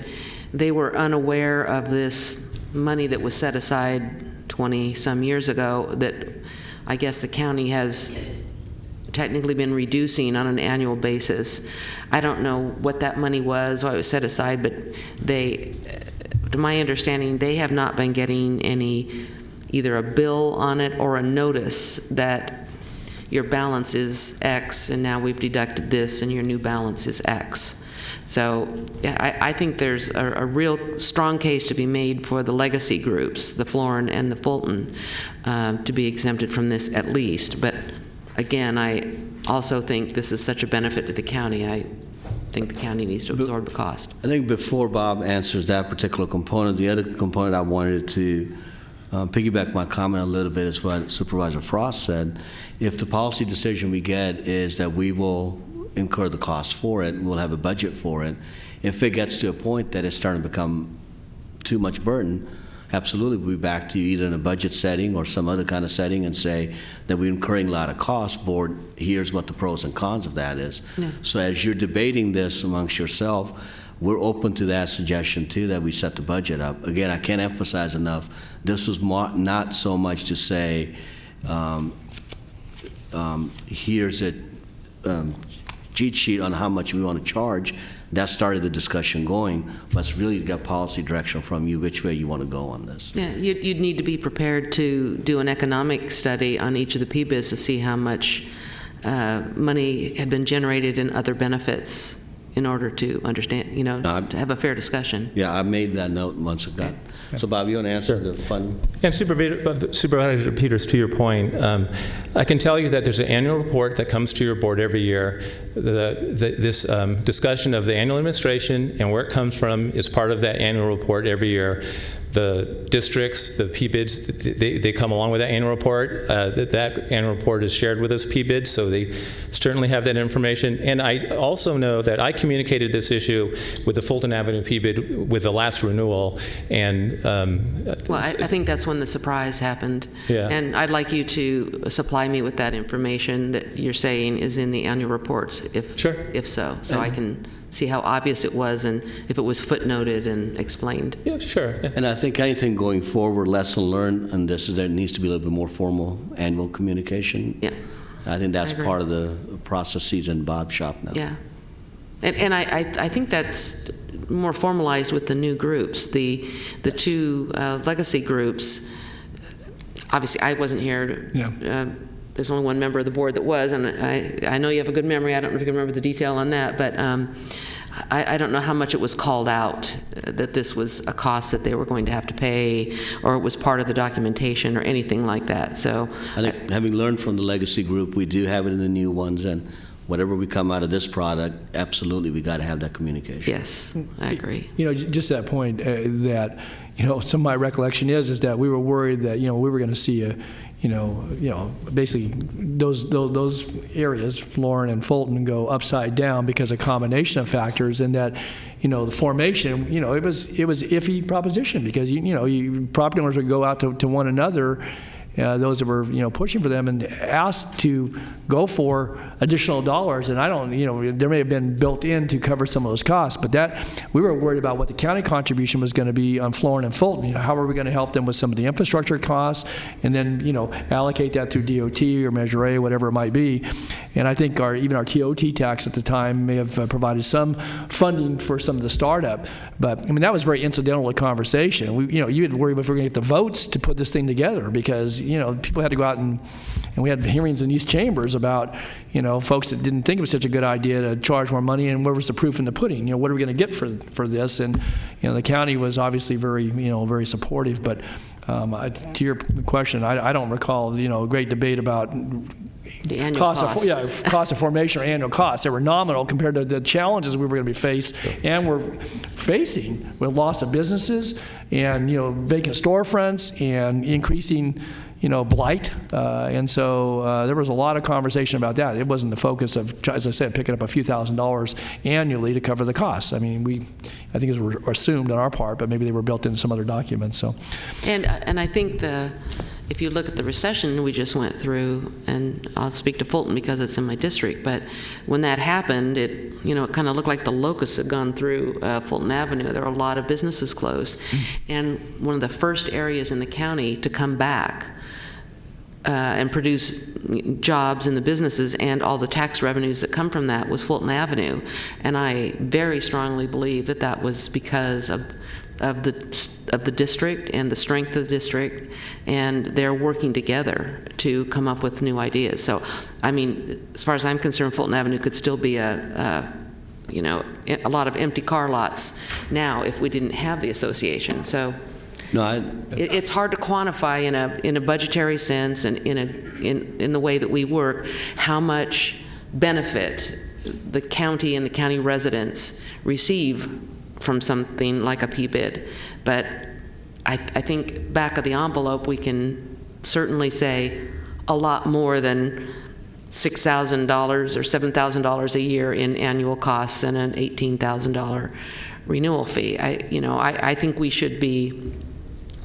they were unaware of this money that was set aside 20-some years ago that I guess the county has technically been reducing on an annual basis. I don't know what that money was, why it was set aside, but they, to my understanding, they have not been getting any, either a bill on it or a notice that your balance is X, and now we've deducted this, and your new balance is X. So yeah, I think there's a real strong case to be made for the legacy groups, the Florin and the Fulton, to be exempted from this at least. But again, I also think this is such a benefit to the county. I think the county needs to absorb the cost. I think before Bob answers that particular component, the other component I wanted to piggyback my comment a little bit is what Supervisor Frost said. If the policy decision we get is that we will incur the cost for it, we'll have a budget for it. If it gets to a point that it's starting to become too much burden, absolutely we'll be back to you either in a budget setting or some other kind of setting and say that we're incurring a lot of costs. Board, here's what the pros and cons of that is. Yeah. So as you're debating this amongst yourself, we're open to that suggestion too, that we set the budget up. Again, I can't emphasize enough, this was not so much to say, here's a cheat sheet on how much we want to charge. That started the discussion going, but it's really got policy direction from you, which way you want to go on this. Yeah, you'd need to be prepared to do an economic study on each of the PBIs to see how much money had been generated in other benefits in order to understand, to have a fair discussion. Yeah, I made that note months ago. So, Bob, you want to answer the fund? And Supervisor Peters, to your point, I can tell you that there's an annual report that comes to your board every year. This discussion of the annual administration and where it comes from is part of that annual report every year. The districts, the PBIDs, they come along with that annual report. That annual report is shared with us PBIDs, so they certainly have that information. And I also know that I communicated this issue with the Fulton Avenue PBID with the last renewal. And well, I think that's when the surprise happened. Yeah. And I'd like you to supply me with that information that you're saying is in the annual reports, if so I can see how obvious it was and if it was footnoted and explained. Yeah, sure. Yeah. And I think anything going forward, lesson learned, and this is there needs to be a little bit more formal annual communication. Yeah. I think that's part of the processes in Bob's shop now. Yeah. And I think that's more formalized with the new groups, the two legacy groups. Obviously, I wasn't here. Yeah. There's only one member of the board that was, and I know you have a good memory. I don't know if you can remember the detail on that, but I don't know how much it was called out that this was a cost that they were going to have to pay, or it was part of the documentation or anything like that. So I think having learned from the legacy group, we do have it in the new ones, and whatever we come out of this product, absolutely, we got to have that communication. Yes, I agree. Just that point that, some of my recollection is that we were worried that, we were going to see basically those areas, Florin and Fulton, go upside down because of a combination of factors, and that, the formation, it was iffy proposition because, property owners would go out to one another, those that were, pushing for them, and asked to go for additional dollars. And I don't, there may have been built in to cover some of those costs, but that we were worried about what the county contribution was going to be on Florin and Fulton. How are we going to help them with some of the infrastructure costs, and then, allocate that through DOT or Measure A, whatever it might be. And I think even our TOT tax at the time may have provided some funding for some of the startup. But that was very incidental to the conversation. You had worried if we were going to get the votes to put this thing together, because people had to go out and we had hearings in these chambers about folks that didn't think it was such a good idea to charge more money, and where was the proof in the pudding? What are we going to get for this? And the county was obviously very very supportive. But to your question, I don't recall a great debate about the annual cost. Cost of formation or annual costs. They were nominal compared to the challenges we were going to be faced, and we're facing with loss of businesses and vacant storefronts and increasing blight, and so there was a lot of conversation about that. It wasn't the focus of, as I said, picking up a few $1,000s annually to cover the costs. I think it was assumed on our part, but maybe they were built into some other documents. So, and I think if you look at the recession we just went through, and I'll speak to Fulton because it's in my district, but when that happened, it kind of looked like the locusts had gone through Fulton Avenue. There were a lot of businesses closed, and one of the first areas in the county to come back and produce jobs in the businesses and all the tax revenues that come from that was Fulton Avenue. And I very strongly believe that was because of the district and the strength of the district, and they're working together to come up with new ideas. So, as far as I'm concerned, Fulton Avenue could still be a lot of empty car lots now if we didn't have the association. So. No, it's hard to quantify in a budgetary sense and in the way that we work how much benefit the county and the county residents receive from something like a PBID. But I think back of the envelope we can certainly say a lot more than $6,000 or $7,000 a year in annual costs and an $18,000 renewal fee. I think we should be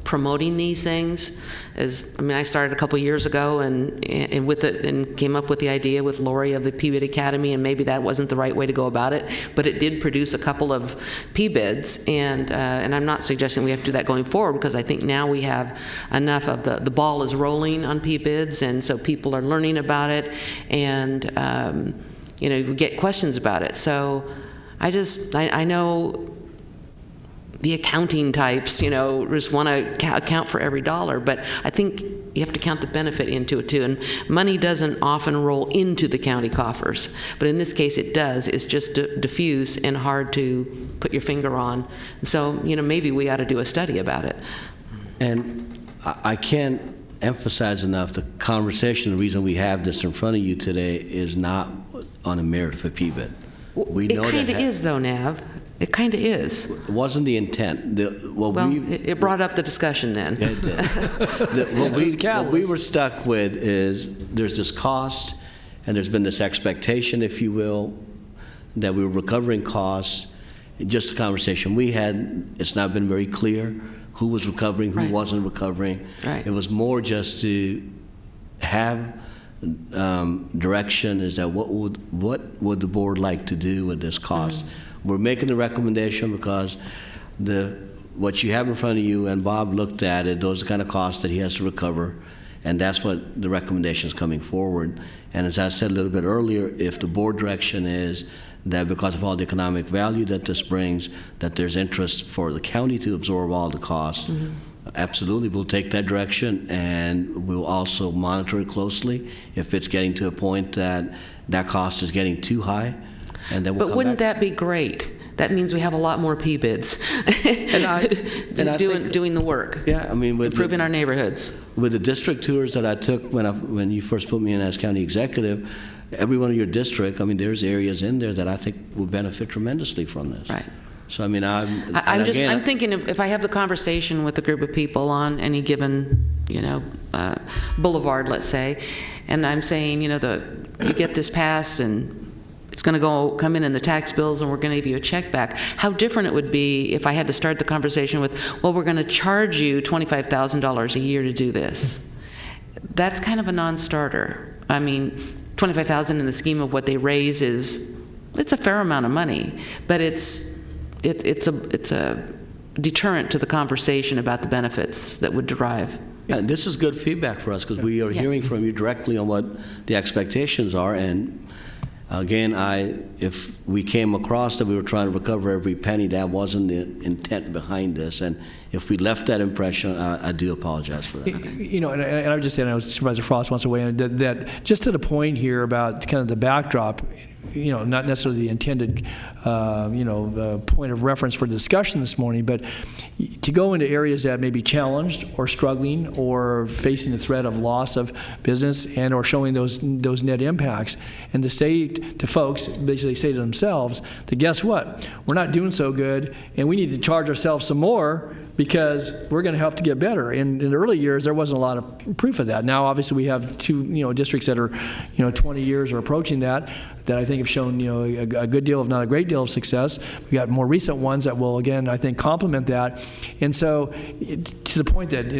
promoting these things. I started a couple years ago and came up with the idea with Lori of the PBID Academy, and maybe that wasn't the right way to go about it, but it did produce a couple of PBIDs, and I'm not suggesting we have to do that going forward, because I think now we have enough of the ball is rolling on PBIDs, and so people are learning about it, and we get questions about it. So I know the accounting types, just want to account for every dollar. But I think you have to count the benefit into it too. And money doesn't often roll into the county coffers, but in this case it does. It's just diffuse and hard to put your finger on. So, maybe we ought to do a study about it. And I can't emphasize enough the conversation, the reason we have this in front of you today is not on a merit for PBID. It kind of is, though, Nav. It kind of is. It wasn't the intent. It brought up the discussion then. Yeah, it did. What we were stuck with is there's this cost, and there's been this expectation, if you will, that we were recovering costs. Just the conversation we had, it's not been very clear who was recovering, who wasn't recovering. Right. It was more just to have direction, is that what would the board like to do with this cost? We're making the recommendation because what you have in front of you, and Bob looked at it, those are the kind of costs that he has to recover, and that's what the recommendation is coming forward. And as I said a little bit earlier, if the board direction is that because of all the economic value that this brings, that there's interest for the county to absorb all the costs, absolutely, we'll take that direction, and we'll also monitor it closely if it's getting to a point that cost is getting too high. And then But wouldn't that be great? That means we have a lot more P-bids doing the work. Yeah, I mean, improving our neighborhoods. With the district tours that I took when you first put me in as county executive, every one of your district, I mean, there's areas in there that I think will benefit tremendously from this. Right. So I mean, I'm thinking if I have the conversation with a group of people on any given, boulevard, let's say, and I'm saying, you get this passed and it's going to come in the tax bills and we're going to give you a check back. How different it would be if I had to start the conversation with, well, we're going to charge you $25,000 a year to do this. That's kind of a non-starter. I mean, $25,000 in the scheme of what they raise it's a fair amount of money, but it's a deterrent to the conversation about the benefits that would derive. Yeah, this is good feedback for us because we are hearing from you directly on what the expectations are. And again, if we came across that we were trying to recover every penny, that wasn't the intent behind this. And if we left that impression, I do apologize for that. And I was just saying, I was Supervisor Frost wants to weigh in, that just to the point here about kind of the backdrop, not necessarily the intended, the point of reference for discussion this morning, but to go into areas that may be challenged or struggling or facing the threat of loss of business and or showing those net impacts, and to say to folks, basically say to themselves, that guess what, we're not doing so good and we need to charge ourselves some more because we're going to have to get better. In the early years, there wasn't a lot of proof of that. Now, obviously, we have two, districts that are, 20 years or approaching that I think have shown, a good deal, if not a great deal of success. We got more recent ones that will, again, I think, complement that. And so, to the point that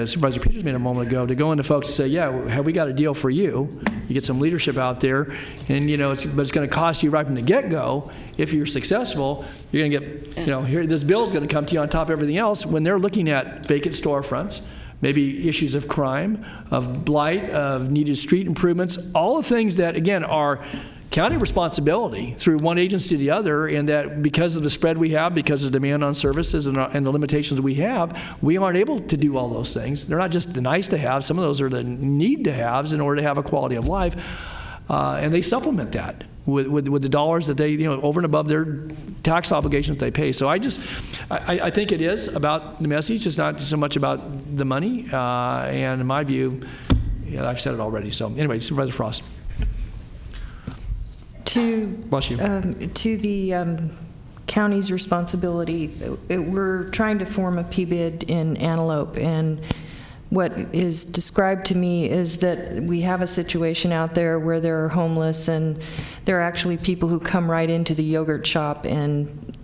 Supervisor Peters made a moment ago, to go into folks and say, yeah, have we got a deal for you? You get some leadership out there, and but it's going to cost you right from the get-go. If you're successful, you're going to get, here this bill is going to come to you on top of everything else when they're looking at vacant storefronts, maybe issues of crime, of blight, of needed street improvements, all the things that, again, are county responsibility through one agency to the other, and that because of the spread we have, because of demand on services and the limitations we have, we aren't able to do all those things. They're not just the nice to have, some of those are the need to haves in order to have a quality of life, and they supplement that with the dollars that they, over and above their tax obligations they pay. So I think it is about the message. It's not so much about the money. And in my view, I've said it already. So anyway, Supervisor Frost. Bless you. To the county's responsibility, we're trying to form a PBID in Antelope, and what is described to me is that we have a situation out there where there are homeless, and there are actually people who come right into the yogurt shop and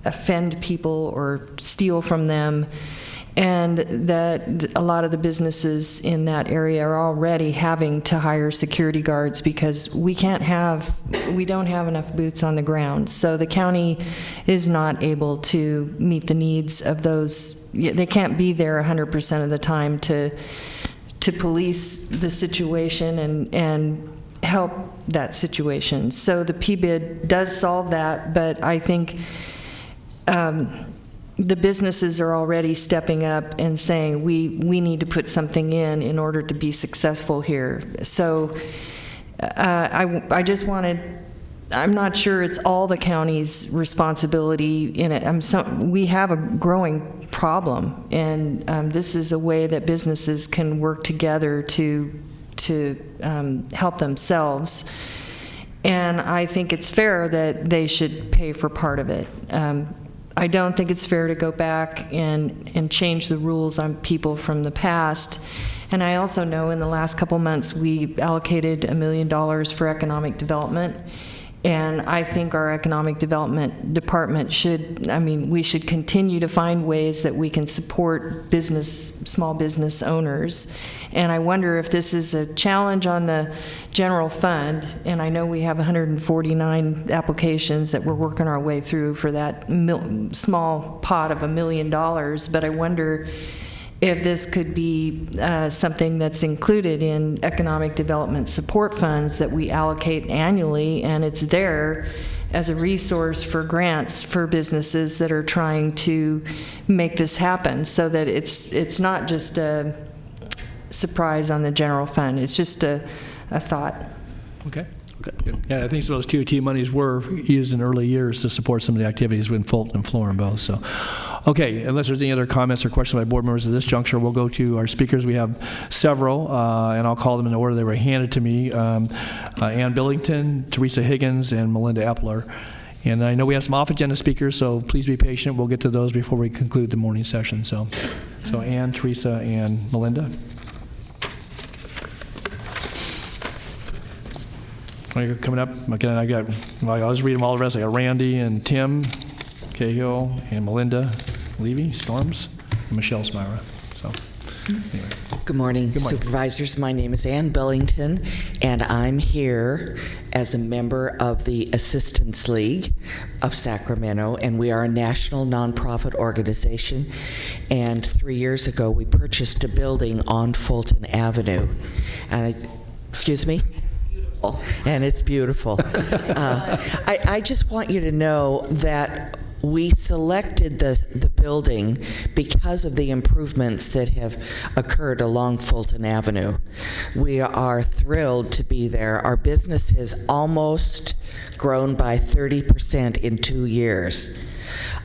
offend people or steal from them, and that a lot of the businesses in that area are already having to hire security guards because we don't have enough boots on the ground. So the county is not able to meet the needs of those. They can't be there 100% of the time to police the situation and help that situation. So the PBID does solve that, but I think the businesses are already stepping up and saying, we need to put something in order to be successful here. So I just wanted, I'm not sure it's all the county's responsibility in it. We have a growing problem, and this is a way that businesses can work together to help themselves. And I think it's fair that they should pay for part of it. I don't think it's fair to go back and change the rules on people from the past. And I also know in the last couple months we allocated $1 million for economic development. And I think our economic development department we should continue to find ways that we can support small business owners. And I wonder if this is a challenge on the general fund, and I know we have 149 applications that we're working our way through for that small pot of $1 million, but I wonder if this could be something that's included in economic development support funds that we allocate annually, and it's there as a resource for grants for businesses that are trying to make this happen, so that it's not just a surprise on the general fund. It's just a thought. Okay. Good. Yeah, I think some of those TOT monies were used in early years to support some of the activities in Fulton and Florin both. So, okay, unless there's any other comments or questions by board members at this juncture, we'll go to our speakers. We have several, and I'll call them in the order they were handed to me. Ann Billington, Teresa Higgins, and Melinda Epler. And I know we have some off-agenda speakers, so please be patient. We'll get to those before we conclude the morning session. So Ann, Teresa, and Melinda. Coming up, again, I'll just read them all the rest. I got Randy and Tim Cahill and Melinda Levy, Storms, and Michelle Smyra. So, anyway. Good morning, Supervisors. My name is Ann Billington, and I'm here as a member of the Assistance League of Sacramento, and we are a national nonprofit organization. And 3 years ago, we purchased a building on Fulton Avenue. And excuse me? And it's beautiful. I just want you to know that we selected the building because of the improvements that have occurred along Fulton Avenue. We are thrilled to be there. Our business has almost grown by 30% in 2 years.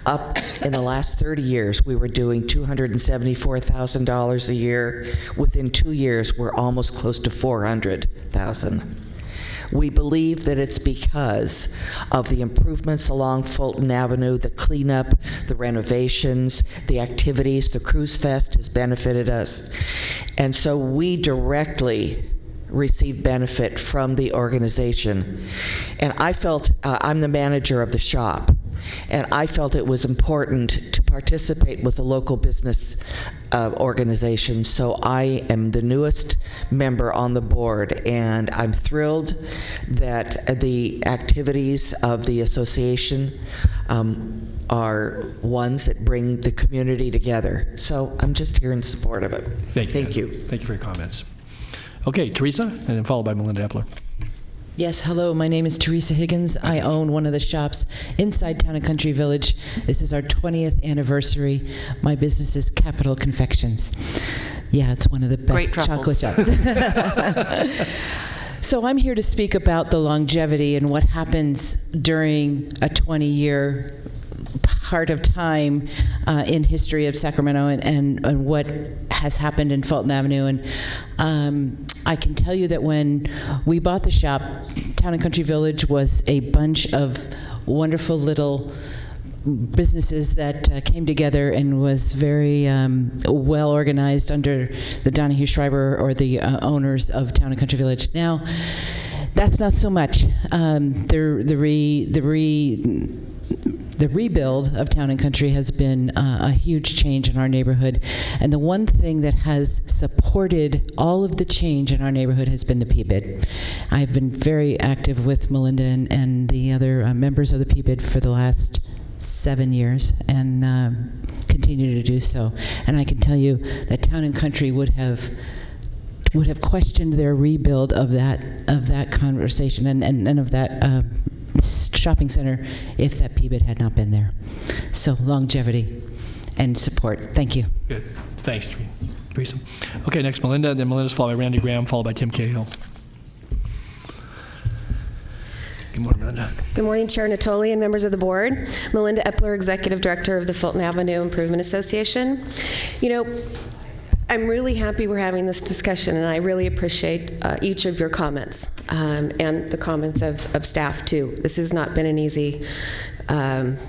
Up in the last 30 years, we were doing $274,000 a year. Within 2 years, we're almost close to $400,000. We believe that it's because of the improvements along Fulton Avenue, the cleanup, the renovations, the activities. The Cruise Fest has benefited us. And so we directly receive benefit from the organization. And I felt, I'm the manager of the shop, and I felt it was important to participate with the local business organization. So I am the newest member on the board, and I'm thrilled that the activities of the association are ones that bring the community together. So I'm just here in support of it. Thank you. Thank you for your comments. Okay, Teresa, and then followed by Melinda Epler. Yes, hello, my name is Teresa Higgins. I own one of the shops inside Town and Country Village. This is our 20th anniversary. My business is Capital Confections. Yeah, it's one of the best chocolate shops. So I'm here to speak about the longevity and what happens during a 20-year part of time in history of Sacramento and what has happened in Fulton Avenue. And I can tell you that when we bought the shop, Town and Country Village was a bunch of wonderful little businesses that came together and was very well organized under the Donahue Schreiber or the owners of Town and Country Village. Now, that's not so much. The rebuild of Town and Country has been a huge change in our neighborhood. And the one thing that has supported all of the change in our neighborhood has been the PBID. I've been very active with Melinda and the other members of the PBID for the last 7 years and continue to do so. And I can tell you that Town and Country would have questioned their rebuild of that conversation and of that shopping center if that PBID had not been there. So longevity. and support. Thank you. Good. Thanks, Teresa. Okay, next Melinda, then Melinda's followed by Randy Graham, followed by Tim Cahill. Good morning, Melinda. Good morning, Chair Natoli and members of the board. Melinda Epler, Executive Director of the Fulton Avenue Improvement Association. You know, I'm really happy we're having this discussion, and I really appreciate each of your comments and the comments of staff, too. This has not been an easy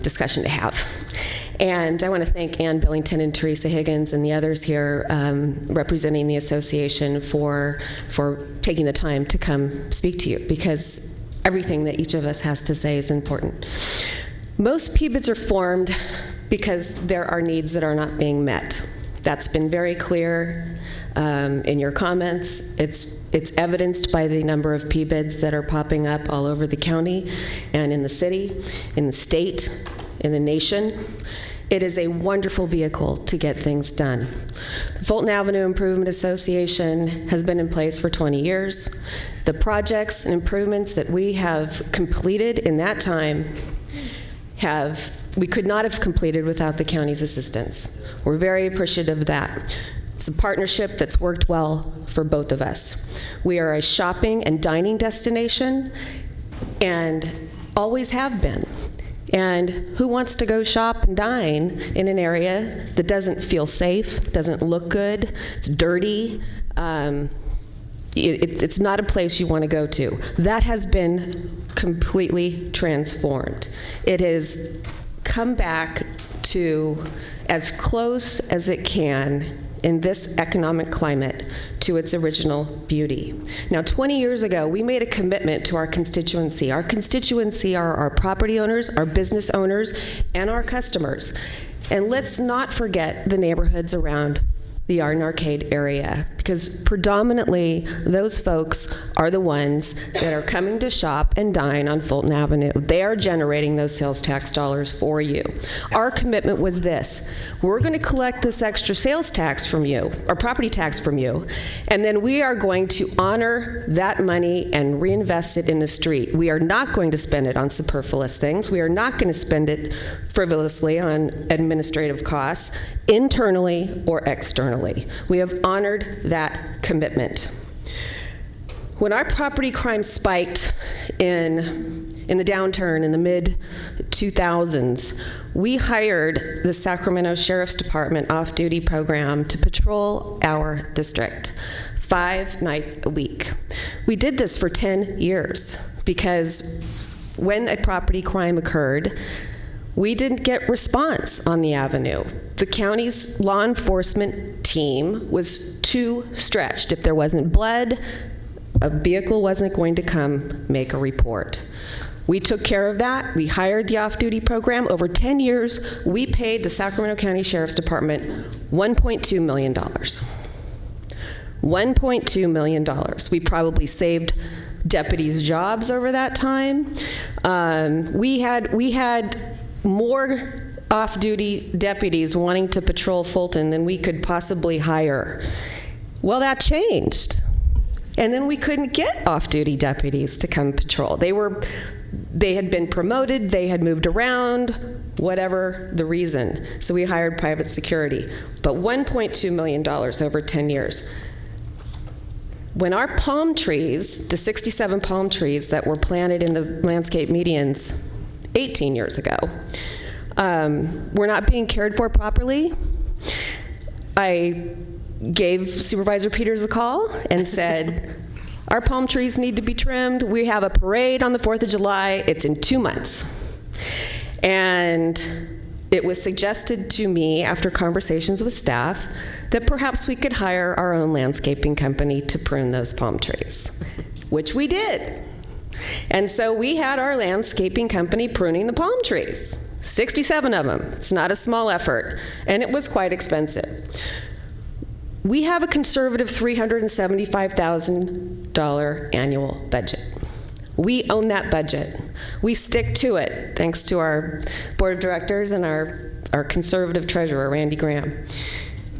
discussion to have. And I want to thank Ann Billington and Teresa Higgins and the others here representing the association for taking the time to come speak to you, because everything that each of us has to say is important. Most PBIDs are formed because there are needs that are not being met. That's been very clear in your comments. It's evidenced by the number of PBIDs that are popping up all over the county and in the city, in the state, in the nation. It is a wonderful vehicle to get things done. The Fulton Avenue Improvement Association has been in place for 20 years. The projects and improvements that we have completed in that time we could not have completed without the county's assistance. We're very appreciative of that. It's a partnership that's worked well for both of us. We are a shopping and dining destination, and always have been. And who wants to go shop and dine in an area that doesn't feel safe, doesn't look good, it's dirty? It's not a place you want to go to. That has been completely transformed. It has come back to as close as it can in this economic climate to its original beauty. Now, 20 years ago, we made a commitment to our constituency. Our constituency are our property owners, our business owners, and our customers. And let's not forget the neighborhoods around the Arden Arcade area, because predominantly those folks are the ones that are coming to shop and dine on Fulton Avenue. They are generating those sales tax dollars for you. Our commitment was this: we're going to collect this extra sales tax from you, or property tax from you, and then we are going to honor that money and reinvest it in the street. We are not going to spend it on superfluous things. We are not going to spend it frivolously on administrative costs, internally or externally. We have honored that commitment. When our property crime spiked in the downturn in the mid-2000s, we hired the Sacramento Sheriff's Department off-duty program to patrol our district 5 nights a week. We did this for 10 years because when a property crime occurred, we didn't get response on the avenue. The county's law enforcement team was too stretched. If there wasn't blood, a vehicle wasn't going to come make a report. We took care of that. We hired the off-duty program. Over 10 years, we paid the Sacramento County Sheriff's Department $1.2 million. $1.2 million. We probably saved deputies' jobs over that time. We had more off-duty deputies wanting to patrol Fulton than we could possibly hire. Well, that changed. And then we couldn't get off-duty deputies to come patrol. They had been promoted, they had moved around, whatever the reason. So we hired private security. But $1.2 million over 10 years. When our palm trees, the 67 palm trees that were planted in the landscape medians 18 years ago, were not being cared for properly, I gave Supervisor Peters a call and said, our palm trees need to be trimmed. We have a parade on the 4th of July. It's in 2 months. And it was suggested to me, after conversations with staff, that perhaps we could hire our own landscaping company to prune those palm trees, which we did. And so we had our landscaping company pruning the palm trees, 67 of them. It's not a small effort, and it was quite expensive. We have a conservative $375,000 annual budget. We own that budget. We stick to it, thanks to our board of directors and our conservative treasurer, Randy Graham.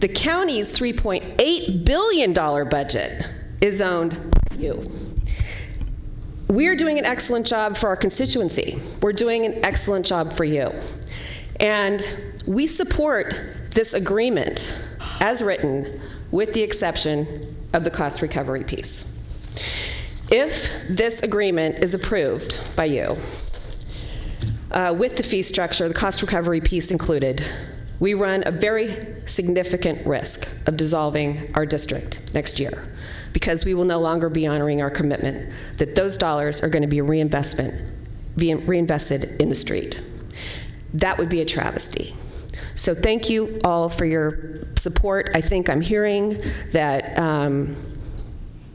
The county's $3.8 billion budget is owned by you. We're doing an excellent job for our constituency. We're doing an excellent job for you. And we support this agreement, as written, with the exception of the cost recovery piece. If this agreement is approved by you, with the fee structure, the cost recovery piece included, we run a very significant risk of dissolving our district next year, because we will no longer be honoring our commitment that those dollars are going to be reinvested in the street. That would be a travesty. So thank you all for your support. I think I'm hearing that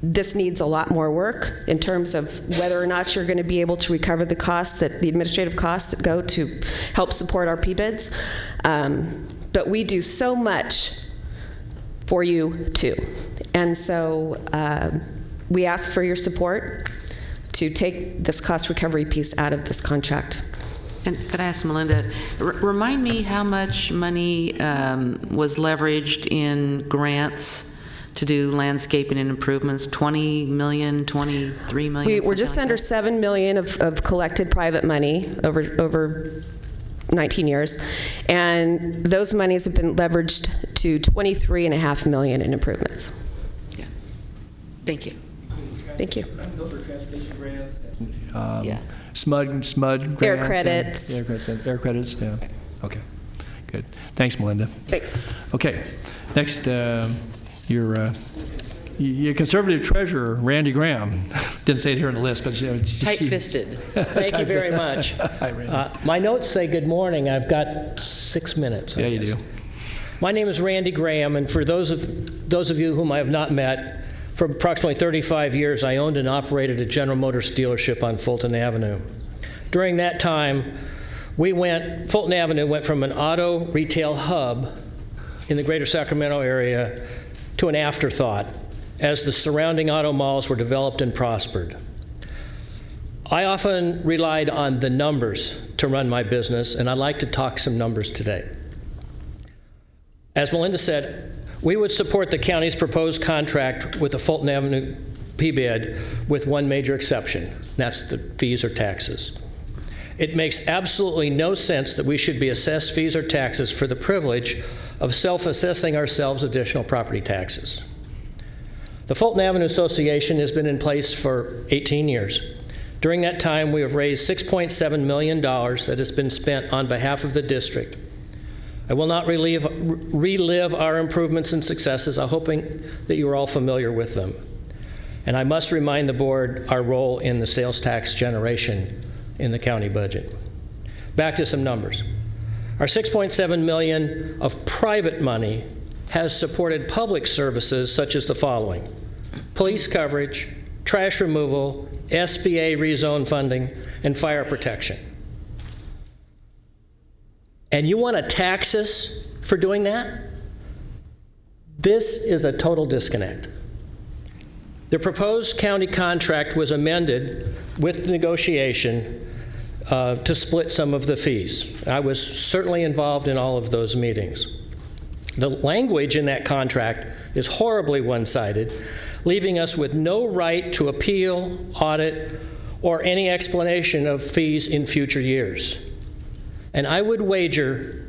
this needs a lot more work in terms of whether or not you're going to be able to recover the costs, the administrative costs that go to help support our PBIDs. But we do so much for you too. And so we ask for your support to take this cost recovery piece out of this contract. And could I ask Melinda, remind me how much money was leveraged in grants to do landscaping and improvements? 20 million, 23 million? We're just under $7 million of collected private money over 19 years, and those monies have been leveraged to $23.5 million in improvements. Yeah. Thank you. Thank you. Those are transportation grants. Yeah. SMUD grants. Air credits. Air credits, yeah. Okay, good. Thanks, Melinda. Thanks. Okay, next, your conservative treasurer, Randy Graham. Didn't say it here on the list, but tight-fisted. Thank you very much. Hi, Randy. My notes say good morning. I've got 6 minutes. Yeah, you do. My name is Randy Graham, and for those of you whom I have not met, for approximately 35 years, I owned and operated a General Motors dealership on Fulton Avenue. During that time, Fulton Avenue went from an auto retail hub in the greater Sacramento area to an afterthought as the surrounding auto malls were developed and prospered. I often relied on the numbers to run my business, and I'd like to talk some numbers today. As Melinda said, we would support the county's proposed contract with the Fulton Avenue PBID with one major exception. That's the fees or taxes. It makes absolutely no sense that we should be assessed fees or taxes for the privilege of self-assessing ourselves additional property taxes. The Fulton Avenue Association has been in place for 18 years. During that time, we have raised $6.7 million that has been spent on behalf of the district. I will not relive our improvements and successes. I'm hoping that you are all familiar with them. And I must remind the board our role in the sales tax generation in the county budget. Back to some numbers. Our $6.7 million of private money has supported public services such as the following: police coverage, trash removal, SBA rezone funding, and fire protection. And you want to tax us for doing that? This is a total disconnect. The proposed county contract was amended with negotiation to split some of the fees. I was certainly involved in all of those meetings. The language in that contract is horribly one-sided, leaving us with no right to appeal, audit, or any explanation of fees in future years. And I would wager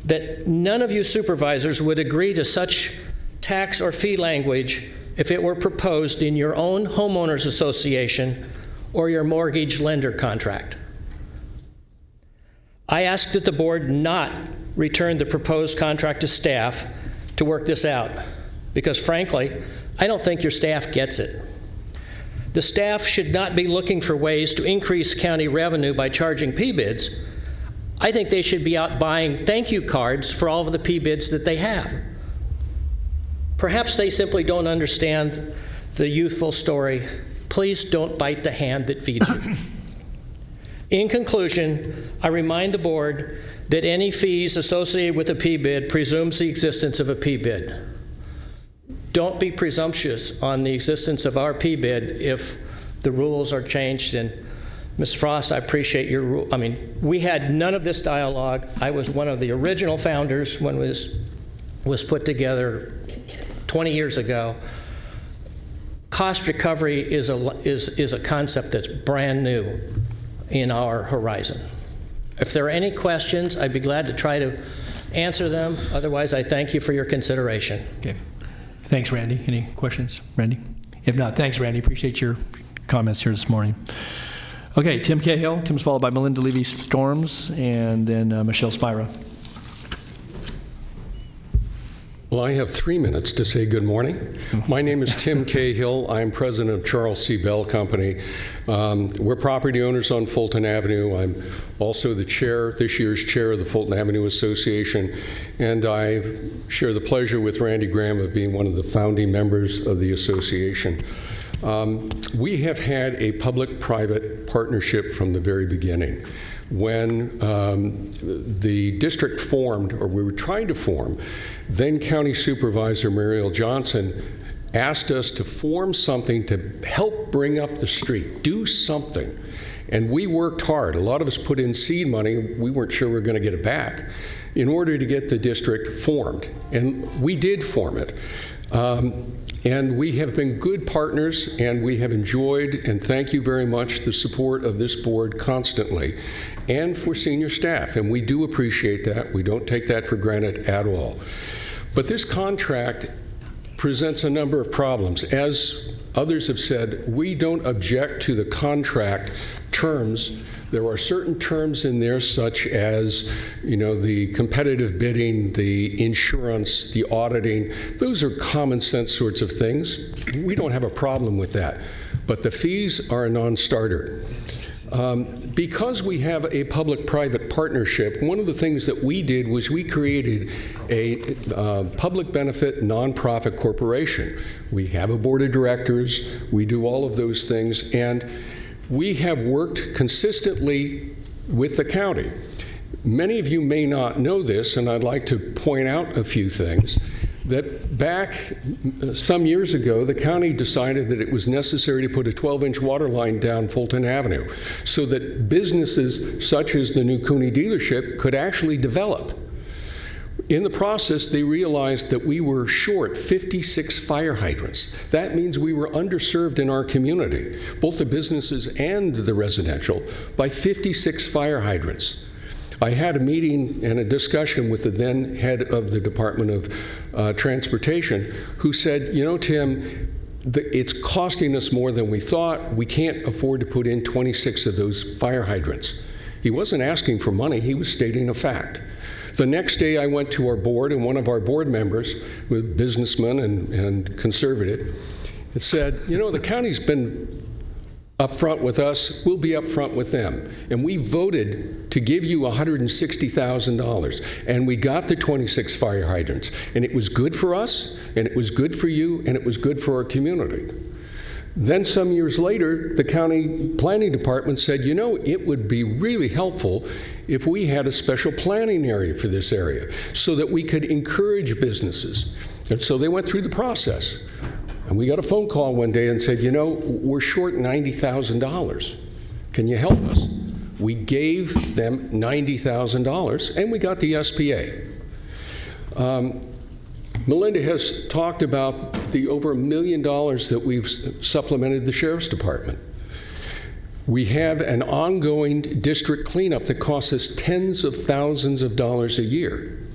that none of you supervisors would agree to such tax or fee language if it were proposed in your own homeowners association or your mortgage lender contract. I ask that the board not return the proposed contract to staff to work this out, because frankly, I don't think your staff gets it. The staff should not be looking for ways to increase county revenue by charging PBIDs. I think they should be out buying thank you cards for all of the PBIDs that they have. Perhaps they simply don't understand the youthful story, please don't bite the hand that feeds you. In conclusion, I remind the board that any fees associated with a PBID presumes the existence of a PBID. Don't be presumptuous on the existence of our PBID if the rules are changed. And Ms. Frost, I appreciate your rule. I mean, we had none of this dialogue. I was one of the original founders when it was put together 20 years ago. Cost recovery is a concept that's brand new in our horizon. If there are any questions, I'd be glad to try to answer them. Otherwise, I thank you for your consideration. Okay. Thanks, Randy. Any questions, Randy? If not, thanks, Randy. Appreciate your comments here this morning. Okay, Tim Cahill. Tim's followed by Melinda Levy-Storms, and then Michelle Spira. Well, I have 3 minutes to say good morning. My name is Tim Cahill. I'm president of Charles C. Bell Company. We're property owners on Fulton Avenue. I'm also the chair, this year's chair of the Fulton Avenue Association, and I share the pleasure with Randy Graham of being one of the founding members of the association. We have had a public-private partnership from the very beginning. When the district formed, or we were trying to form, then County Supervisor Muriel Johnson asked us to form something to help bring up the street, do something. And we worked hard. A lot of us put in seed money. We weren't sure we were going to get it back in order to get the district formed. And we did form it. And we have been good partners, and we have enjoyed, and thank you very much, the support of this board constantly, and for senior staff. And we do appreciate that. We don't take that for granted at all. But this contract presents a number of problems. As others have said, we don't object to the contract terms. There are certain terms in there, such as, the competitive bidding, the insurance, the auditing. Those are common sense sorts of things. We don't have a problem with that. But the fees are a non-starter. Because we have a public-private partnership, one of the things that we did was we created a public benefit nonprofit corporation. We have a board of directors. We do all of those things. And we have worked consistently with the county. Many of you may not know this, and I'd like to point out a few things. That back some years ago, the county decided that it was necessary to put a 12-inch water line down Fulton Avenue so that businesses such as the new Cooney dealership could actually develop. In the process, they realized that we were short 56 fire hydrants. That means we were underserved in our community, both the businesses and the residential, by 56 fire hydrants. I had a meeting and a discussion with the then head of the Department of Transportation, who said, Tim, it's costing us more than we thought. We can't afford to put in 26 of those fire hydrants. He wasn't asking for money. He was stating a fact. The next day I went to our board, and one of our board members, a businessman and conservative, said, the county's been up front with us, we'll be up front with them. And we voted to give you $160,000, and we got the 26 fire hydrants. And it was good for us, and it was good for you, and it was good for our community. Then some years later, the county planning department said, it would be really helpful if we had a special planning area for this area so that we could encourage businesses. And so they went through the process. And we got a phone call one day and said, we're short $90,000. Can you help us? We gave them $90,000, and we got the SPA. Melinda has talked about the over $1 million that we've supplemented the Sheriff's Department. We have an ongoing district cleanup that costs us tens of thousands of dollars a year.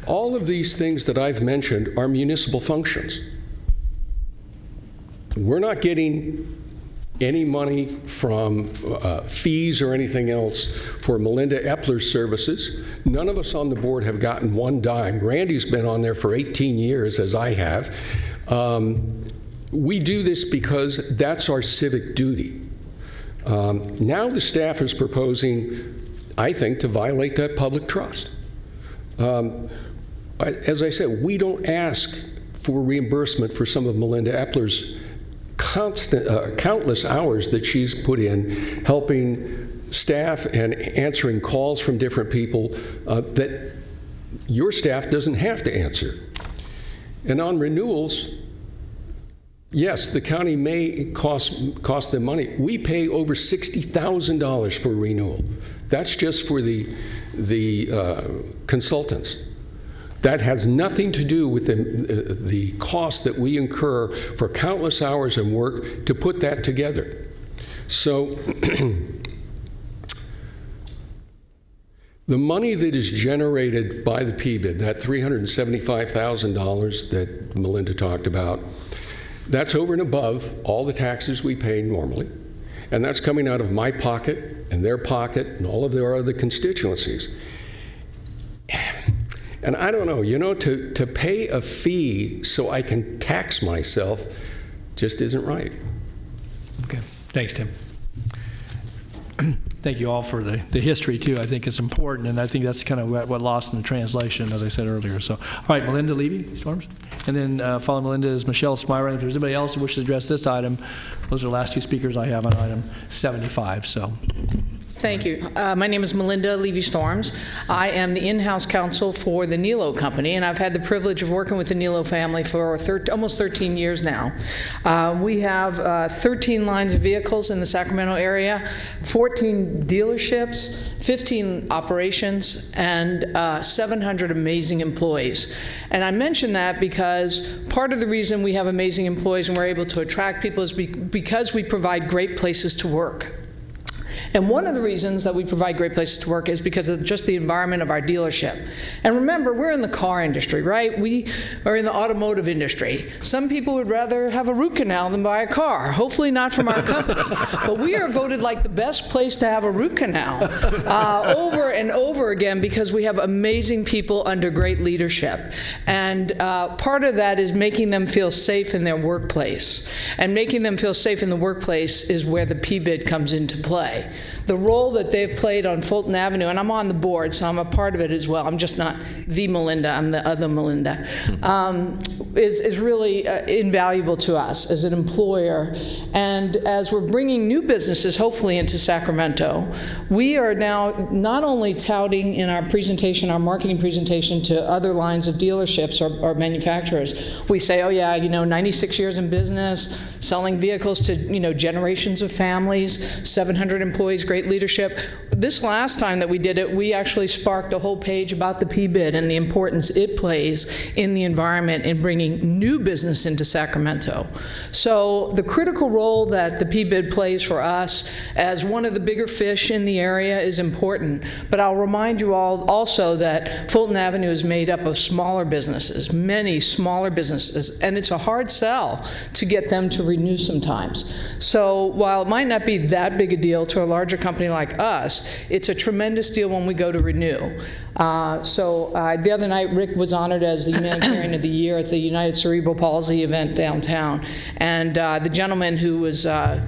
All of these things that I've mentioned are municipal functions. We're not getting any money from fees or anything else for Melinda Epler's services. None of us on the board have gotten one dime. Randy's been on there for 18 years, as I have. We do this because that's our civic duty. Now the staff is proposing, I think, to violate that public trust. As I said, we don't ask for reimbursement for some of Melinda Epler's countless hours that she's put in helping staff and answering calls from different people that your staff doesn't have to answer. And on renewals, yes, the county may cost them money. We pay over $60,000 for renewal. That's just for the consultants. That has nothing to do with the cost that we incur for countless hours of work to put that together. So The money that is generated by the PBID, that $375,000 that Melinda talked about, that's over and above all the taxes we pay normally. And that's coming out of my pocket and their pocket and all of their other constituencies. And I don't know, to pay a fee so I can tax myself just isn't right. Okay, thanks, Tim. Thank you all for the history, too. I think it's important, and I think that's kind of what lost in the translation, as I said earlier. So, all right, Melinda Levy-Storms. And then following Melinda is Michelle Smyra. If there's anybody else who wishes to address this item, those are the last two speakers I have on item 75. So. Thank you. My name is Melinda Levy-Storms. I am the in-house counsel for the Nilo Company, and I've had the privilege of working with the Nilo family for almost 13 years now. We have 13 lines of vehicles in the Sacramento area, 14 dealerships, 15 operations, and 700 amazing employees. And I mention that because part of the reason we have amazing employees and we're able to attract people is because we provide great places to work. And one of the reasons that we provide great places to work is because of just the environment of our dealership. And remember, we're in the car industry, right? We are in the automotive industry. Some people would rather have a root canal than buy a car. Hopefully not from our company. But we are voted like the best place to have a root canal over and over again because we have amazing people under great leadership. And part of that is making them feel safe in their workplace. And making them feel safe in the workplace is where the PBID comes into play. The role that they've played on Fulton Avenue, and I'm on the board, so I'm a part of it as well. I'm just not the Melinda, I'm the other Melinda, is really invaluable to us as an employer. And as we're bringing new businesses, hopefully, into Sacramento, we are now not only touting in our presentation, our marketing presentation to other lines of dealerships or manufacturers. We say, oh yeah, 96 years in business, selling vehicles to, generations of families, 700 employees, great leadership. This last time that we did it, we actually sparked a whole page about the PBID and the importance it plays in the environment in bringing new business into Sacramento. So the critical role that the PBID plays for us as one of the bigger fish in the area is important. But I'll remind you all also that Fulton Avenue is made up of smaller businesses, many smaller businesses, and it's a hard sell to get them to renew sometimes. So while it might not be that big a deal to a larger company like us, it's a tremendous deal when we go to renew. The other night, Rick was honored as the Humanitarian of the Year at the United Cerebral Palsy event downtown. And the gentleman who was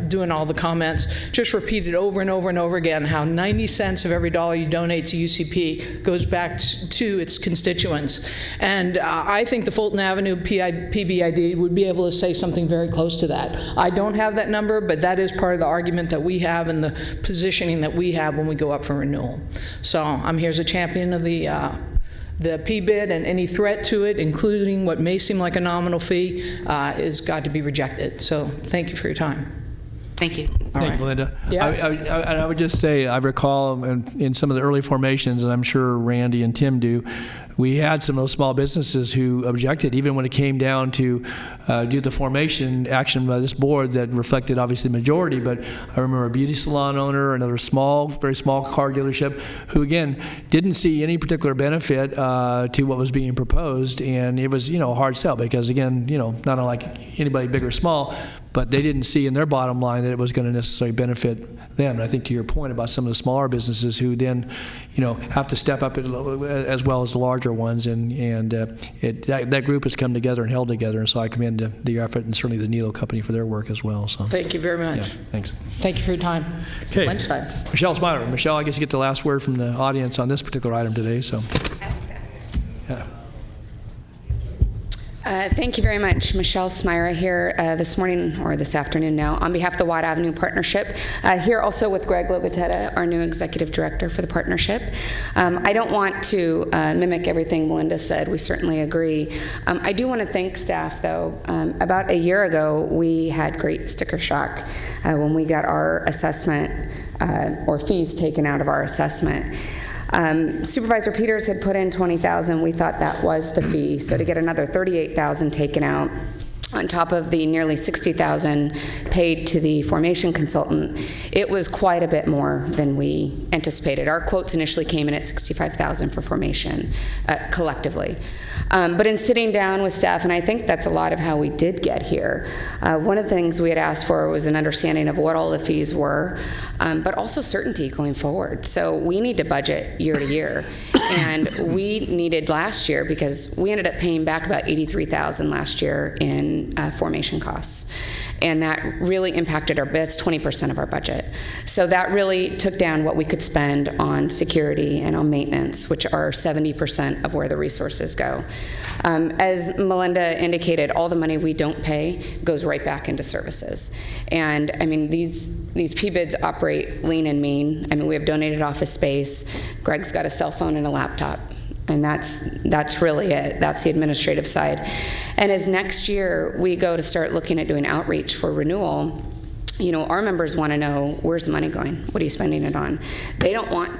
doing all the comments just repeated over and over and over again how 90 cents of every dollar you donate to UCP goes back to its constituents. And I think the Fulton Avenue PBID would be able to say something very close to that. I don't have that number, but that is part of the argument that we have and the positioning that we have when we go up for renewal. So I'm here as a champion of the PBID, and any threat to it, including what may seem like a nominal fee, is got to be rejected. So thank you for your time. Thank you. Thank you, Melinda. Yeah. I would just say, I recall in some of the early formations, and I'm sure Randy and Tim do, we had some of those small businesses who objected, even when it came down to do the formation action by this board that reflected obviously the majority. But I remember a beauty salon owner, another very small car dealership, who again didn't see any particular benefit to what was being proposed, and it was a hard sell because again not unlike anybody big or small, but they didn't see in their bottom line that it was going to necessarily benefit them. And I think to your point about some of the smaller businesses who then, have to step up as well as the larger ones, and that group has come together and held together. And so I commend the effort and certainly the Nilo Company for their work as well. So thank you very much. Yeah, thanks. Thank you for your time. Okay. Lunchtime. Michelle Smyra. Michelle, I guess you get the last word from the audience on this particular item today. So. Yeah. Thank you very much. Michelle Smyra here this morning, or this afternoon now, on behalf of the Watt Avenue Partnership. Here also with Greg Lobatetta, our new Executive Director for the partnership. I don't want to mimic everything Melinda said. We certainly agree. I do want to thank staff, though. About a year ago, we had great sticker shock when we got our assessment or fees taken out of our assessment. Supervisor Peters had put in $20,000. We thought that was the fee. So to get another $38,000 taken out on top of the nearly $60,000 paid to the formation consultant, it was quite a bit more than we anticipated. Our quotes initially came in at $65,000 for formation collectively. But in sitting down with staff, and I think that's a lot of how we did get here, one of the things we had asked for was an understanding of what all the fees were, but also certainty going forward. So we need to budget year to year. And we needed last year, because we ended up paying back about $83,000 last year in formation costs. And that really impacted that's 20% of our budget. So that really took down what we could spend on security and on maintenance, which are 70% of where the resources go. As Melinda indicated, all the money we don't pay goes right back into services. And I mean, these PBIDs operate lean and mean. I mean, we have donated office space. Greg's got a cell phone and a laptop. And that's really it. That's the administrative side. And as next year we go to start looking at doing outreach for renewal, you know, our members want to know, where's the money going? What are you spending it on? They don't want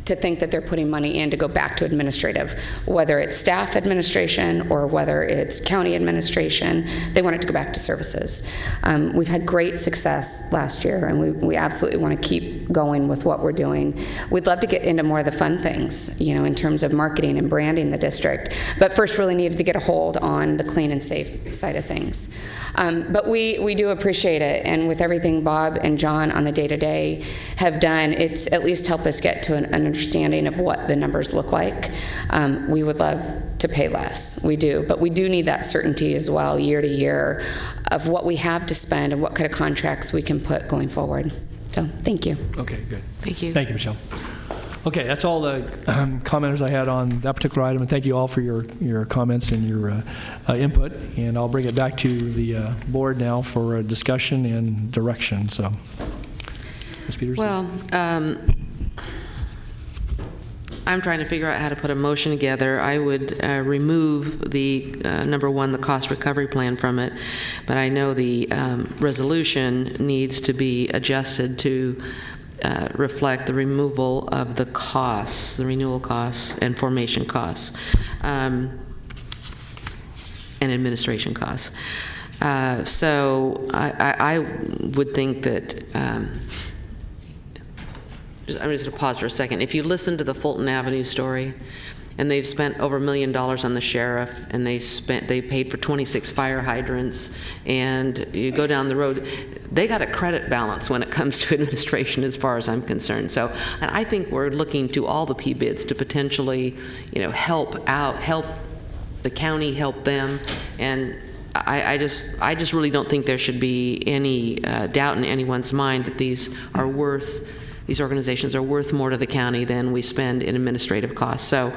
to think that they're putting money in to go back to administrative, whether it's staff administration or whether it's county administration. They want it to go back to services. We've had great success last year, and we absolutely want to keep going with what we're doing. We'd love to get into more of the fun things, you know, in terms of marketing and branding the district, but first really needed to get a hold on the clean and safe side of things. But we do appreciate it, and with everything Bob and John on the day-to-day have done, it's at least helped us get to an understanding of what the numbers look like. We would love to pay less, we do, but we do need that certainty as well, year to year, of what we have to spend and what kind of contracts we can put going forward. So, thank you. Okay, good. Thank you. Thank you, Michelle. Okay, that's all the commenters I had on that particular item, and thank you all for your comments and your input. And I'll bring it back to the board now for a discussion and direction. So, Ms. Peters. Well, I'm trying to figure out how to put a motion together. I would remove the number one, the cost recovery plan from it, but I know the resolution needs to be adjusted to reflect the removal of the costs, the renewal costs and formation costs, and administration costs. So I would think that, I'm just going to pause for a second. If you listen to the Fulton Avenue story, and they've spent over $1 million on the sheriff, and they paid for 26 fire hydrants, and you go down the road, they got a credit balance when it comes to administration as far as I'm concerned. So, and I think we're looking to all the PBIDs to potentially, you know, help the county, help them, and I just really don't think there should be any doubt in anyone's mind that these organizations are worth more to the county than we spend in administrative costs. So,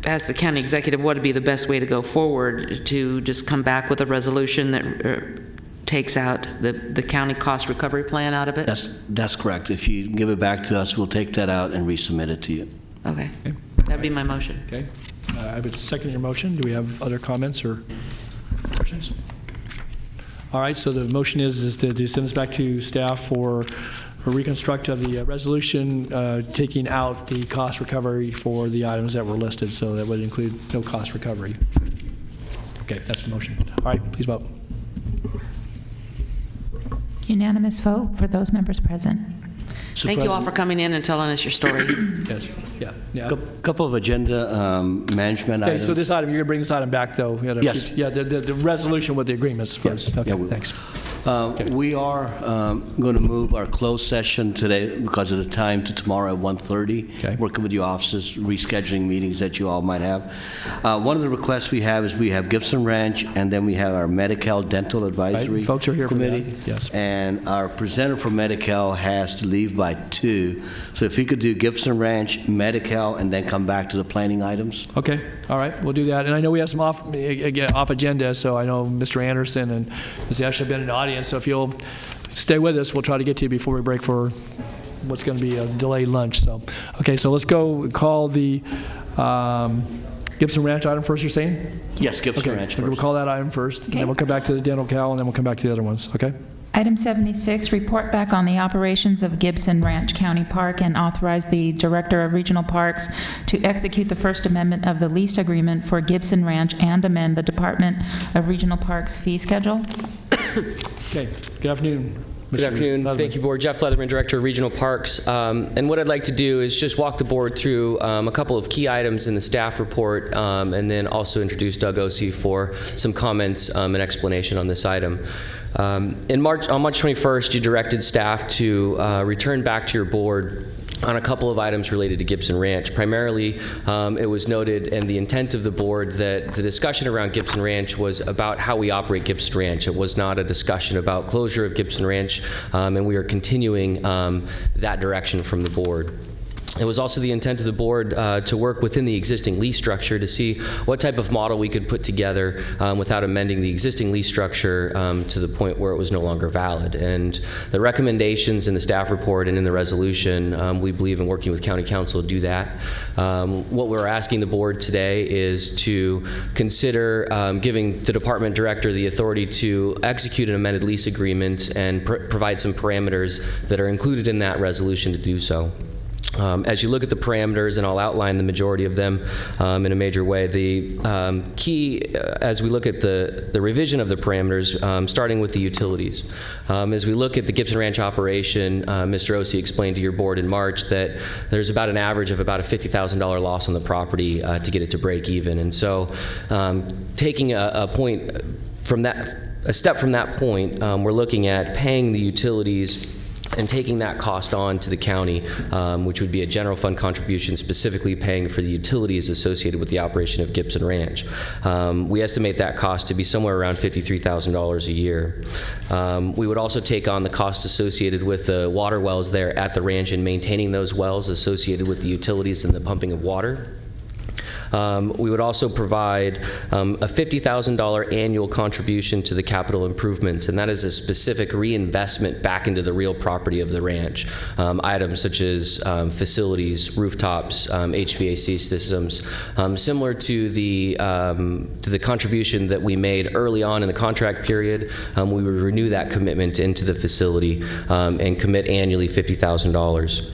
as the county executive, what would be the best way to go forward? To just come back with a resolution that takes out the county cost recovery plan out of it? That's correct. If you give it back to us, we'll take that out and resubmit it to you. Okay. That'd be my motion. Okay. I would second your motion. Do we have other comments or questions? All right, so the motion is to send this back to staff for reconstruct of the resolution, taking out the cost recovery for the items that were listed, so that would include no cost recovery. Okay, that's the motion. All right, please vote. Unanimous vote for those members present. Thank you all for coming in and telling us your story. Yes, yeah. Couple of agenda management Okay, items. so this item, you're going to bring this item back, though? Yes. Yeah, the resolution with the agreements first. Yes. Okay, Yeah, thanks. We are going to move our closed session today because of the time to tomorrow at 1:30. Okay. Working with your offices, rescheduling meetings that you all might have. One of the requests we have is we have Gibson Ranch, and then we have our Medi-Cal Dental Advisory Right. Folks are here Committee. for that. Yes. And our presenter for Medi-Cal has to leave by 2. So if he could do Gibson Ranch, Medi-Cal, and then come back to the planning items. Okay, all right, we'll do that. And I know we have some off agenda, so I know Mr. Anderson and Ms. Ash have been in the audience, so if you'll stay with us, we'll try to get to you before we break for what's going to be a delayed lunch. So, okay, so let's go call the Gibson Ranch item first, you're saying? Yes, Gibson Ranch first. We'll call that item first, and then we'll come back to the dental cal, and then we'll come back to the other ones, okay? Item 76, report back on the operations of Gibson Ranch County Park and authorize the Director of Regional Parks to execute the First Amendment of the lease agreement for Gibson Ranch and amend the Department of Regional Parks fee schedule. Okay. Good afternoon. Good afternoon. Thank you, Board. Jeff Leatherman, Director of Regional Parks. And what I'd like to do is just walk the board through a couple of key items in the staff report, and then also introduce Doug Ossie for some comments and explanation on this item. On March 21st, you directed staff to return back to your board on a couple of items related to Gibson Ranch. Primarily, it was noted and the intent of the board that the discussion around Gibson Ranch was about how we operate Gibson Ranch. It was not a discussion about closure of Gibson Ranch, and we are continuing that direction from the board. It was also the intent of the board to work within the existing lease structure to see what type of model we could put together without amending the existing lease structure to the point where it was no longer valid. And the recommendations in the staff report and in the resolution, we believe in working with County Council to do that. What we're asking the board today is to consider giving the department director the authority to execute an amended lease agreement and provide some parameters that are included in that resolution to do so. As you look at the parameters, and I'll outline the majority of them in a major way, the key, as we look at the revision of the parameters, starting with the utilities. As we look at the Gibson Ranch operation, Mr. Ossie explained to your board in March that there's about an average of about a $50,000 loss on the property to get it to break even. And so taking a step from that point, we're looking at paying the utilities and taking that cost on to the county, which would be a general fund contribution specifically paying for the utilities associated with the operation of Gibson Ranch. We estimate that cost to be somewhere around $53,000 a year. We would also take on the cost associated with the water wells there at the ranch and maintaining those wells associated with the utilities and the pumping of water. We would also provide a $50,000 annual contribution to the capital improvements, and that is a specific reinvestment back into the real property of the ranch. Items such as facilities, rooftops, HVAC systems, similar to the contribution that we made early on in the contract period. We would renew that commitment into the facility and commit annually $50,000.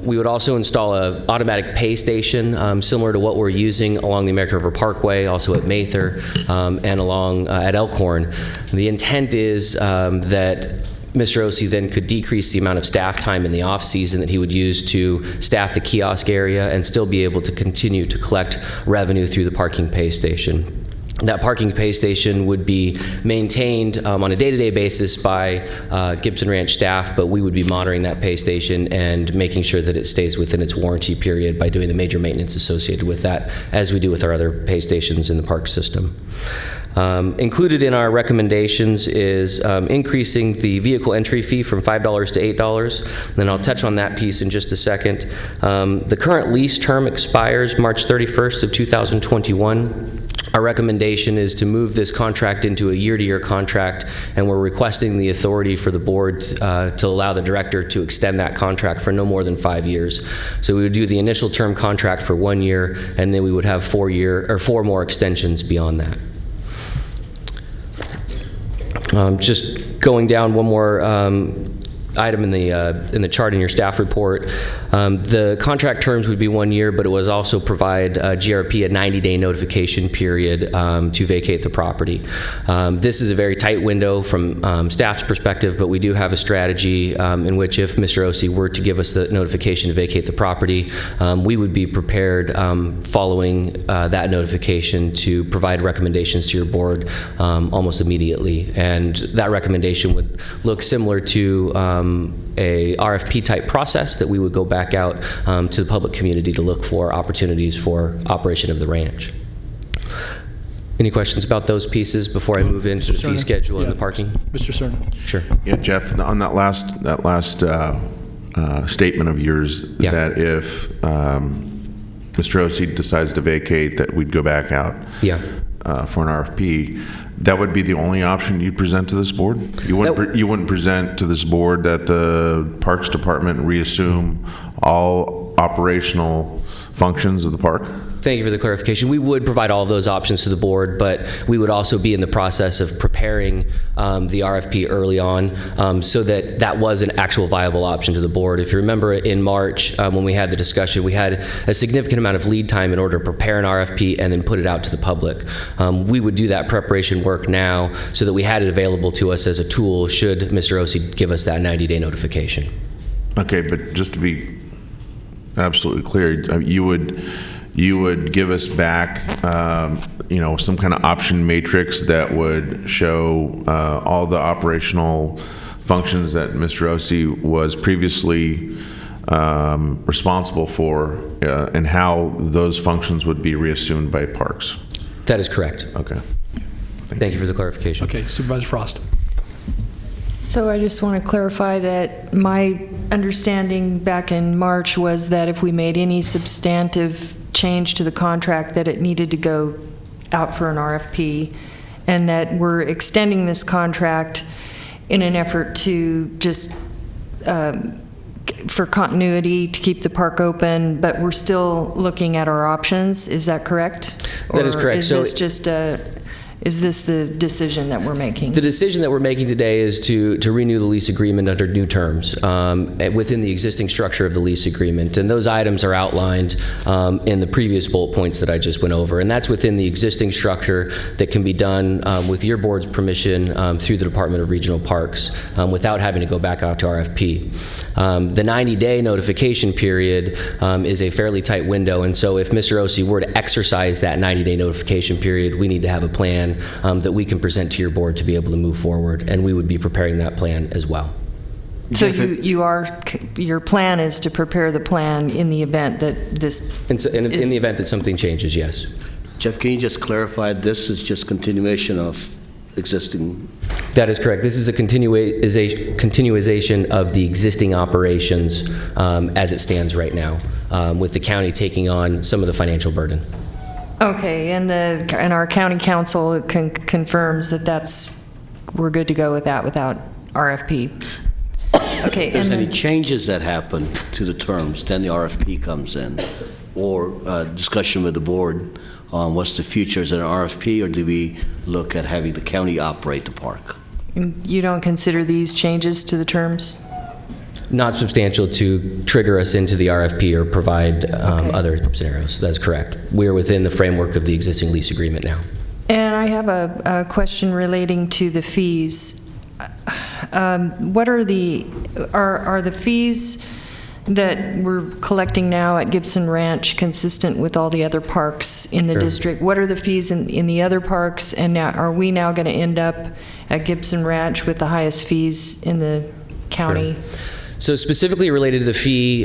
We would also install an automatic pay station similar to what we're using along the American River Parkway, also at Mather, and along at Elkhorn. The intent is that Mr. Ossie then could decrease the amount of staff time in the off-season that he would use to staff the kiosk area and still be able to continue to collect revenue through the parking pay station. That parking pay station would be maintained on a day-to-day basis by Gibson Ranch staff, but we would be monitoring that pay station and making sure that it stays within its warranty period by doing the major maintenance associated with that, as we do with our other pay stations in the park system. Included in our recommendations is increasing the vehicle entry fee from $5 to $8. And I'll touch on that piece in just a second. The current lease term expires March 31st of 2021. Our recommendation is to move this contract into a year-to-year contract, and we're requesting the authority for the board to allow the director to extend that contract for no more than 5 years. So we would do the initial term contract for 1 year, and then we would have 4 more extensions beyond that. Just going down one more item in the chart in your staff report. The contract terms would be 1 year, but it was also provide GRP a 90-day notification period to vacate the property. This is a very tight window from staff's perspective, but we do have a strategy in which if Mr. Ossie were to give us the notification to vacate the property, we would be prepared following that notification to provide recommendations to your board almost immediately. And that recommendation would look similar to a RFP type process that we would go back out to the public community to look for opportunities for operation of the ranch. Any questions about those pieces before I move into the fee schedule and the parking? Mr. Cernan. Sure. Yeah, Jeff, on that last statement of yours, that if Mr. Ossie decides to vacate, that we'd go back out for an RFP. That would be the only option you'd present to this board? You wouldn't present to this board that the Parks Department reassume all operational functions of the park? Thank you for the clarification. We would provide all of those options to the board, but we would also be in the process of preparing the RFP early on so that that was an actual viable option to the board. If you remember in March when we had the discussion, we had a significant amount of lead time in order to prepare an RFP and then put it out to the public. We would do that preparation work now so that we had it available to us as a tool should Mr. Ossie give us that 90-day notification. Okay, but just to be absolutely clear, you would give us back, some kind of option matrix that would show all the operational functions that Mr. Ossie was previously responsible for, and how those functions would be reassumed by Parks. That is correct. Okay. Thank you for the clarification. Okay, Supervisor Frost. So I just want to clarify that my understanding back in March was that if we made any substantive change to the contract, that it needed to go out for an RFP, and that we're extending this contract in an effort to just for continuity to keep the park open, but we're still looking at our options. Is that correct? That is correct. Is this just is this the decision that we're making? The decision that we're making today is to renew the lease agreement under new terms within the existing structure of the lease agreement. And those items are outlined in the previous bullet points that I just went over. And that's within the existing structure that can be done with your board's permission through the Department of Regional Parks without having to go back out to RFP. The 90-day notification period is a fairly tight window. And so if Mr. Ossie were to exercise that 90-day notification period, we need to have a plan that we can present to your board to be able to move forward, and we would be preparing that plan as well. So your plan is to prepare the plan in the event that this in the event that something changes, yes. Jeff, can you just clarify, this is just continuation of existing? That is correct. This is a continuation of the existing operations as it stands right now, with the county taking on some of the financial burden. Okay, and our county council confirms that we're good to go with that without RFP. Okay. If there's any changes that happen to the terms, then the RFP comes in, or discussion with the board on what's the future. Is it an RFP, or do we look at having the county operate the park? You don't consider these changes to the terms? Not substantial to trigger us into the RFP or provide other scenarios. That's correct. We are within the framework of the existing lease agreement now. And I have a question relating to the fees. What are the fees that we're collecting now at Gibson Ranch consistent with all the other parks in the district? What are the fees in the other parks, and now, are we now going to end up at Gibson Ranch with the highest fees in the county? Sure. So specifically related to the fee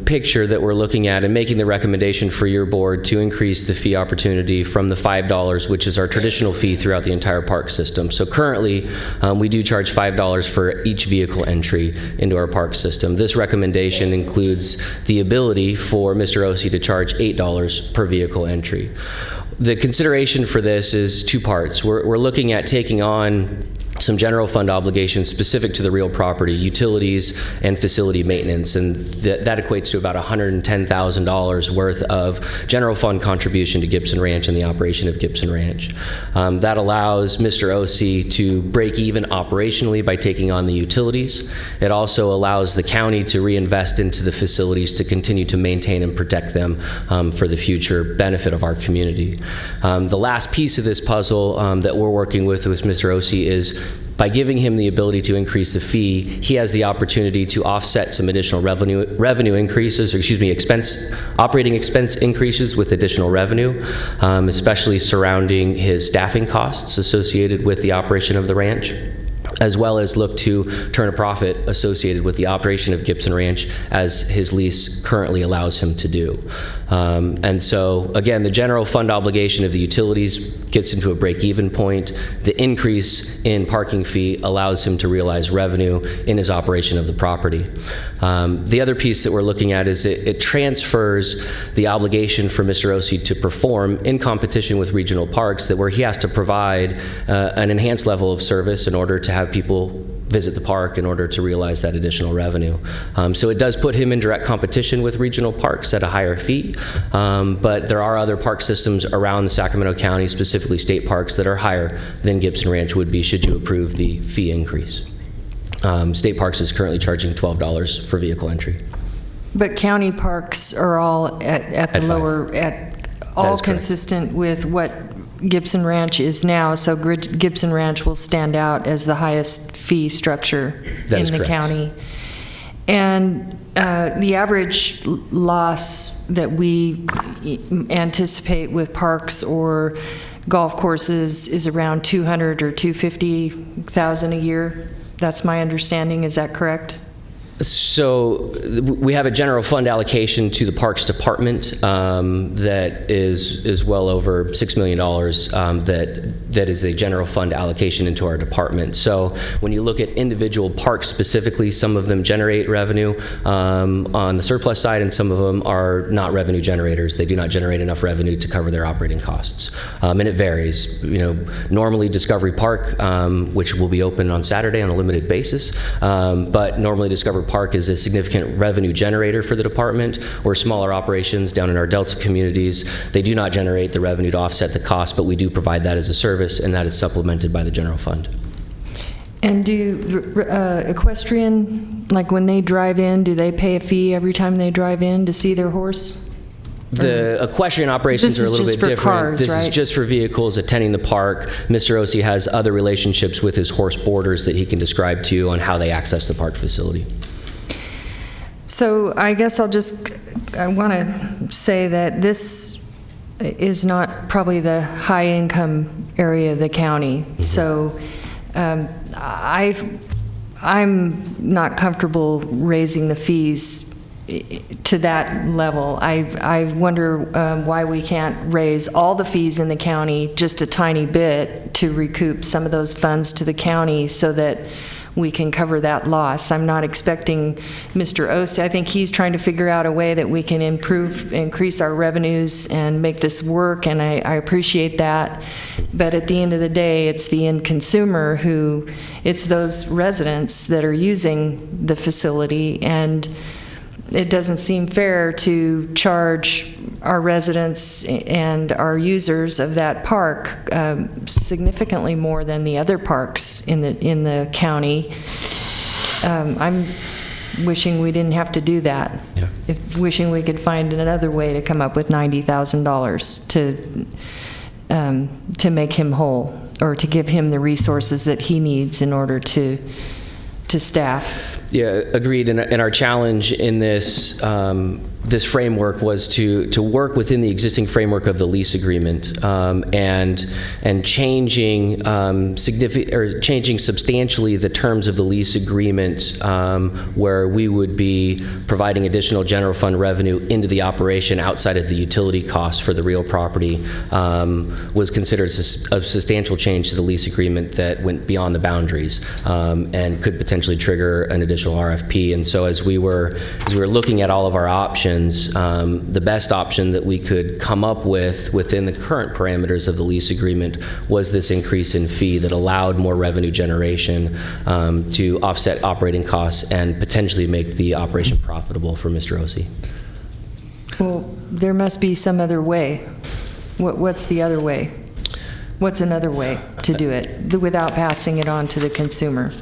picture that we're looking at and making the recommendation for your board to increase the fee opportunity from the $5, which is our traditional fee throughout the entire park system. So currently, we do charge $5 for each vehicle entry into our park system. This recommendation includes the ability for Mr. Ossie to charge $8 per vehicle entry. The consideration for this is two parts. We're looking at taking on some general fund obligations specific to the real property, utilities and facility maintenance, and that equates to about $110,000 worth of general fund contribution to Gibson Ranch and the operation of Gibson Ranch. That allows Mr. Ossie to break even operationally by taking on the utilities. It also allows the county to reinvest into the facilities to continue to maintain and protect them for the future benefit of our community. The last piece of this puzzle that we're working with Mr. Ossie is by giving him the ability to increase the fee, he has the opportunity to offset some additional revenue increases, or operating expense increases with additional revenue, especially surrounding his staffing costs associated with the operation of the ranch, as well as look to turn a profit associated with the operation of Gibson Ranch as his lease currently allows him to do. And so, again, the general fund obligation of the utilities gets into a break-even point. The increase in parking fee allows him to realize revenue in his operation of the property. The other piece that we're looking at is it transfers the obligation for Mr. Ossie to perform in competition with regional parks, that where he has to provide an enhanced level of service in order to have people visit the park in order to realize that additional revenue. So it does put him in direct competition with regional parks at a higher fee, but there are other park systems around the Sacramento County, specifically state parks, that are higher than Gibson Ranch would be should you approve the fee increase. State Parks is currently charging $12 for vehicle entry. But county parks are all at the lower, all consistent with what Gibson Ranch is now, so Gibson Ranch will stand out as the highest fee structure in the county. And the average loss that we anticipate with parks or golf courses is around $200,000 or $250,000 a year. That's my understanding. Is that correct? So we have a general fund allocation to the Parks Department that is well over $6 million that is a general fund allocation into our department. So when you look at individual parks specifically, some of them generate revenue on the surplus side, and some of them are not revenue generators. They do not generate enough revenue to cover their operating costs. And it varies. Normally Discovery Park, which will be open on Saturday on a limited basis, but normally Discovery Park is a significant revenue generator for the department, or smaller operations down in our Delta communities. They do not generate the revenue to offset the cost, but we do provide that as a service, and that is supplemented by the general fund. And do equestrian, like when they drive in, do they pay a fee every time they drive in to see their horse? The equestrian operations are a little bit different. Cars, this right? is just for vehicles attending the park. Mr. Ossie has other relationships with his horse boarders that he can describe to you on how they access the park facility. So I guess I want to say that this is not probably the high-income area of the county. Mm-hmm. So I'm not comfortable raising the fees to that level. I wonder why we can't raise all the fees in the county just a tiny bit to recoup some of those funds to the county so that we can cover that loss. I'm not expecting Mr. Ossie. I think he's trying to figure out a way that we can increase our revenues and make this work, and I appreciate that. But at the end of the day, it's the end consumer it's those residents that are using the facility, and it doesn't seem fair to charge our residents and our users of that park significantly more than the other parks in the county. I'm wishing we didn't have to do that. Yeah. Wishing we could find another way to come up with $90,000 to make him whole, or to give him the resources that he needs in order to staff. Yeah, agreed. And our challenge in this this framework was to work within the existing framework of the lease agreement, and changing changing substantially the terms of the lease agreement, where we would be providing additional general fund revenue into the operation outside of the utility costs for the real property, was considered a substantial change to the lease agreement that went beyond the boundaries, and could potentially trigger an additional RFP. And so as we were looking at all of our options, the best option that we could come up with within the current parameters of the lease agreement was this increase in fee that allowed more revenue generation to offset operating costs and potentially make the operation profitable for Mr. Ossie. Well, there must be some other way. What's the other way? What's another way to do it without passing it on to the consumer?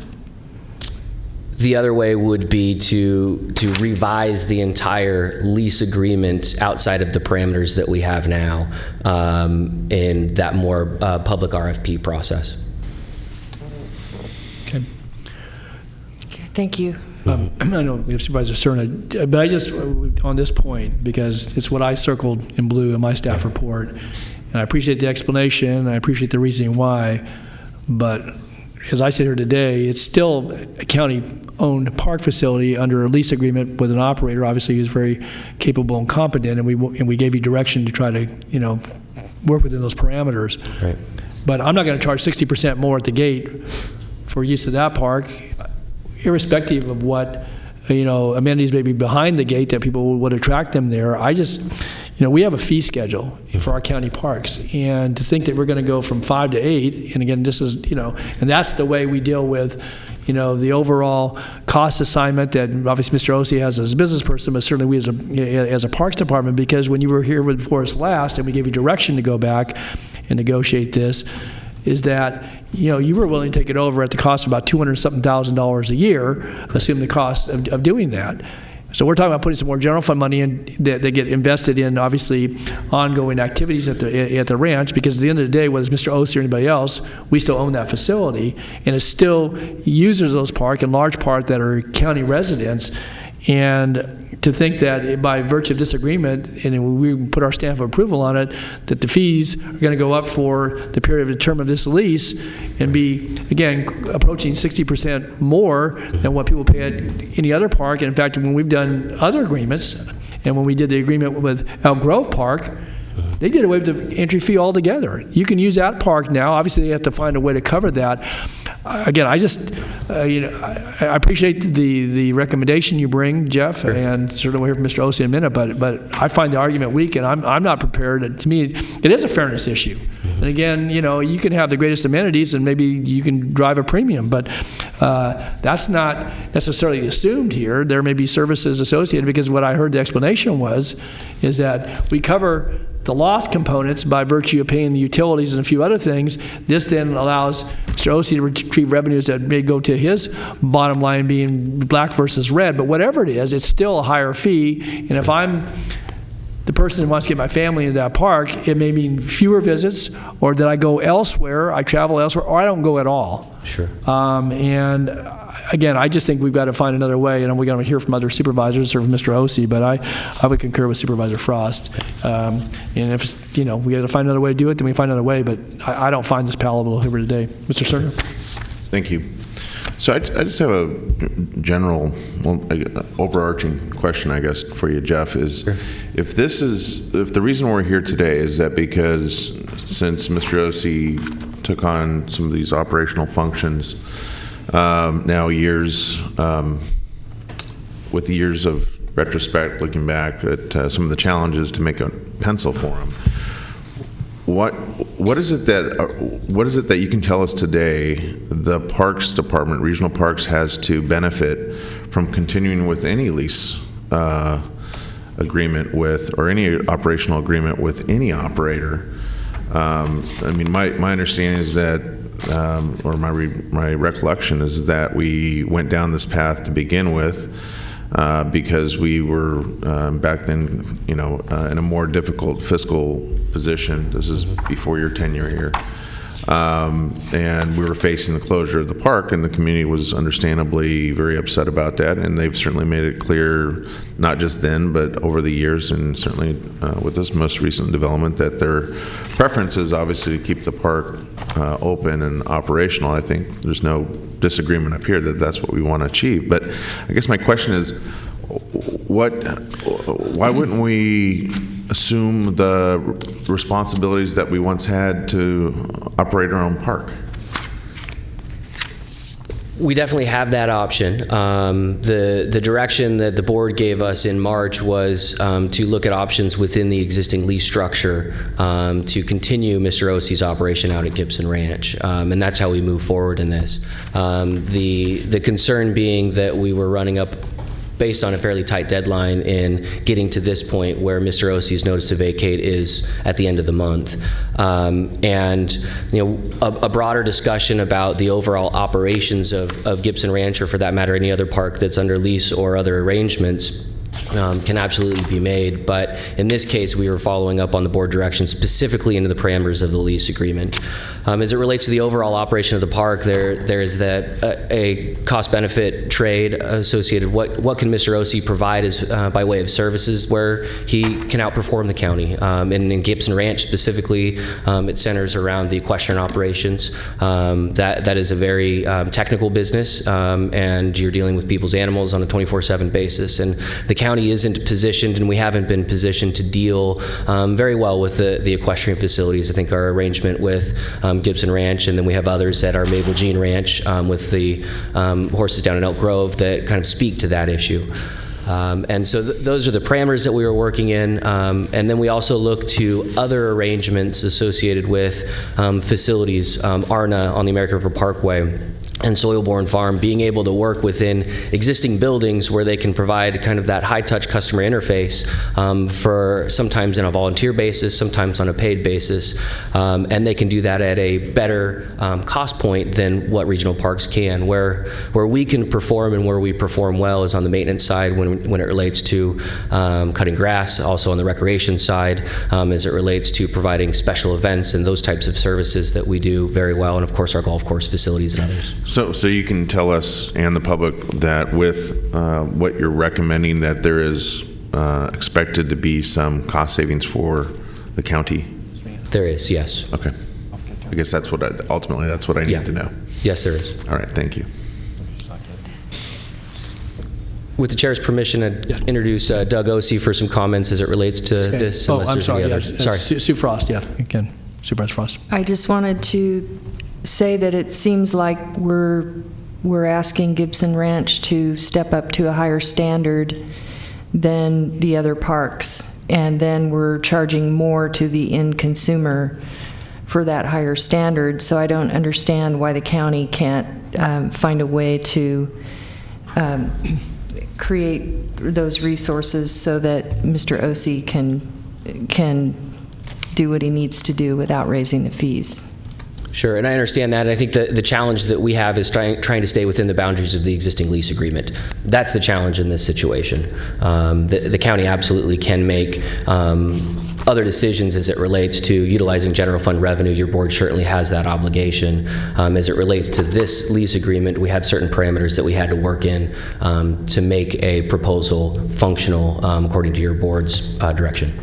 The other way would be to revise the entire lease agreement outside of the parameters that we have now, in that more public RFP process. Okay. Thank you. I know we have Supervisor Cerna, but I just, on this point, because it's what I circled in blue in my staff report, and I appreciate the explanation, I appreciate the reasoning why, but as I sit here today, it's still a county-owned park facility under a lease agreement with an operator, obviously who's very capable and competent, and we gave you direction to try to, work within those parameters. Right. But I'm not going to charge 60% more at the gate for use of that park, irrespective of what, amenities may be behind the gate that people would attract them there. I just, we have a fee schedule for our county parks, and to think that we're going to go from 5 to 8, and again, this is, and that's the way we deal with, the overall cost assignment that obviously Mr. Ossie has as a business person, but certainly we as a Parks Department, because when you were here before us last and we gave you direction to go back and negotiate this, is that you were willing to take it over at the cost of about $200,000 a year, assume the cost of doing that. So we're talking about putting some more general fund money in that get invested in, obviously, ongoing activities at the ranch, because at the end of the day, whether it's Mr. Ossie or anybody else, we still own that facility, and it's still users of those parks, in large part, that are county residents. And to think that by virtue of disagreement, and we put our stamp of approval on it, that the fees are going to go up for the period of the term of this lease and be, again, approaching 60% more than what people pay at any other park. And in fact, when we've done other agreements, and when we did the agreement with Elk Grove Park, they did away with the entry fee altogether. You can use that park now. Obviously, they have to find a way to cover that. Again, I just, I appreciate the recommendation you bring, Jeff, and certainly we'll hear from Mr. Ossie in a minute, but I find the argument weak, and I'm not prepared. To me, it is a fairness issue. And again, you can have the greatest amenities, and maybe you can drive a premium, but that's not necessarily assumed here. There may be services associated, because what I heard the explanation is that we cover the loss components by virtue of paying the utilities and a few other things. This then allows Mr. Ossie to retrieve revenues that may go to his bottom line, being black versus red. But whatever it is, it's still a higher fee. And if I'm the person who wants to get my family into that park, it may mean fewer visits, or that I go elsewhere, I travel elsewhere, or I don't go at all. Sure. And again, I just think we've got to find another way, and we're going to hear from other supervisors or from Mr. Ossie, but I would concur with Supervisor Frost. And if it's, we got to find another way to do it, then we find another way, but I don't find this palatable here today. Mr. Cerner? Thank you. So I just have a general, overarching question, I guess, for you, Jeff, is sure. If the reason we're here today is that because since Mr. Ossie took on some of these operational functions, now with the years of retrospect, looking back at some of the challenges to make a pencil for him, what is it that you can tell us today the Parks Department, Regional Parks, has to benefit from continuing with any lease agreement with, or any operational agreement with any operator? My understanding is that, or my recollection is that we went down this path to begin with because we were back then, in a more difficult fiscal position. This is before your tenure here. And we were facing the closure of the park, and the community was understandably very upset about that, and they've certainly made it clear, not just then, but over the years, and certainly with this most recent development, that their preference is obviously to keep the park open and operational. I think there's no disagreement up here that that's what we want to achieve. But I guess my question is, why wouldn't we assume the responsibilities that we once had to operate our own park? We definitely have that option. The direction that the board gave us in March was to look at options within the existing lease structure to continue Mr. Ossie's operation out at Gibson Ranch, and that's how we move forward in this. The concern being that we were running up based on a fairly tight deadline in getting to this point where Mr. Ossie's notice to vacate is at the end of the month. And a broader discussion about the overall operations of Gibson Ranch, or for that matter any other park that's under lease or other arrangements, can absolutely be made, but in this case we were following up on the board direction specifically into the parameters of the lease agreement. As it relates to the overall operation of the park, there is that a cost-benefit trade associated. What can Mr. Ossie provide as by way of services where he can outperform the county? And in Gibson Ranch specifically, it centers around the equestrian operations. That is a very technical business, and you're dealing with people's animals on a 24/7 basis, and the county isn't positioned, and we haven't been positioned to deal very well with the equestrian facilities. I think our arrangement with Gibson Ranch, and then we have others at our Mabel Jean Ranch with the horses down in Elk Grove that kind of speak to that issue. And so those are the parameters that we were working in. And then we also look to other arrangements associated with facilities. ARNA on the American River Parkway and soil-borne farm, being able to work within existing buildings where they can provide kind of that high-touch customer interface for sometimes on a volunteer basis, sometimes on a paid basis, and they can do that at a better cost point than what regional parks can. Where we can perform and where we perform well is on the maintenance side when it relates to cutting grass, also on the recreation side as it relates to providing special events and those types of services that we do very well, and of course our golf course facilities and others. So you can tell us and the public that with what you're recommending, that there is expected to be some cost savings for the county? There is, yes. Okay. I guess that's what ultimately that's what I need to know. Yes, there is. All right, thank you. With the chair's permission, I'd introduce Doug Ossie for some comments as it relates to this. Oh, I'm sorry. Yeah. Sorry. Sue Frost, yeah, again, Supervisor Frost. I just wanted to say that it seems like we're asking Gibson Ranch to step up to a higher standard than the other parks, and then we're charging more to the end consumer for that higher standard. So I don't understand why the county can't find a way to create those resources so that Mr. Ossie can do what he needs to do without raising the fees. Sure, and I understand that. I think the challenge that we have is trying to stay within the boundaries of the existing lease agreement. That's the challenge in this situation. The county absolutely can make other decisions as it relates to utilizing general fund revenue. Your board certainly has that obligation. As it relates to this lease agreement, we had certain parameters that we had to work in to make a proposal functional according to your board's direction.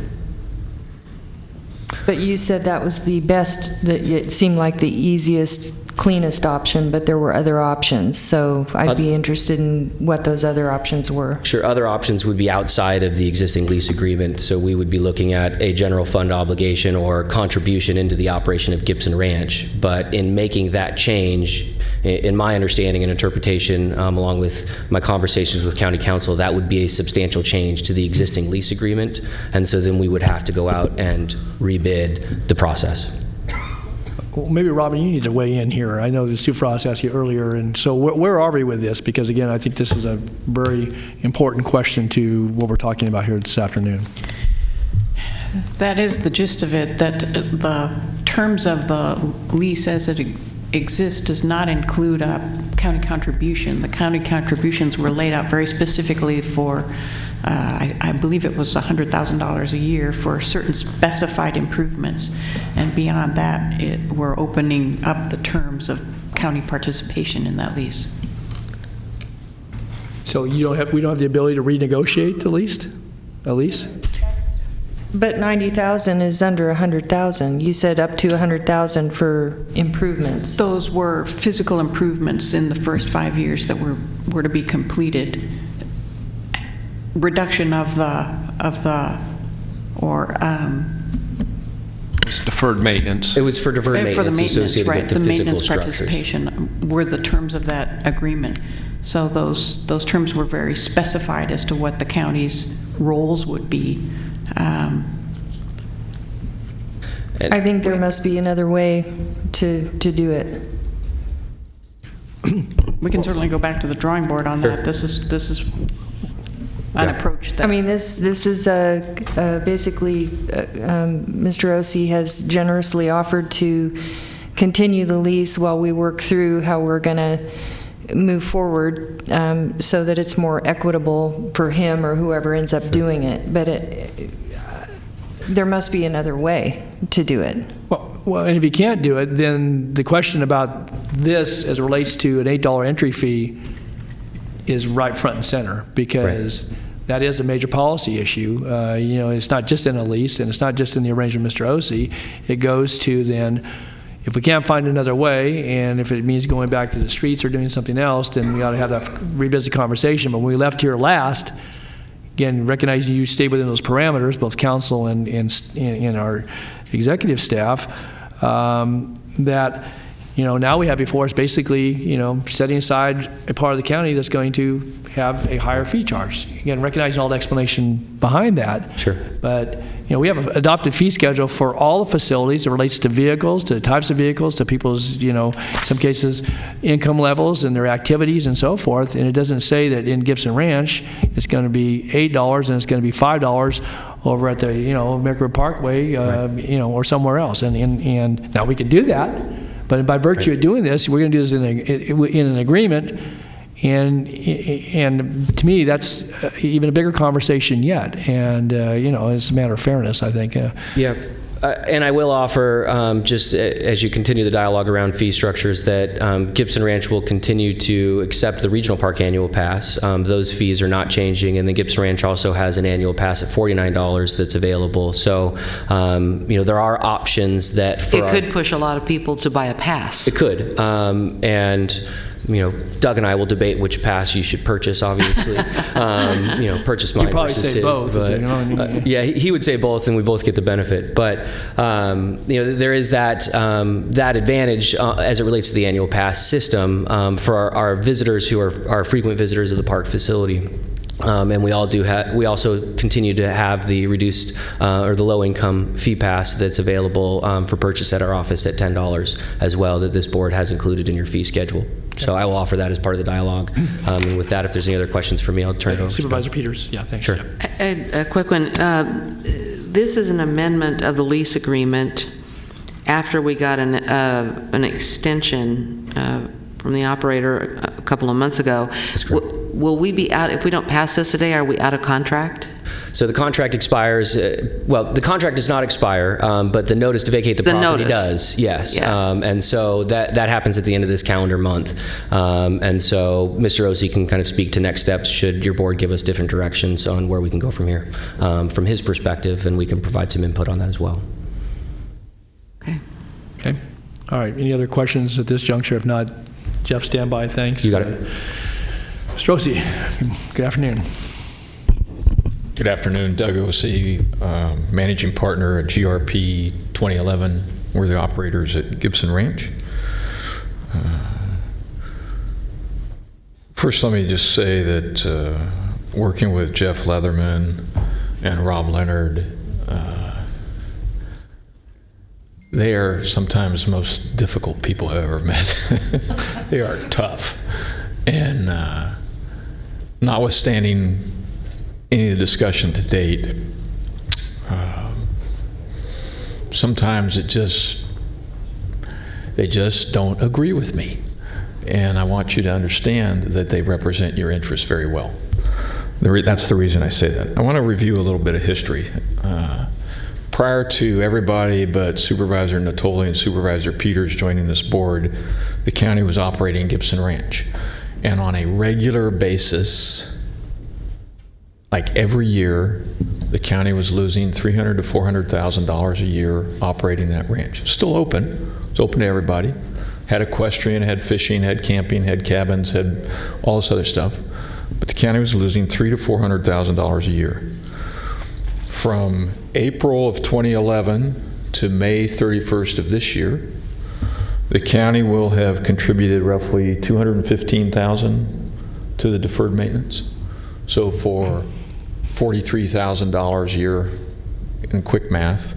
But you said that was the best, that it seemed like the easiest, cleanest option, but there were other options. So I'd be interested in what those other options were. Sure, other options would be outside of the existing lease agreement. So we would be looking at a general fund obligation or contribution into the operation of Gibson Ranch. But in making that change, in my understanding and interpretation, along with my conversations with county council, that would be a substantial change to the existing lease agreement. And so then we would have to go out and rebid the process. Well, maybe, Robin, you need to weigh in here. I know that Sue Frost asked you earlier, and so where are we with this? Because, again, I think this is a very important question to what we're talking about here this afternoon. That is the gist of it, that the terms of the lease as it exists does not include a county contribution. The county contributions were laid out very specifically for, I believe it was $100,000 a year for certain specified improvements. And beyond that, we're opening up the terms of county participation in that lease. So we don't have the ability to renegotiate the lease? A lease? But 90,000 is under 100,000. You said up to 100,000 for improvements. Those were physical improvements in the first 5 years that were to be completed. Reduction of the It's deferred maintenance. It was for deferred maintenance associated with the physical structures. The maintenance participation were the terms of that agreement. So those terms were very specified as to what the county's roles would be. I think there must be another way to do it. We can certainly go back to the drawing board on that. This is an approach that... I mean, this is basically, Mr. Ossie has generously offered to continue the lease while we work through how we're going to move forward so that it's more equitable for him or whoever ends up doing it. But there must be another way to do it. Well, and if you can't do it, then the question about this as it relates to an $8 entry fee is right front and center, because that is a major policy issue. It's not just in a lease, and it's not just in the arrangement with Mr. Ossie. It goes to then, if we can't find another way, and if it means going back to the streets or doing something else, then we ought to have that revisit conversation. But when we left here last, again, recognizing you stay within those parameters, both council and our executive staff, that now we have before us basically, setting aside a part of the county that's going to have a higher fee charge. Again, recognizing all the explanation behind that. Sure. But, we have an adopted fee schedule for all the facilities. It relates to vehicles, to types of vehicles, to people's, in some cases, income levels and their activities and so forth. And it doesn't say that in Gibson Ranch it's going to be $8 and it's going to be $5 over at the, American Parkway, or somewhere else. And now we can do that. But by virtue of doing this, we're going to do this in an agreement, and to me, that's even a bigger conversation yet. And it's a matter of fairness, I think. Yeah. And I will offer, just as you continue the dialogue around fee structures, that Gibson Ranch will continue to accept the Regional Park Annual Pass. Those fees are not changing, and then Gibson Ranch also has an annual pass at $49 that's available. So, there are options that it could push a lot of people to buy a pass. It could, and Doug and I will debate which pass you should purchase, obviously. Purchase mine versus his. You'd probably say both. But, yeah, he would say both, and we both get the benefit. But, there is that advantage as it relates to the annual pass system for our visitors who are frequent visitors of the park facility. And we also continue to have the reduced or the low-income fee pass that's available for purchase at our office at $10 as well, that this board has included in your fee schedule. So I will offer that as part of the dialogue. And with that, if there's any other questions for me, I'll turn it over. Supervisor Peters. Yeah, thanks. Sure. A quick one. This is an amendment of the lease agreement after we got an extension from the operator a couple of months ago. Will we be out, if we don't pass this today, are we out of contract? So the contract expires, the contract does not expire, but the notice to vacate the property does, yes. Yeah. And so that happens at the end of this calendar month. And so Mr. Ossie can kind of speak to next steps should your board give us different directions on where we can go from here, from his perspective, and we can provide some input on that as well. Okay. All right. Any other questions at this juncture? If not, Jeff, stand by. Thanks. You got it. Mr. Ossie, good afternoon. Good afternoon. Doug Ossie, managing partner at GRP 2011. We're the operators at Gibson Ranch. First, let me just say that working with Jeff Leatherman and Rob Leonard, they are sometimes the most difficult people I've ever met. They are tough. And notwithstanding any of the discussion to date, sometimes they just don't agree with me. And I want you to understand that they represent your interests very well. That's the reason I say that. I want to review a little bit of history. Prior to everybody but Supervisor Natoli and Supervisor Peters joining this board, the county was operating Gibson Ranch. And on a regular basis, like every year, the county was losing $300,000 to $400,000 a year operating that ranch. It's still open. It's open to everybody. Had equestrian, had fishing, had camping, had cabins, had all this other stuff. But the county was losing $300,000 to $400,000 a year. From April of 2011 to May 31st of this year, the county will have contributed roughly $215,000 to the deferred maintenance. So for $43,000 a year in quick math,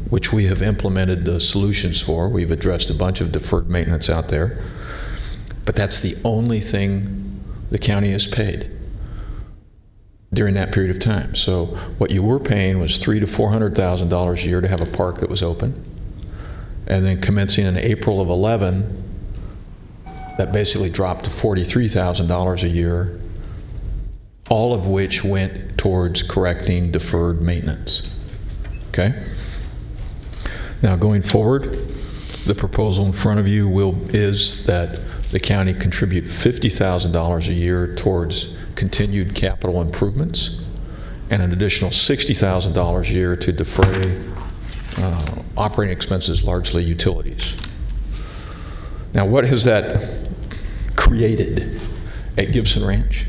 which we have implemented the solutions for. We've addressed a bunch of deferred maintenance out there. But that's the only thing the county has paid during that period of time. So what you were paying was $300,000 to $400,000 a year to have a park that was open. And then commencing in April of 11, that basically dropped to $43,000 a year, all of which went towards correcting deferred maintenance. Okay? Now going forward, the proposal in front of you is that the county contribute $50,000 a year towards continued capital improvements and an additional $60,000 a year to defray operating expenses, largely utilities. Now, what has that created at Gibson Ranch?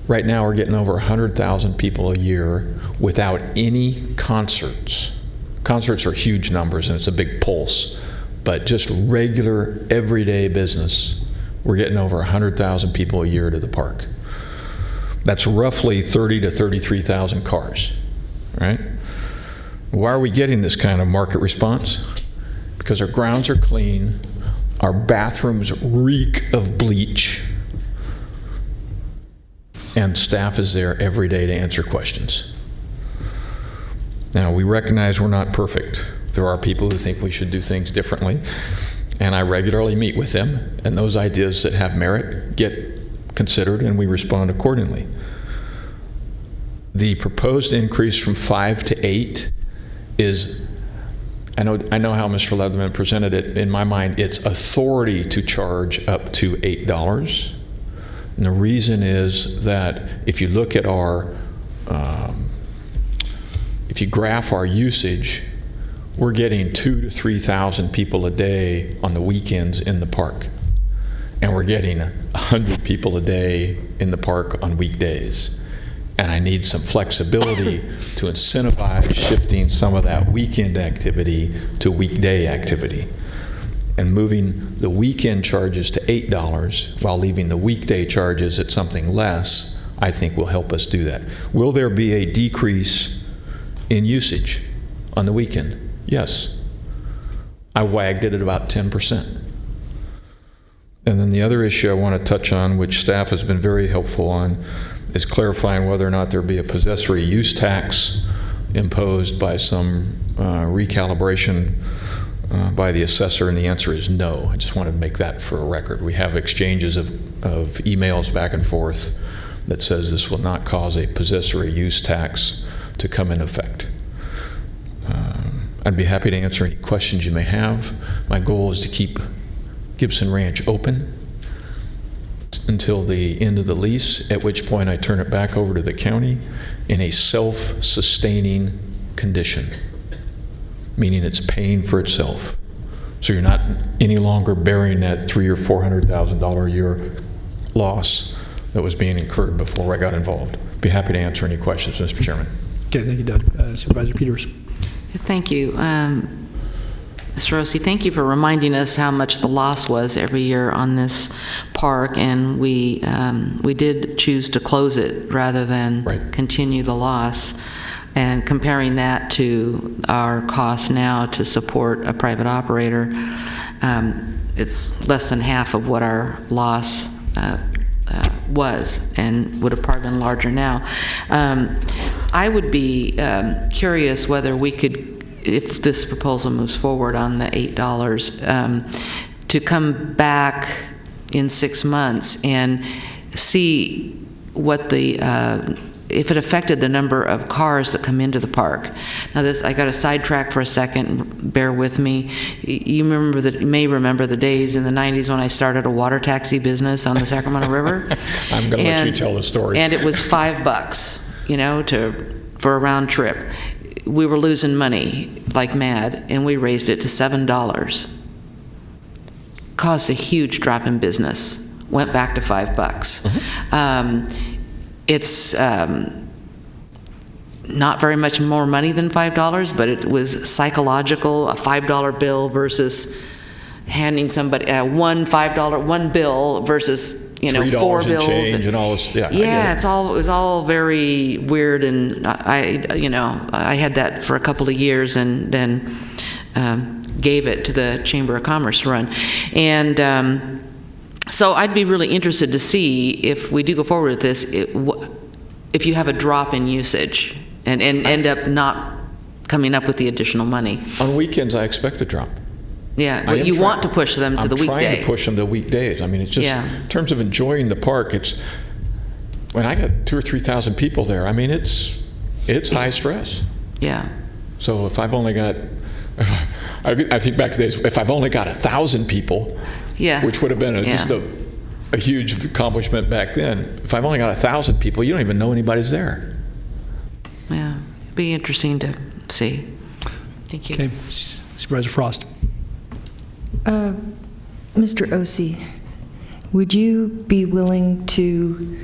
Right now, we're getting over 100,000 people a year without any concerts. Concerts are huge numbers, and it's a big pulse. but just regular, everyday business, we're getting over 100,000 people a year to the park. That's roughly 30 to 33,000 cars, right? Why are we getting this kind of market response? Because our grounds are clean, our bathrooms reek of bleach, and staff is there every day to answer questions. Now, we recognize we're not perfect. There are people who think we should do things differently, and I regularly meet with them, and those ideas that have merit get considered, and we respond accordingly. The proposed increase from 5 to 8 is, I know how Mr. Leatherman presented it. In my mind, it's authority to charge up to $8. And the reason is that if you look at our, if you graph our usage, we're getting 2,000 to 3,000 people a day on the weekends in the park. And we're getting 100 people a day in the park on weekdays. And I need some flexibility to incentivize shifting some of that weekend activity to weekday activity. And moving the weekend charges to $8 while leaving the weekday charges at something less, I think will help us do that. Will there be a decrease in usage on the weekend? Yes. I wagged it at about 10%. And then the other issue I want to touch on, which staff has been very helpful on, is clarifying whether or not there be a possessory use tax imposed by some recalibration by the assessor, and the answer is no. I just wanted to make that for a record. We have exchanges of emails back and forth that says this will not cause a possessory use tax to come in effect. I'd be happy to answer any questions you may have. My goal is to keep Gibson Ranch open until the end of the lease, at which point I turn it back over to the county in a self-sustaining condition, meaning it's paying for itself. So you're not any longer bearing that $300,000 or $400,000 a year loss that was being incurred before I got involved. Be happy to answer any questions, Mr. Chairman. Okay, thank you, Doug. Supervisor Peters. Thank you. Mr. Rossi, thank you for reminding us how much the loss was every year on this park, and we did choose to close it rather than continue the loss. And comparing that to our cost now to support a private operator, it's less than half of what our loss was, and would have probably been larger now. I would be curious whether we could, if this proposal moves forward on the $8, to come back in 6 months and see what the if it affected the number of cars that come into the park. Now this, I got to sidetrack for a second, bear with me. You may remember the days in the 90s when I started a water taxi business on the Sacramento River. I'm going to let you tell the story. And it was $5, you know, for a round trip. We were losing money like mad, and we raised it to $7. Caused a huge drop in business. Went back to $5. Mm-hmm. It's not very much more money than $5, but it was psychological. A $5 bill versus handing somebody one bill versus $4 bills and change and all this. Yeah, it was all very weird, and I had that for a couple of years, and then gave it to the Chamber of Commerce to run, and. So I'd be really interested to see if we do go forward with this, if you have a drop in usage and end up not coming up with the additional money. On weekends, I expect a drop. Yeah, but you want to push them to the weekday. I'm trying to push them to weekdays. I mean, it's just, in terms of enjoying the park, it's, when I got 2,000 or 3,000 people there, I mean, it's high stress. Yeah. So if I've only got, I think back to days, if I've only got 1,000 people, which would have been just a huge accomplishment back then. If I've only got 1,000 people, you don't even know anybody's there. Yeah, be interesting to see. Thank you. Okay, Supervisor Frost. Mr. Ossie, would you be willing to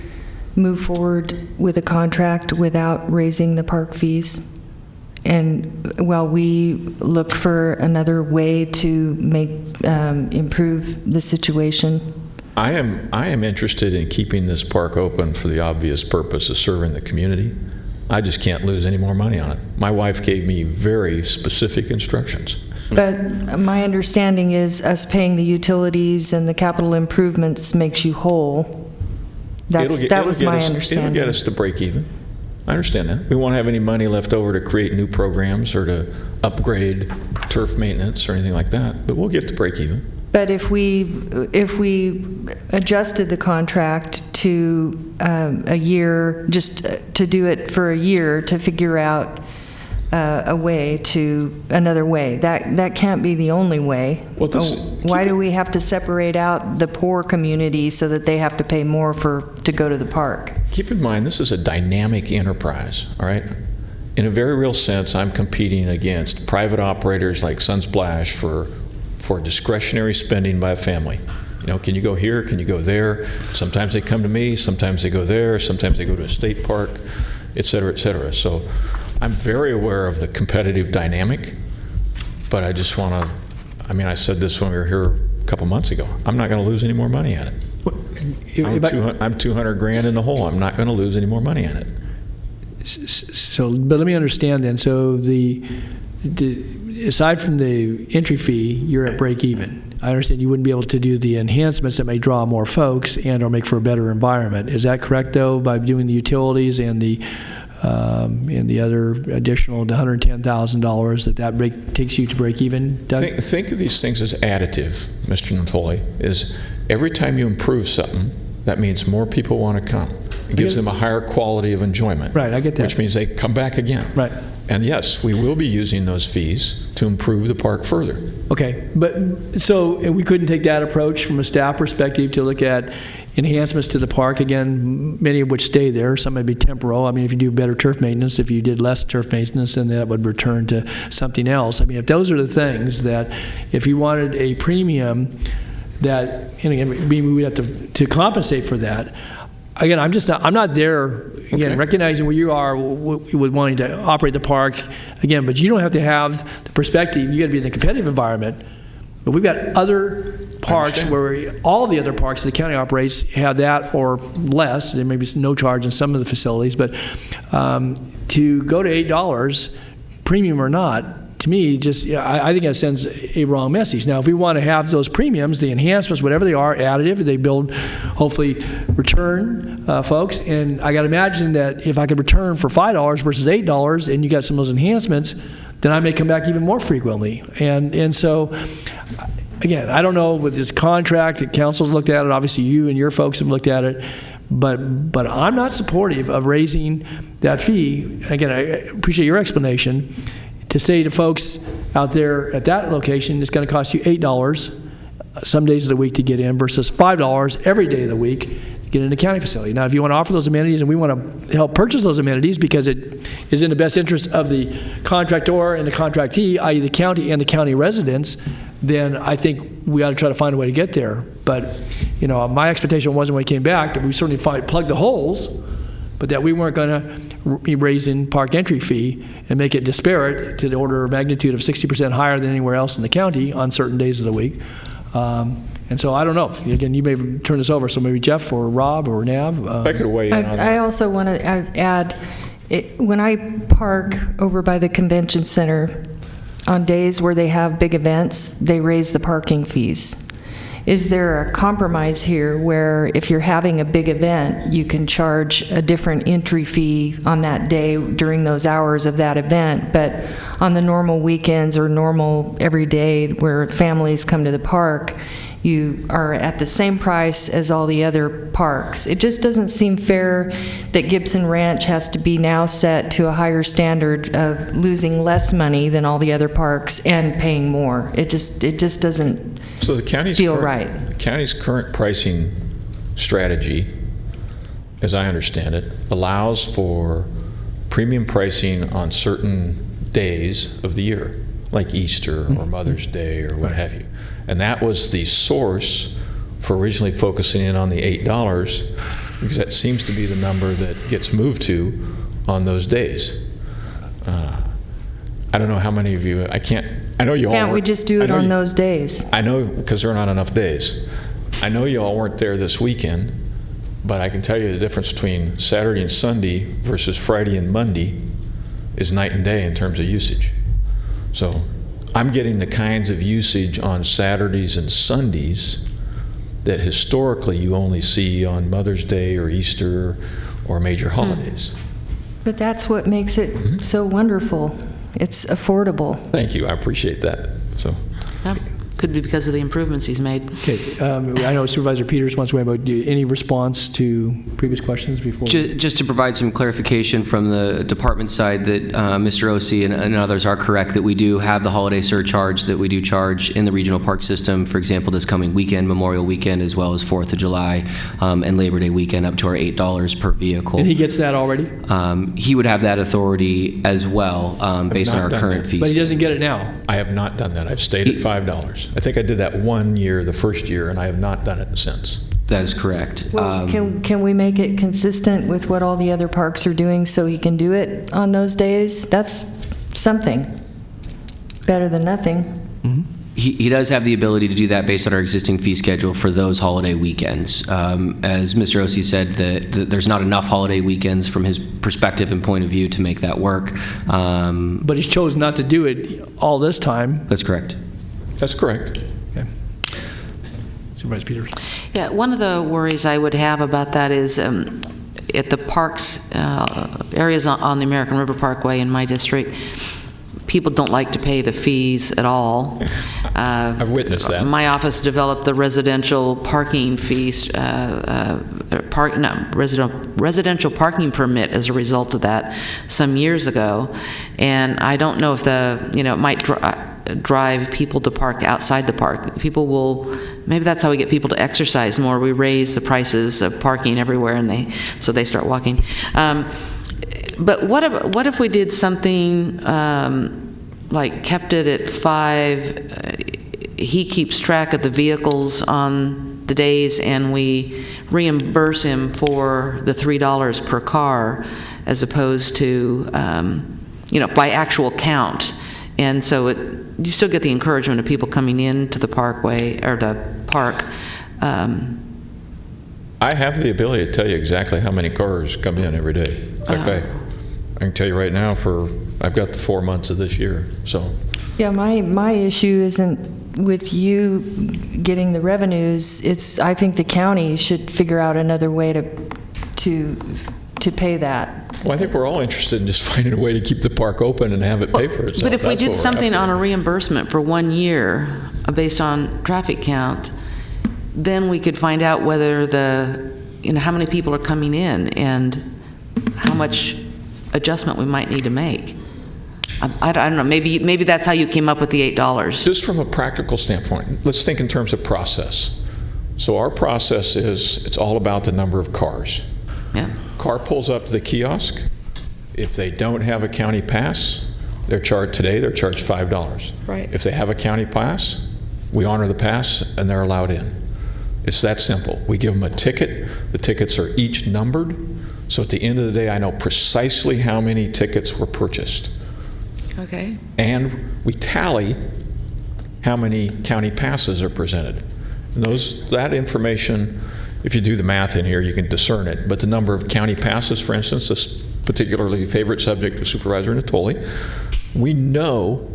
move forward with a contract without raising the park fees while we look for another way to make improve the situation. I am interested in keeping this park open for the obvious purpose of serving the community. I just can't lose any more money on it. My wife gave me very specific instructions. But my understanding is us paying the utilities and the capital improvements makes you whole. That was my understanding. It'll get us to break even. I understand that. We won't have any money left over to create new programs or to upgrade turf maintenance or anything like that, but we'll get to break even. But if we adjusted the contract to a year, just to do it for a year to figure out another way, that can't be the only way. Well, why do we have to separate out the poor community so that they have to pay more to go to the park? Keep in mind, this is a dynamic enterprise, all right? In a very real sense, I'm competing against private operators like Sunsplash for discretionary spending by a family. You know, can you go here? Can you go there? Sometimes they come to me, sometimes they go there, sometimes they go to a state park, et cetera, et cetera. So I'm very aware of the competitive dynamic, but I just want to, I said this when we were here a couple months ago. I'm not going to lose any more money on it. I'm 200 grand in the hole. I'm not going to lose any more money on it. So, but let me understand then. So aside from the entry fee, you're at break even. I understand you wouldn't be able to do the enhancements that may draw more folks and or make for a better environment. Is that correct, though, by doing the utilities and the other additional $110,000 that takes you to break even? Doug? Think of these things as additive, Mr. Natoli, is every time you improve something, that means more people want to come. It gives them a higher quality of enjoyment. Right, I get that. Which means they come back again. Right. And yes, we will be using those fees to improve the park further. Okay, but so we couldn't take that approach from a staff perspective to look at enhancements to the park, again, many of which stay there. Some may be temporal. If you do better turf maintenance, if you did less turf maintenance, then that would return to something else. If those are the things that, if you wanted a premium that, and again, we'd have to compensate for that. Again, I'm not there, again, okay, recognizing where you are with wanting to operate the park, again, but you don't have to have the perspective. You got to be in a competitive environment. But we've got other parks where all the other parks that the county operates have that or less. There may be no charge in some of the facilities, but to go to $8, premium or not, to me, I think that sends a wrong message. Now, if we want to have those premiums, the enhancements, whatever they are, additive, they build, hopefully, return folks. And I got to imagine that if I could return for $5 versus $8, and you got some of those enhancements, then I may come back even more frequently. And so, again, I don't know with this contract, the council's looked at it, obviously you and your folks have looked at it, but I'm not supportive of raising that fee. Again, I appreciate your explanation. To say to folks out there at that location, it's going to cost you $8 some days of the week to get in versus $5 every day of the week to get in the county facility. Now, if you want to offer those amenities and we want to help purchase those amenities because it is in the best interest of the contractor and the contractee, i.e. the county and the county residents, then I think we ought to try to find a way to get there. But, my expectation wasn't when we came back that we certainly plug the holes, but that we weren't going to be raising park entry fee and make it disparate to the order of magnitude of 60% higher than anywhere else in the county on certain days of the week. And so I don't know. Again, you may turn this over, so maybe Jeff or Rob or Nav. I could weigh in on that. I also want to add, when I park over by the convention center, on days where they have big events, they raise the parking fees. Is there a compromise here where if you're having a big event, you can charge a different entry fee on that day during those hours of that event, but on the normal weekends or normal every day where families come to the park, you are at the same price as all the other parks? It just doesn't seem fair that Gibson Ranch has to be now set to a higher standard of losing less money than all the other parks and paying more. It just doesn't feel right. The county's current pricing strategy, as I understand it, allows for premium pricing on certain days of the year, like Easter or Mother's Day or what have you. And that was the source for originally focusing in on the $8, because that seems to be the number that gets moved to on those days. I don't know how many of you, I know you all Can't we weren't- just do I it know on you- those days? I know, because there are not enough days. I know you all weren't there this weekend, but I can tell you the difference between Saturday and Sunday versus Friday and Monday is night and day in terms of usage. So I'm getting the kinds of usage on Saturdays and Sundays that historically you only see on Mother's Day or Easter or major holidays. But that's what makes it so wonderful. It's affordable. Thank you, I appreciate that. So. Yep. Could be because of the improvements he's made. Okay, I know Supervisor Peters wants to weigh in, but any response to previous questions before? Just to provide some clarification from the department side that Mr. Ossie and others are correct that we do have the holiday surcharge that we do charge in the regional park system. For example, this coming weekend, Memorial Weekend, as well as 4th of July and Labor Day weekend, up to our $8 per vehicle. And he gets that already? He would have that authority as well based on our current fees. But he doesn't get it now? I have not done that. I've stayed at $5. I think I did that one year, the first year, and I have not done it since. That is correct. Well, can we make it consistent with what all the other parks are doing so he can do it on those days? That's something. Better than nothing. He does have the ability to do that based on our existing fee schedule for those holiday weekends. As Mr. Ossie said, there's not enough holiday weekends from his perspective and point of view to make that work. But he's chosen not to do it all this time. That's correct. That's correct. Okay. Supervisor Peters. Yeah, one of the worries I would have about that is at the parks, areas on the American River Parkway in my district, people don't like to pay the fees at all. I've witnessed that. My office developed the residential parking fees, residential parking permit as a result of that some years ago, and I don't know if it might drive people to park outside the park. People will, maybe that's how we get people to exercise more. We raise the prices of parking everywhere, and so they start walking. But what if we did something like kept it at 5? He keeps track of the vehicles on the days, and we reimburse him for the $3 per car, as opposed to by actual count. And so you still get the encouragement of people coming into the parkway or the park. I have the ability to tell you exactly how many cars come in every day. In fact, I can tell you right now I've got the 4 months of this year. So. Yeah, my issue isn't with you getting the revenues. I think the county should figure out another way to pay that. Well, I think we're all interested in just finding a way to keep the park open and have it pay for itself. But if we That's what did we're something after. on a reimbursement for 1 year based on traffic count, then we could find out whether how many people are coming in and how much adjustment we might need to make. I don't know. Maybe that's how you came up with the $8. Just from a practical standpoint, let's think in terms of process. So our process is, it's all about the number of cars. Yeah. Car pulls up to the kiosk. If they don't have a county pass, they're charged $5. Right. If they have a county pass, we honor the pass and they're allowed in. It's that simple. We give them a ticket. The tickets are each numbered. So at the end of the day, I know precisely how many tickets were purchased. Okay. And we tally how many county passes are presented. And that information, if you do the math in here, you can discern it. But the number of county passes, for instance, this particularly favorite subject of Supervisor Natoli, we know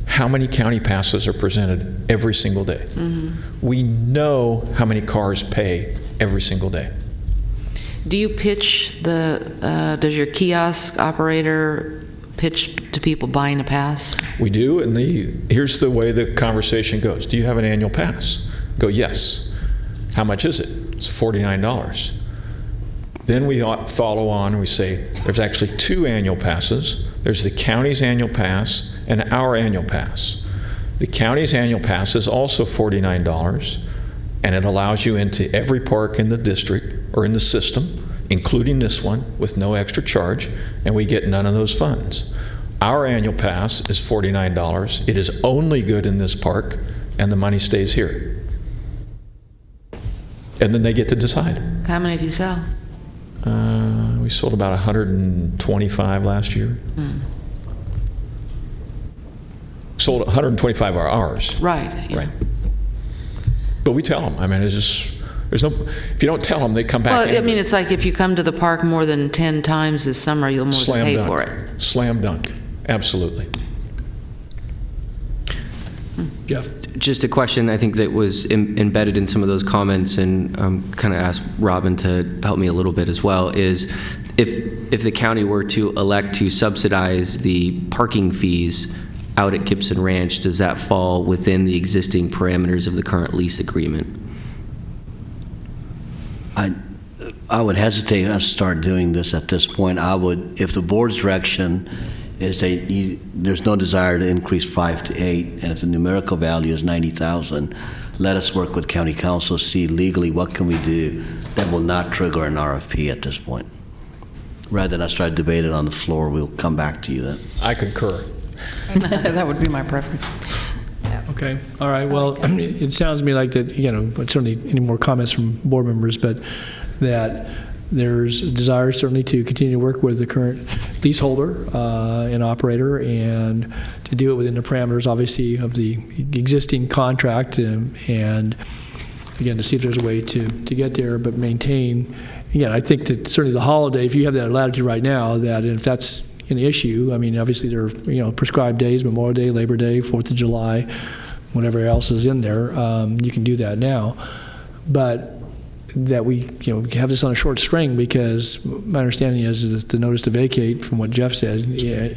how many county passes are presented every single day. Mm-hmm. We know how many cars pay every single day. Do you pitch does your kiosk operator pitch to people buying a pass? We do, and here's the way the conversation goes. Do you have an annual pass? Go, yes. How much is it? It's $49. Then we follow on and we say, there's actually 2 annual passes. There's the county's annual pass and our annual pass. The county's annual pass is also $49, and it allows you into every park in the district or in the system, including this one, with no extra charge, and we get none of those funds. Our annual pass is $49. It is only good in this park, and the money stays here. And then they get to decide. How many do you sell? We sold about 125 last year. sold 125 hours. Right. Yeah. Right. But we tell them. I mean, it's just, there's no, if you don't tell them, they come back. Well, I angry. mean, it's like if you come to the park more than 10 times this summer, you'll more Slam than pay dunk. for it. Slam dunk. Absolutely. Jeff? Just a question I think that was embedded in some of those comments, and kind of asked Robin to help me a little bit as well, is if the county were to elect to subsidize the parking fees out at Gibson Ranch, does that fall within the existing parameters of the current lease agreement? I would hesitate to start doing this at this point. I would, if the board's direction is that there's no desire to increase 5 to 8, and if the numerical value is 90,000, let us work with county council, see legally what can we do that will not trigger an RFP at this point. Rather than us try to debate it on the floor, we'll come back to you then. I concur. That would be my preference. Okay, all right, well, I mean, it sounds to me like that, certainly any more comments from board members, but that there's a desire certainly to continue to work with the current leaseholder and operator, and to do it within the parameters, obviously, of the existing contract, and again, to see if there's a way to get there, but maintain. Again, I think that certainly the holiday, if you have that latitude right now, that if that's an issue, I mean, obviously there are prescribed days, Memorial Day, Labor Day, 4th of July, whatever else is in there, you can do that now, but that we have this on a short string, because my understanding is that the notice to vacate, from what Jeff said,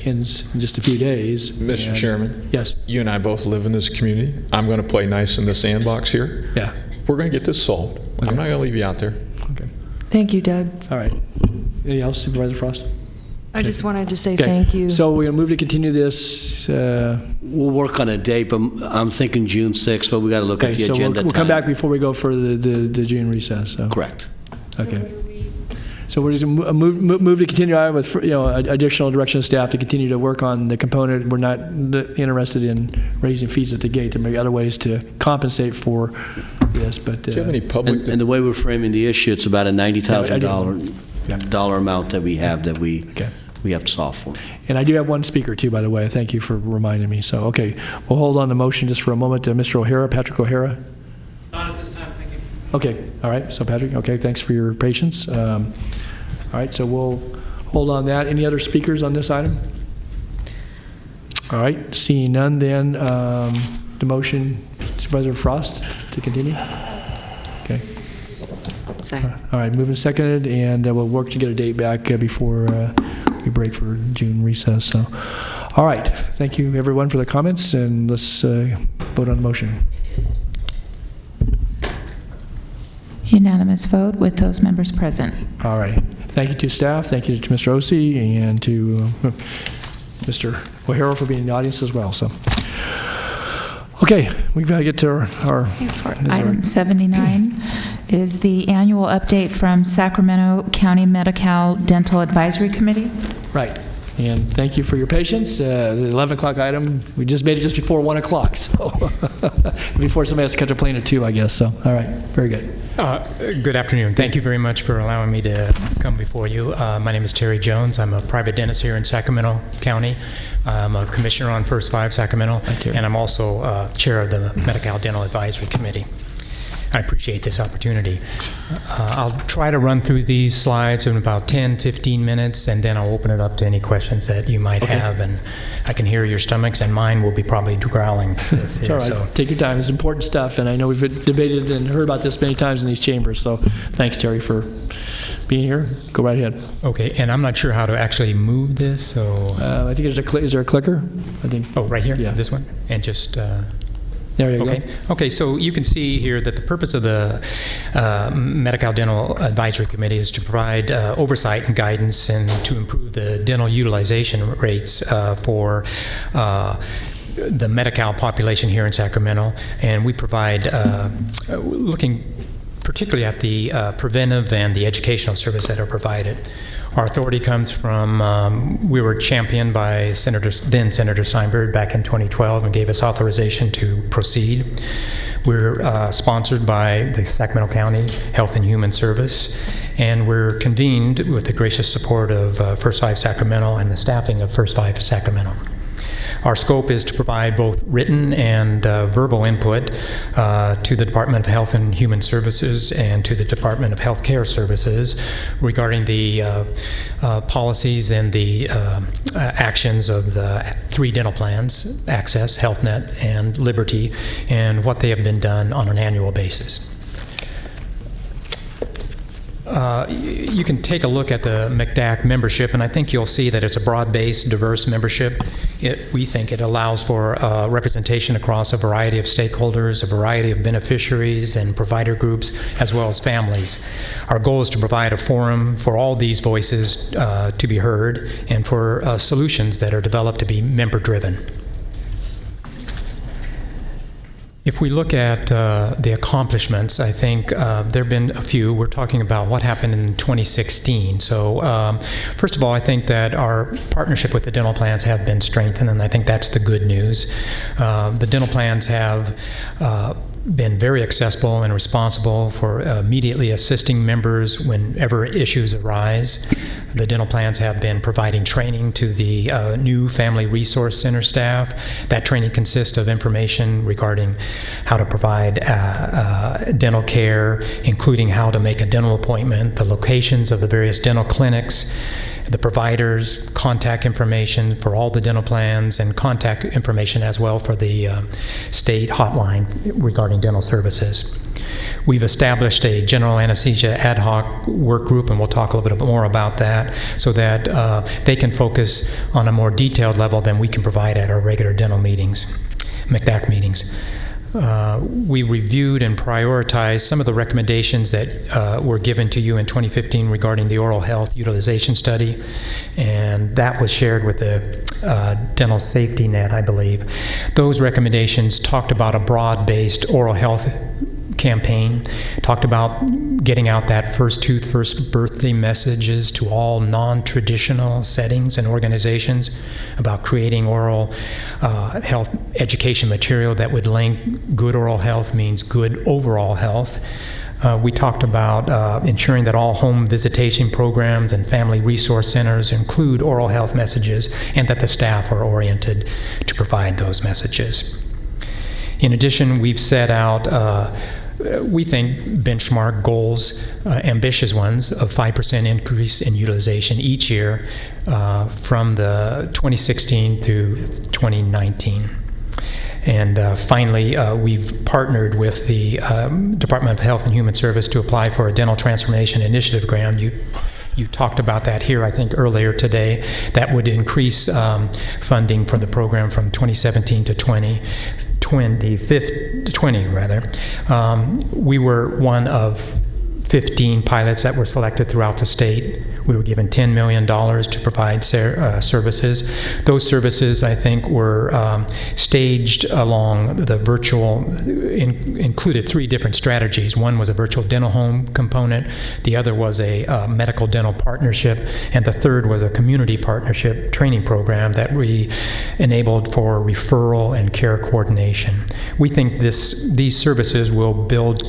ends in just a few days. Mr. Chairman? Yes. You and I both live in this community. I'm going to play nice in the sandbox here. Yeah. We're going to get this solved. Okay. I'm not going to leave you out there. Okay. Thank you, Doug. All right. Anything else, Supervisor Frost? I just wanted to say Okay. thank you. So we're going to move to continue this. We'll work on a date, but I'm thinking June 6th, but we got to look at the so agenda. we'll come back before we go for the June recess. So. Correct. Okay. So we're just going to move to continue on with additional direction of staff to continue to work on the component. We're not interested in raising fees at the gate. There may be other ways to compensate for this, but do you have any public? And the way we're framing the issue, it's about a $90,000 dollar amount that we have we have to solve for. And I do have one speaker too, by the way. Thank you for reminding me. So, okay, we'll hold on the motion just for a moment. Mr. O'Hara, Patrick O'Hara. Not at this time, thank you. Okay, all right. So, Patrick, okay, thanks for your patience. All right, so we'll hold on that. Any other speakers on this item? All right, seeing none, then the motion, Supervisor Frost, to continue. Okay. Second. All right, moving seconded, and we'll work to get a date back before we break for June recess. So, all right, thank you everyone for the comments, and let's vote on the motion. Unanimous vote with those members present. All right, thank you to staff, thank you to Mr. Ossie, and to Mr. O'Hara for being in the audience as well. So, okay, we've got to get to our Item 79 is the annual update from Sacramento County Medi-Cal Dental Advisory Committee. Right. And thank you for your patience. The 11 o'clock item, we just made it just before 1 o'clock, so before somebody has to catch a plane at 2, I guess. So, all right, very good. Good afternoon. Thank you very much for allowing me to come before you. My name is Terry Jones. I'm a private dentist here in Sacramento County. I'm a commissioner on First 5 Sacramento, and I'm also chair of the Medi-Cal Dental Advisory Committee. I appreciate this opportunity. I'll try to run through these slides in about 10, 15 minutes, and then I'll open it up to any questions that you might have. And I can hear your stomachs, and mine will be probably growling through this. It's all right. So. Take your time. It's important stuff, and I know we've debated and heard about this many times in these chambers. So thanks, Terry, for being here. Go right ahead. Okay, and I'm not sure how to actually move this, so... I think is there a clicker? I think. Oh, right here? Yeah. This one? And just... There you go. Okay, so you can see here that the purpose of the Medi-Cal Dental Advisory Committee is to provide oversight and guidance and to improve the dental utilization rates for the Medi-Cal population here in Sacramento. And we provide, looking particularly at the preventive and the educational service that are provided. Our authority comes from, we were championed by then Senator Steinberg back in 2012 and gave us authorization to proceed. We're sponsored by the Sacramento County Health and Human Service, and we're convened with the gracious support of First 5 Sacramento and the staffing of First 5 Sacramento. Our scope is to provide both written and verbal input to the Department of Health and Human Services and to the Department of Health Care Services regarding the policies and the actions of the 3 dental plans, Access, HealthNet, and Liberty, and what they have been done on an annual basis. You can take a look at the MCDAC membership, and I think you'll see that it's a broad-based, diverse membership. We think it allows for representation across a variety of stakeholders, a variety of beneficiaries and provider groups, as well as families. Our goal is to provide a forum for all these voices to be heard and for solutions that are developed to be member-driven. If we look at the accomplishments, I think there have been a few. We're talking about what happened in 2016. So first of all, I think that our partnership with the dental plans have been strengthened, and I think that's the good news. The dental plans have been very accessible and responsible for immediately assisting members whenever issues arise. The dental plans have been providing training to the new Family Resource Center staff. That training consists of information regarding how to provide dental care, including how to make a dental appointment, the locations of the various dental clinics, the providers, contact information for all the dental plans, and contact information as well for the state hotline regarding dental services. We've established a general anesthesia ad hoc work group, and we'll talk a little bit more about that, so that they can focus on a more detailed level than we can provide at our regular dental meetings, MCDAC meetings. We reviewed and prioritized some of the recommendations that were given to you in 2015 regarding the oral health utilization study, and that was shared with the Dental Safety Net, I believe. Those recommendations talked about a broad-based oral health campaign, talked about getting out that first tooth, first birthday messages to all non-traditional settings and organizations, about creating oral health education material that would link good oral health means good overall health. We talked about ensuring that all home visitation programs and family resource centers include oral health messages, and that the staff are oriented to provide those messages. In addition, we've set out we think benchmark goals, ambitious ones, of 5% increase in utilization each year from the 2016 through 2019. And finally, we've partnered with the Department of Health and Human Service to apply for a Dental Transformation Initiative grant. You talked about that here, I think, earlier today. That would increase funding for the program from 2017 to 2020 rather. We were one of 15 pilots that were selected throughout the state. We were given $10 million to provide services. Those services, I think, were staged along the virtual, included 3 different strategies. One was a virtual dental home component, the other was a medical dental partnership, and the third was a community partnership training program that we enabled for referral and care coordination. We think these services will build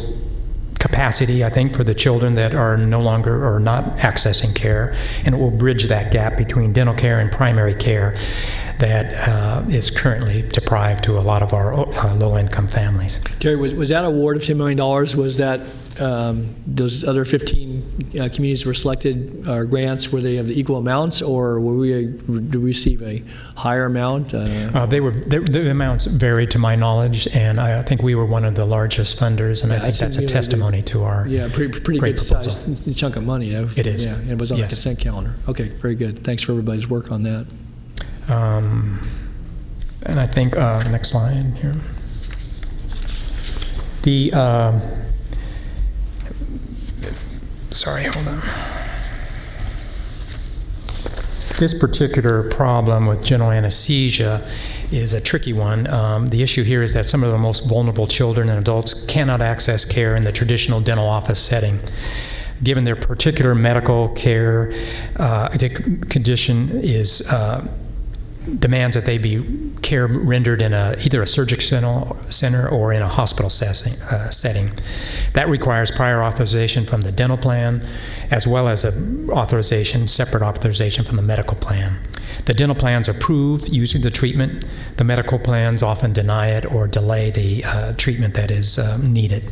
capacity, I think, for the children that are no longer or not accessing care, and it will bridge that gap between dental care and primary care that is currently deprived to a lot of our low-income families. Terry, was that award of $10 million, was that those other 15 communities were selected, grants, were they of the equal amounts, or did we receive a higher amount? The amounts varied to my knowledge, and I think we were one of the largest funders, and I think that's a testimony to our pretty good sized chunk of money. It is. Yeah, it was on the consent calendar. Okay, very good. Thanks for everybody's work on that. And I think, next slide here. Sorry, hold on. This particular problem with general anesthesia is a tricky one. The issue here is that some of the most vulnerable children and adults cannot access care in the traditional dental office setting. Given their particular medical care, the condition is demands that they be care rendered in either a surgical center or in a hospital setting. That requires prior authorization from the dental plan, as well as separate authorization from the medical plan. The dental plans approve using the treatment. The medical plans often deny it or delay the treatment that is needed.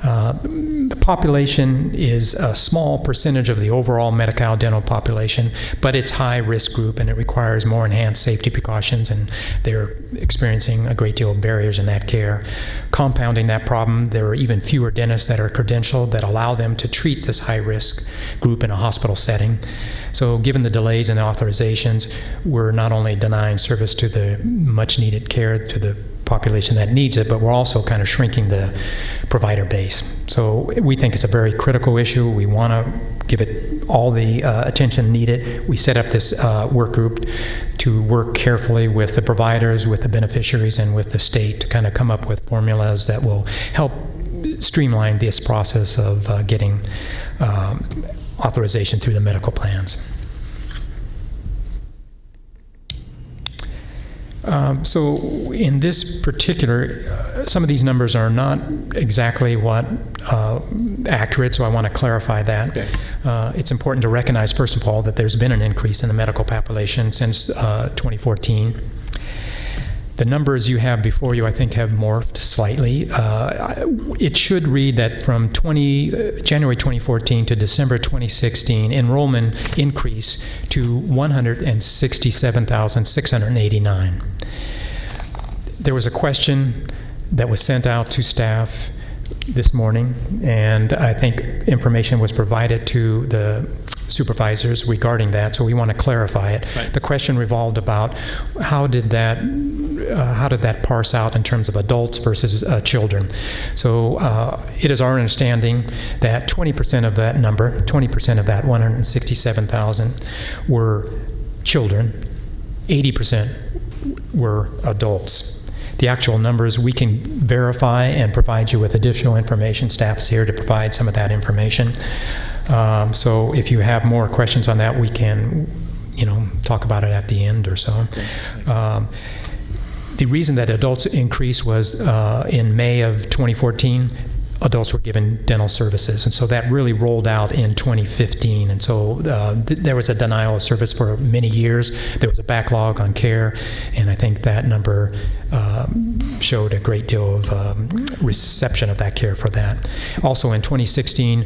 The population is a small percentage of the overall Medi-Cal dental population, but it's high-risk group and it requires more enhanced safety precautions, and they're experiencing a great deal of barriers in that care. Compounding that problem, there are even fewer dentists that are credentialed that allow them to treat this high-risk group in a hospital setting. So given the delays in the authorizations, we're not only denying service to the much-needed care to the population that needs it, but we're also kind of shrinking the provider base. So we think it's a very critical issue. We want to give it all the attention needed. We set up this work group to work carefully with the providers, with the beneficiaries, and with the state to kind of come up with formulas that will help streamline this process of getting authorization through the medical plans. So in this particular, some of these numbers are not exactly what accurate, so I want to clarify that. Okay. It's important to recognize, first of all, that there's been an increase in the medical population since 2014. The numbers you have before you, I think, have morphed slightly. It should read that from January 2014 to December 2016, enrollment increased to 167,689. There was a question that was sent out to staff this morning, and I think information was provided to the supervisors regarding that, so we want to clarify it. Right. The question revolved about how did that parse out in terms of adults versus children. So it is our understanding that 20% of that number, 20% of that 167,000 were children, 80% were adults. The actual numbers we can verify and provide you with additional information. Staff is here to provide some of that information. So if you have more questions on that, we can, talk about it at the end or so. The reason that adults increased was in May of 2014, adults were given dental services, and so that really rolled out in 2015, and so there was a denial of service for many years. There was a backlog on care, and I think that number showed a great deal of reception of that care for that. Also in 2016,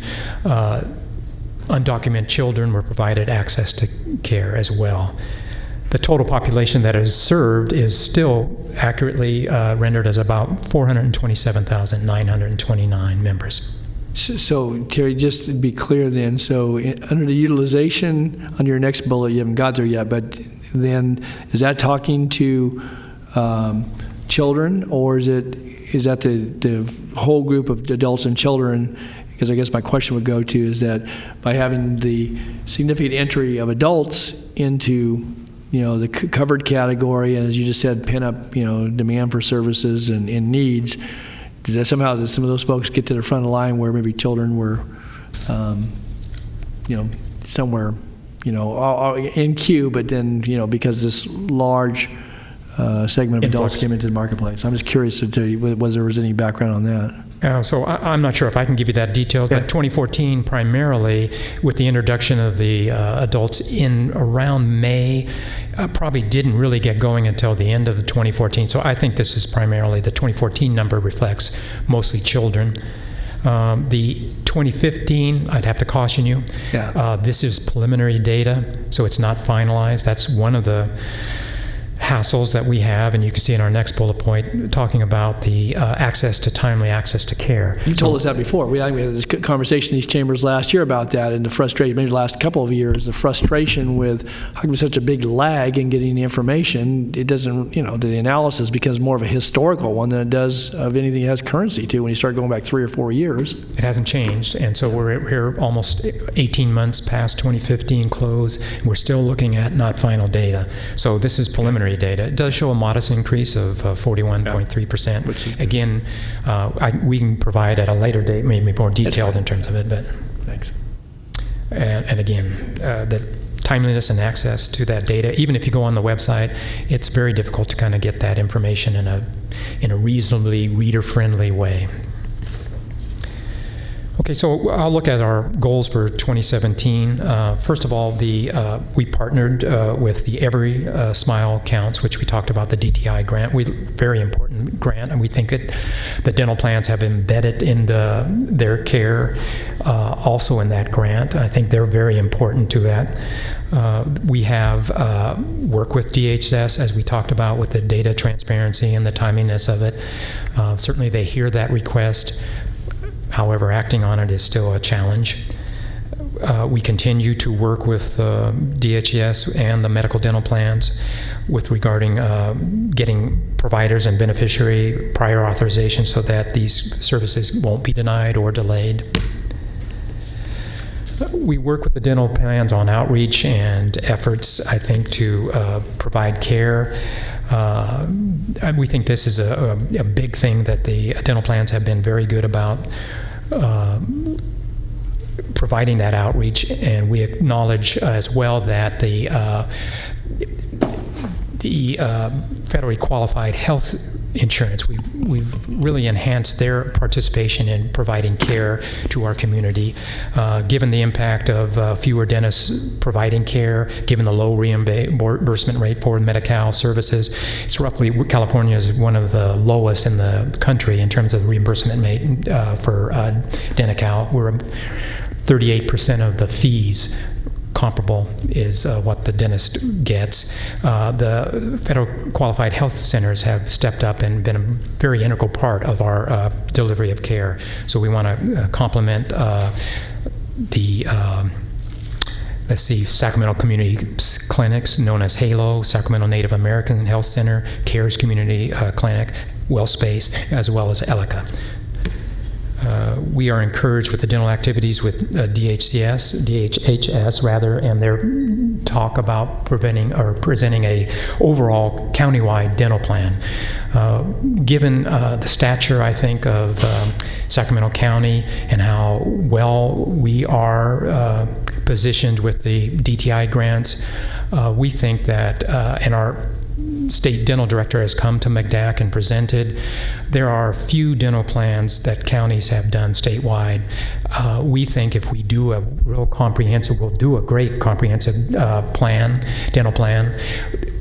undocumented children were provided access to care as well. The total population that is served is still accurately rendered as about 427,929 members. So, Terry, just to be clear then, so under the utilization, on your next bullet, you haven't got there yet, but then is that talking to children, or is that the whole group of adults and children? Because I guess my question would go to is that by having the significant entry of adults into the covered category, and as you just said, pin up, demand for services and needs, does that somehow, does some of those folks get to the front of the line where maybe children were, somewhere, in queue, but then, because this large segment of adults came into the marketplace? I'm just curious to tell you whether there was any background on that. So I'm not sure if I can give you that detail, but 2014 primarily, with the introduction of the adults in around May, probably didn't really get going until the end of 2014. So I think this is primarily, the 2014 number reflects mostly children. The 2015, I'd have to caution you, this is preliminary data, so it's not finalized. That's one of the hassles that we have, and you can see in our next bullet point talking about the timely access to care. You told us that before. We had this conversation in these chambers last year about that, and the frustration, maybe the last couple of years, the frustration with how come there's such a big lag in getting the information. It doesn't, the analysis becomes more of a historical one than it does of anything that has currency to when you start going back 3 or 4 years. It hasn't changed, and so we're here almost 18 months past 2015 close, and we're still looking at not final data. So this is preliminary data. It does show a modest increase of 41.3%. Again, we can provide at a later date, maybe more detailed in terms of it. But thanks. And again, the timeliness and access to that data, even if you go on the website, it's very difficult to kind of get that information in a reasonably reader-friendly way. Okay, so I'll look at our goals for 2017. First of all, we partnered with the Every Smile Counts, which we talked about, the DTI grant. Very important grant, and we think the dental plans have embedded in their care also in that grant. I think they're very important to that. We have worked with DHS, as we talked about, with the data transparency and the timeliness of it. Certainly they hear that request. However, acting on it is still a challenge. We continue to work with DHS and the medical dental plans regarding getting providers and beneficiary prior authorization so that these services won't be denied or delayed. We work with the dental plans on outreach and efforts, I think, to provide care. We think this is a big thing that the dental plans have been very good about providing that outreach, and we acknowledge as well that the federally qualified health insurance, we've really enhanced their participation in providing care to our community. Given the impact of fewer dentists providing care, given the low reimbursement rate for Medi-Cal services, it's roughly, California is one of the lowest in the country in terms of reimbursement rate for Denti-Cal. We're 38% of the fees comparable is what the dentist gets. The federal qualified health centers have stepped up and been a very integral part of our delivery of care. So we want to complement Sacramento Community Clinics, known as HALO, Sacramento Native American Health Center, CARES Community Clinic, WellSpace, as well as ELICA. We are encouraged with the dental activities with DHS, and their talk about presenting a overall countywide dental plan. Given the stature, I think, of Sacramento County and how well we are positioned with the DTI grants, we think that, and our state dental director has come to McDAC and presented. There are few dental plans that counties have done statewide. We think if we do a real comprehensive, we'll do a great comprehensive dental plan.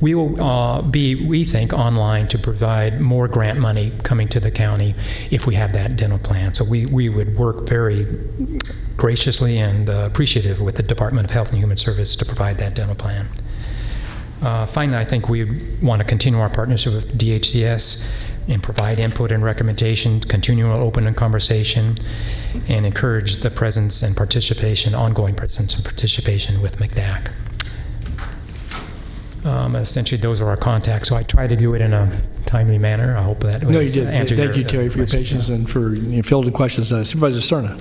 We will be, we think, online to provide more grant money coming to the county if we have that dental plan. So we would work very graciously and appreciative with the Department of Health and Human Services to provide that dental plan. Finally, I think we want to continue our partnership with DHCS and provide input and recommendation, continue an open conversation, and encourage the presence and participation, ongoing presence and participation with McDAC. Essentially, those are our contacts. So I try to do it in a timely manner. I hope that No, you did. Thank you, Terry, for your questions. patience and for fielding questions. Supervisor Cerna.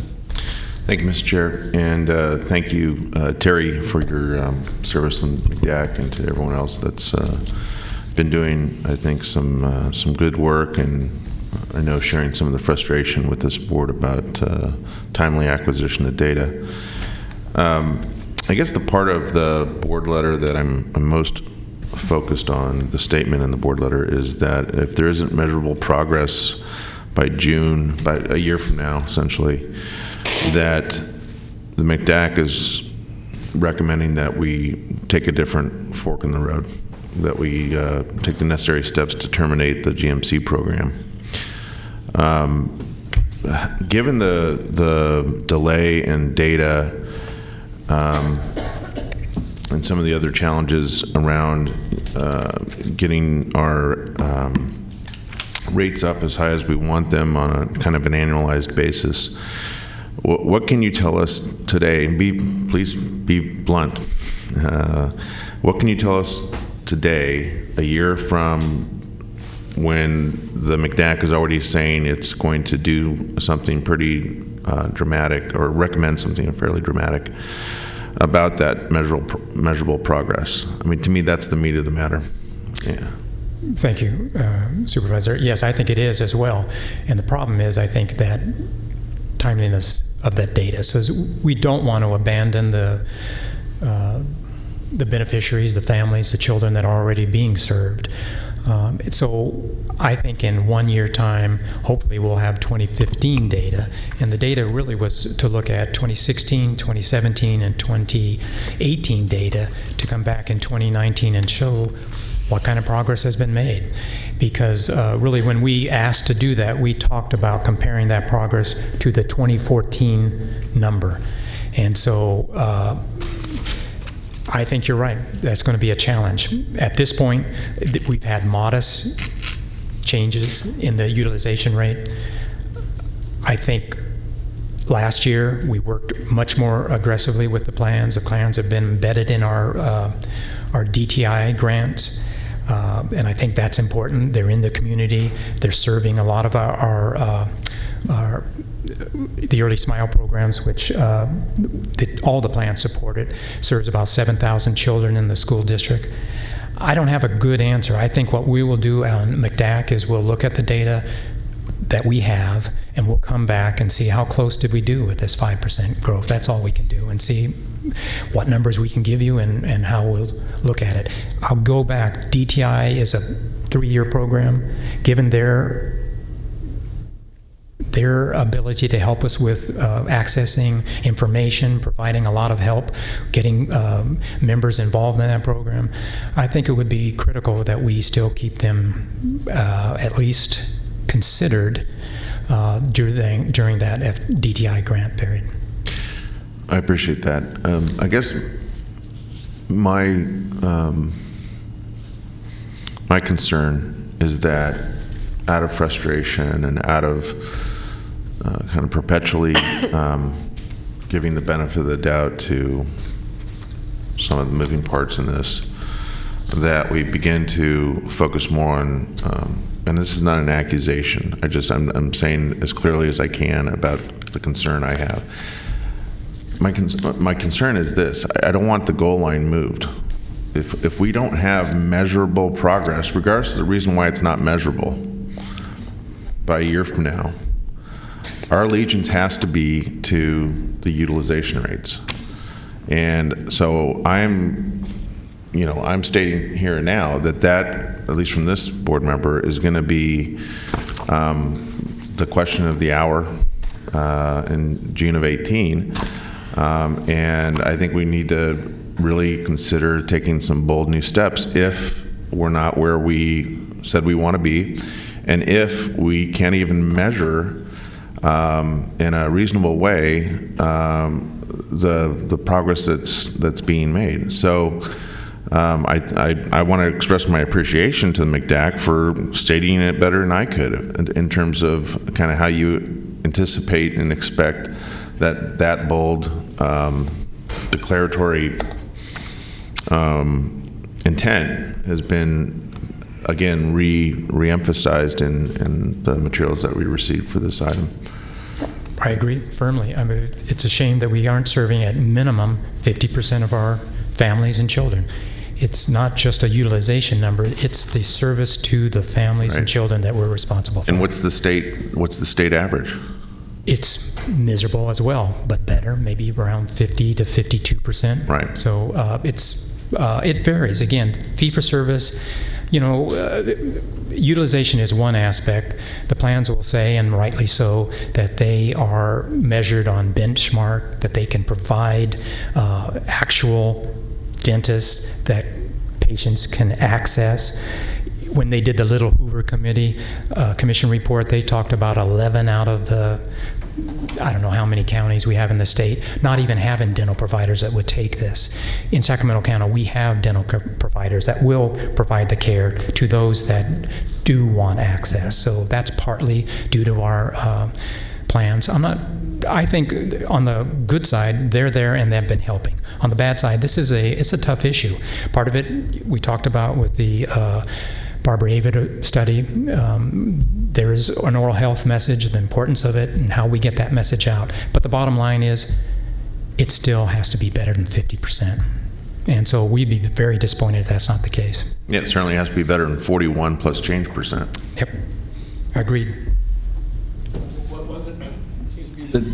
Thank you, Mr. Chair, and thank you, Terry, for your service on McDAC, and to everyone else that's been doing, I think, some good work, and I know sharing some of the frustration with this board about timely acquisition of data. I guess the part of the board letter that I'm most focused on, the statement in the board letter, is that if there isn't measurable progress by June, by a year from now, essentially, that the McDAC is recommending that we take a different fork in the road, that we take the necessary steps to terminate the GMC program. Given the delay in data and some of the other challenges around getting our rates up as high as we want them on a kind of an annualized basis, what can you tell us today, and please be blunt, what can you tell us today, a year from when the McDAC is already saying it's going to do something pretty dramatic, or recommend something fairly dramatic, about that measurable progress? I mean, to me, that's the meat of the matter. Yeah. Thank you, Supervisor. Yes, I think it is as well. And the problem is, I think, that timeliness of that data. So we don't want to abandon the beneficiaries, the families, the children that are already being served. So I think in 1 year time, hopefully we'll have 2015 data. And the data really was to look at 2016, 2017, and 2018 data to come back in 2019 and show what kind of progress has been made. Because really when we asked to do that, we talked about comparing that progress to the 2014 number. And so I think you're right. That's going to be a challenge. At this point, we've had modest changes in the utilization rate. I think last year we worked much more aggressively with the plans. The plans have been embedded in our DTI grants, and I think that's important. They're in the community. They're serving a lot of the Early Smile programs, which all the plans support it, serves about 7,000 children in the school district. I don't have a good answer. I think what we will do on McDAC is we'll look at the data that we have, and we'll come back and see how close did we do with this 5% growth. That's all we can do, and see what numbers we can give you and how we'll look at it. I'll go back. DTI is a 3-year program. Given their ability to help us with accessing information, providing a lot of help, getting members involved in that program, I think it would be critical that we still keep them at least considered during that DTI grant period. I appreciate that. I guess my concern is that out of frustration and out of kind of perpetually giving the benefit of the doubt to some of the moving parts in this, that we begin to focus more on, and this is not an accusation, I'm saying as clearly as I can about the concern I have. My concern is this: I don't want the goal line moved. If we don't have measurable progress, regardless of the reason why it's not measurable, by a year from now, our allegiance has to be to the utilization rates. And so I'm stating here and now that at least from this board member, is going to be the question of the hour in June of 18. And I think we need to really consider taking some bold new steps if we're not where we said we want to be, and if we can't even measure in a reasonable way the progress that's being made. So I want to express my appreciation to the McDAC for stating it better than I could in terms of kind of how you anticipate and expect that bold declaratory intent has been again re-emphasized in the materials that we received for this item. I agree firmly. I mean, it's a shame that we aren't serving at minimum 50% of our families and children. It's not just a utilization number, it's the service to the families and children that we're responsible for. And what's the state average? It's miserable as well, but better, maybe around 50 to 52%. Right. So it varies. Again, fee-for-service, utilization is one aspect. The plans will say, and rightly so, that they are measured on benchmark, that they can provide actual dentists that patients can access. When they did the Little Hoover Commission report, they talked about 11 out of the, I don't know how many counties we have in the state, not even having dental providers that would take this. In Sacramento County, we have dental providers that will provide the care to those that do want access. So that's partly due to our plans. I think on the good side, they're there and they've been helping. On the bad side, it's a tough issue. Part of it we talked about with the Barbara Avid study. There is an oral health message, the importance of it, and how we get that message out. But the bottom line is, it still has to be better than 50%. And so we'd be very disappointed if that's not the case. Yeah, it certainly has to be better than 41 plus change %. Yep, agreed. What was it?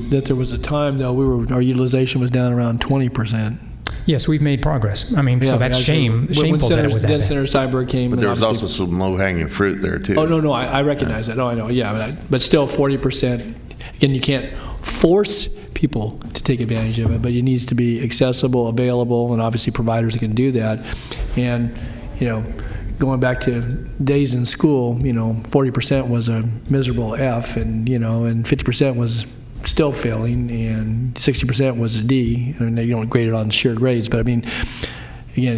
That there was a time though our utilization was down around 20%. Yes, we've made progress. I mean, so that's shameful that it was Then that Senator bad. Steinberg came. But and there was also obviously- some low-hanging fruit there, too. Oh, no, I recognize that. Oh, I know, yeah. But still, 40%, again, you can't force people to take advantage of it, but it needs to be accessible, available, and obviously providers can do that. And, going back to days in school, 40% was a miserable F, and, and 50% was still failing, and 60% was a D, and they don't grade it on sheer grades. But I mean, again,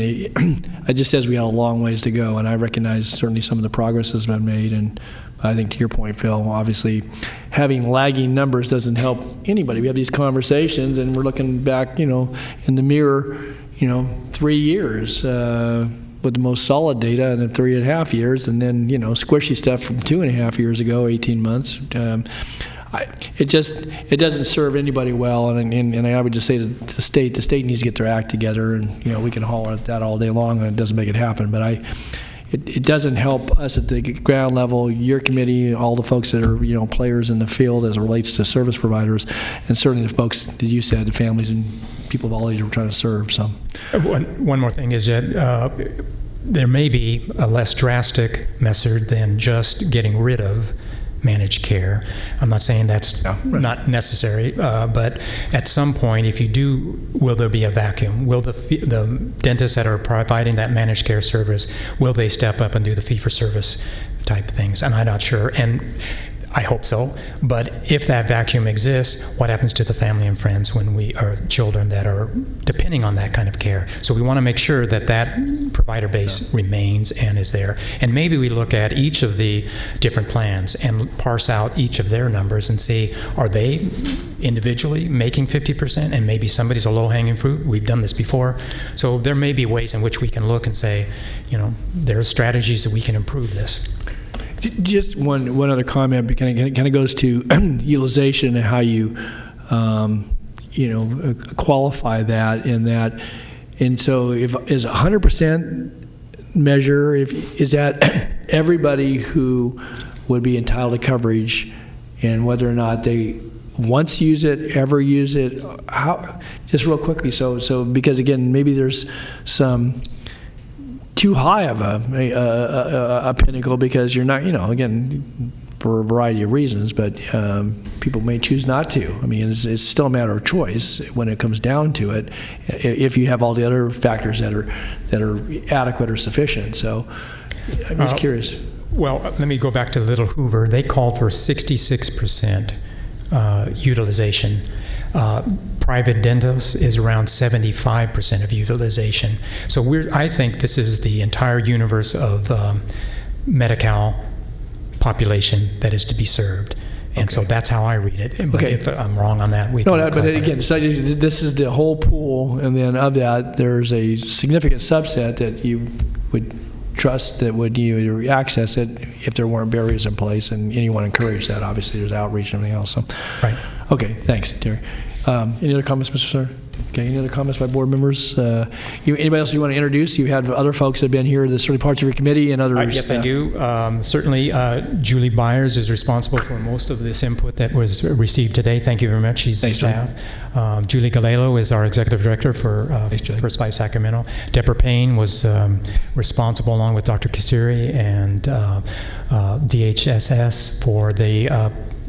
it just says we have a long ways to go, and I recognize certainly some of the progress has been made. And I think to your point, Phil, obviously having lagging numbers doesn't help anybody. We have these conversations, and we're looking back, in the mirror, 3 years with the most solid data, and then 3.5 years, and then squishy stuff from 2.5 years ago, 18 months. It doesn't serve anybody well, and I would just say to the state needs to get their act together, and we can holler at that all day long, and it doesn't make it happen. But it doesn't help us at the ground level, your committee, all the folks that are players in the field as it relates to service providers, and certainly the folks, as you said, the families and people of all ages we're trying to serve. So, one more thing is that there may be a less drastic method than just getting rid of managed care. I'm not saying that's not necessary, but at some point, if you do, will there be a vacuum? Will the dentists that are providing that managed care service, will they step up and do the fee-for-service type things? And I'm not sure, and I hope so. But if that vacuum exists, what happens to the family and friends when we are children that are depending on that kind of care? So we want to make sure that that provider base remains and is there. And maybe we look at each of the different plans and parse out each of their numbers and see, are they individually making 50%? And maybe somebody's a low-hanging fruit. We've done this before. So there may be ways in which we can look and say, there are strategies that we can improve this. Just one other comment, kind of goes to utilization and how you qualify that in that. And so is 100% measure, is that everybody who would be entitled to coverage, and whether or not they once use it, ever use it? How, just real quickly, so because again, maybe there's some too high of a pinnacle because you're not, again, for a variety of reasons, but people may choose not to. I mean, it's still a matter of choice when it comes down to it, if you have all the other factors that are adequate or sufficient. So I'm just curious. Well, let me go back to Little Hoover. They called for 66% utilization. Private dentists is around 75% of utilization. So I think this is the entire universe of Medi-Cal population that is to be served. And so that's how I read it. But if I'm wrong on that, we can but again, so this is the whole pool, and then of that, there's a significant subset that you would trust that would you access it if there weren't barriers in place, and anyone encourage that. Obviously, there's outreach and everything else. So. Right. Okay, thanks, Terry. Any other comments, Mr. Sir? Okay, any other comments by board members? Anybody else you want to introduce? You had other folks that have been here, the certainly parts of your committee and others. Yes, I do. Certainly, Julie Byers is responsible for most of this input that was received today. Thank you very much. She's the staff. Julie Galelo is our executive director for First Life Sacramento. Deborah Payne was responsible, along with Dr. Kasiri and DHSS, for the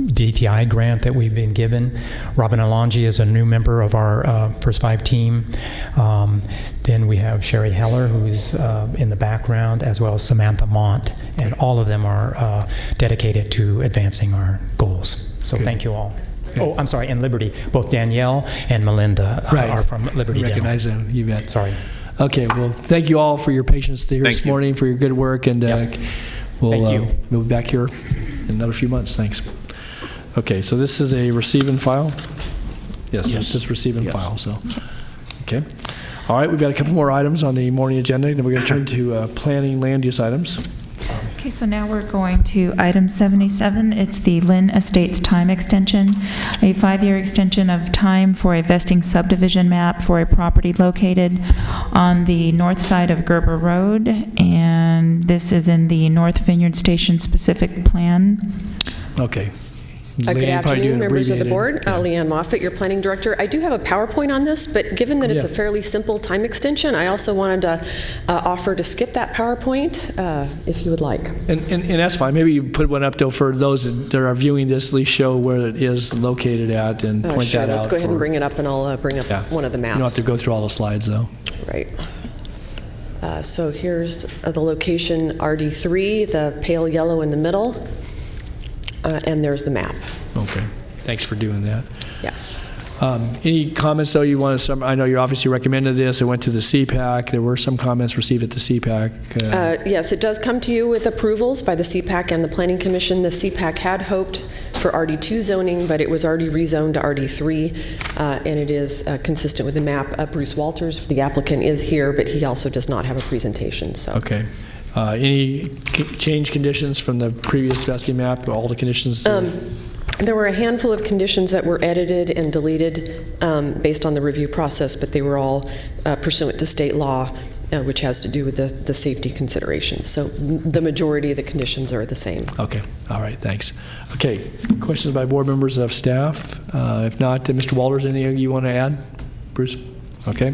DTI grant that we've been given. Robin Alonji is a new member of our First Five team. Then we have Sherry Heller, who's in the background, as well as Samantha Mont, and all of them are dedicated to advancing our goals. So thank you all. Oh, I'm sorry, and Liberty. Both Danielle and Melinda are from Liberty Dental. Recognize them, you bet. Sorry. Okay, well, thank you all for your patience here this morning, for your good work, and we'll be back here in another few months. Thanks. Okay, so this is a receive and file? Yes. This is receive and file, so. Okay. All right, we've got a couple more items on the morning agenda, and we're going to turn to planning land use items. Okay, so now we're going to item 77. It's the Lynn Estates time extension, a 5-year extension of time for a vesting subdivision map for a property located on the north side of Gerber Road, and this is in the North Vineyard Station specific plan. Okay. Good Leanne, probably do afternoon, an members of the abbreviated- board. Leanne Moffett, your planning director. I do have a PowerPoint on this, but given that it's a fairly simple time extension, I also wanted to offer to skip that PowerPoint if you would like. And that's fine. Maybe you put one up, though, for those that are viewing this, at least show where it is located at and point Sure, that out. let's go ahead and bring it up, and I'll bring up one of the maps. You don't have to go through all the slides, though. Right. So here's the location, RD3, the pale yellow in the middle, and there's the map. Okay. Thanks for doing that. Yeah. Any comments, though, you want to I know you obviously recommended this. It went to the CPAC. There were some comments received at the CPAC. Yes, it does come to you with approvals by the CPAC and the Planning Commission. The CPAC had hoped for RD2 zoning, but it was already rezoned to RD3, and it is consistent with the map. Bruce Walters, the applicant, is here, but he also does not have a presentation. So. Okay. Any change conditions from the previous vesting map? All the conditions? There were a handful of conditions that were edited and deleted based on the review process, but they were all pursuant to state law, which has to do with the safety considerations. So the majority of the conditions are the same. Okay. All right. Thanks. Okay. Questions by board members of staff? If not, Mr. Walters, anything you want to add? Bruce? Okay.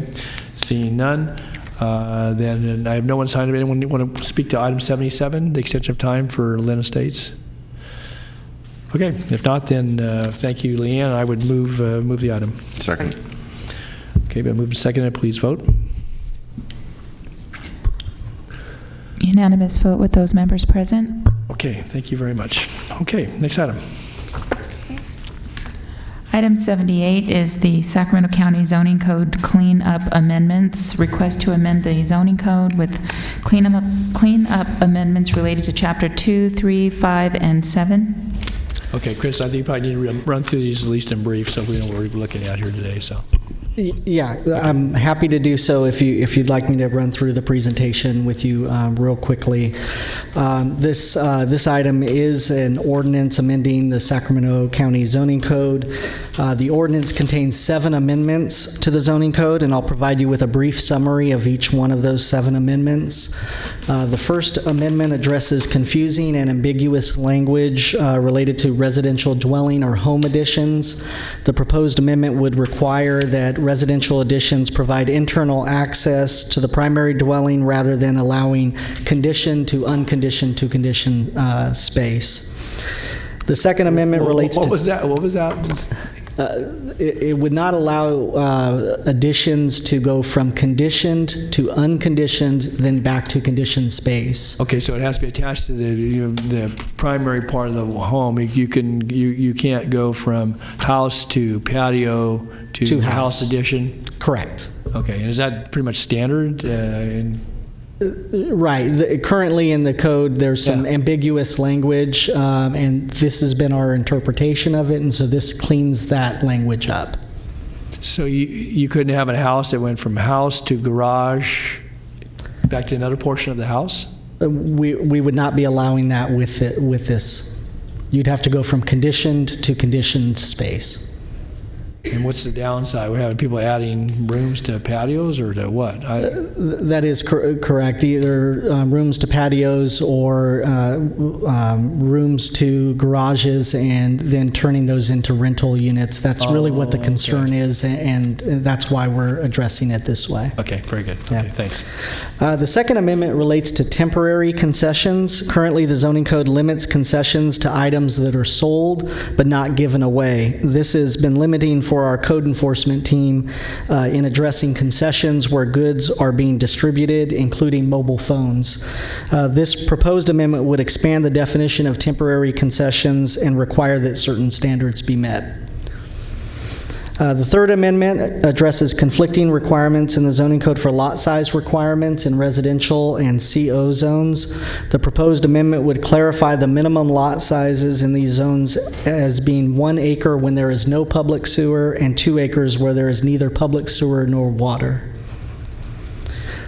Seeing none. Then I have no one signed up. Anyone want to speak to item 77, the extension of time for Lynn Estates? Okay, if not, then thank you, Leanne. I would move the item. Second. Okay, been moved and seconded. Please vote. Unanimous vote with those members present. Okay, thank you very much. Okay, next item. Item 78 is the Sacramento County Zoning Code clean-up amendments. Request to amend the zoning code with clean-up amendments related to Chapter 2, 3, 5, and 7. Okay, Chris, I think you probably need to run through these at least in brief so we know what we're looking at here today. So. Yeah, I'm happy to do so if you'd like me to run through the presentation with you real quickly. This item is an ordinance amending the Sacramento County Zoning Code. The ordinance contains 7 amendments to the zoning code, and I'll provide you with a brief summary of each one of those 7 amendments. The first amendment addresses confusing and ambiguous language related to residential dwelling or home additions. The proposed amendment would require that residential additions provide internal access to the primary dwelling rather than allowing conditioned to unconditioned to conditioned space. The second amendment relates to... What was that? It would not allow additions to go from conditioned to unconditioned, then back to conditioned space. Okay, so it has to be attached to the primary part of the home. You can't go from house to patio to house addition? Correct. Okay, and is that pretty much standard? Right. Currently in the code, there's some ambiguous language, and this has been our interpretation of it, and so this cleans that language up. So you couldn't have a house that went from house to garage back to another portion of the house? We would not be allowing that with this. You'd have to go from conditioned to conditioned space. And what's the downside? We're having people adding rooms to patios or to what? That is correct. Either rooms to patios or rooms to garages and then turning those into rental units. That's really what the concern is, and that's why we're addressing it this way. Okay, very good. Okay, thanks. The second amendment relates to temporary concessions. Currently, the zoning code limits concessions to items that are sold but not given away. This has been limiting for our code enforcement team in addressing concessions where goods are being distributed, including mobile phones. This proposed amendment would expand the definition of temporary concessions and require that certain standards be met. The third amendment addresses conflicting requirements in the zoning code for lot size requirements in residential and CO zones. The proposed amendment would clarify the minimum lot sizes in these zones as being 1 acre when there is no public sewer and 2 acres where there is neither public sewer nor water.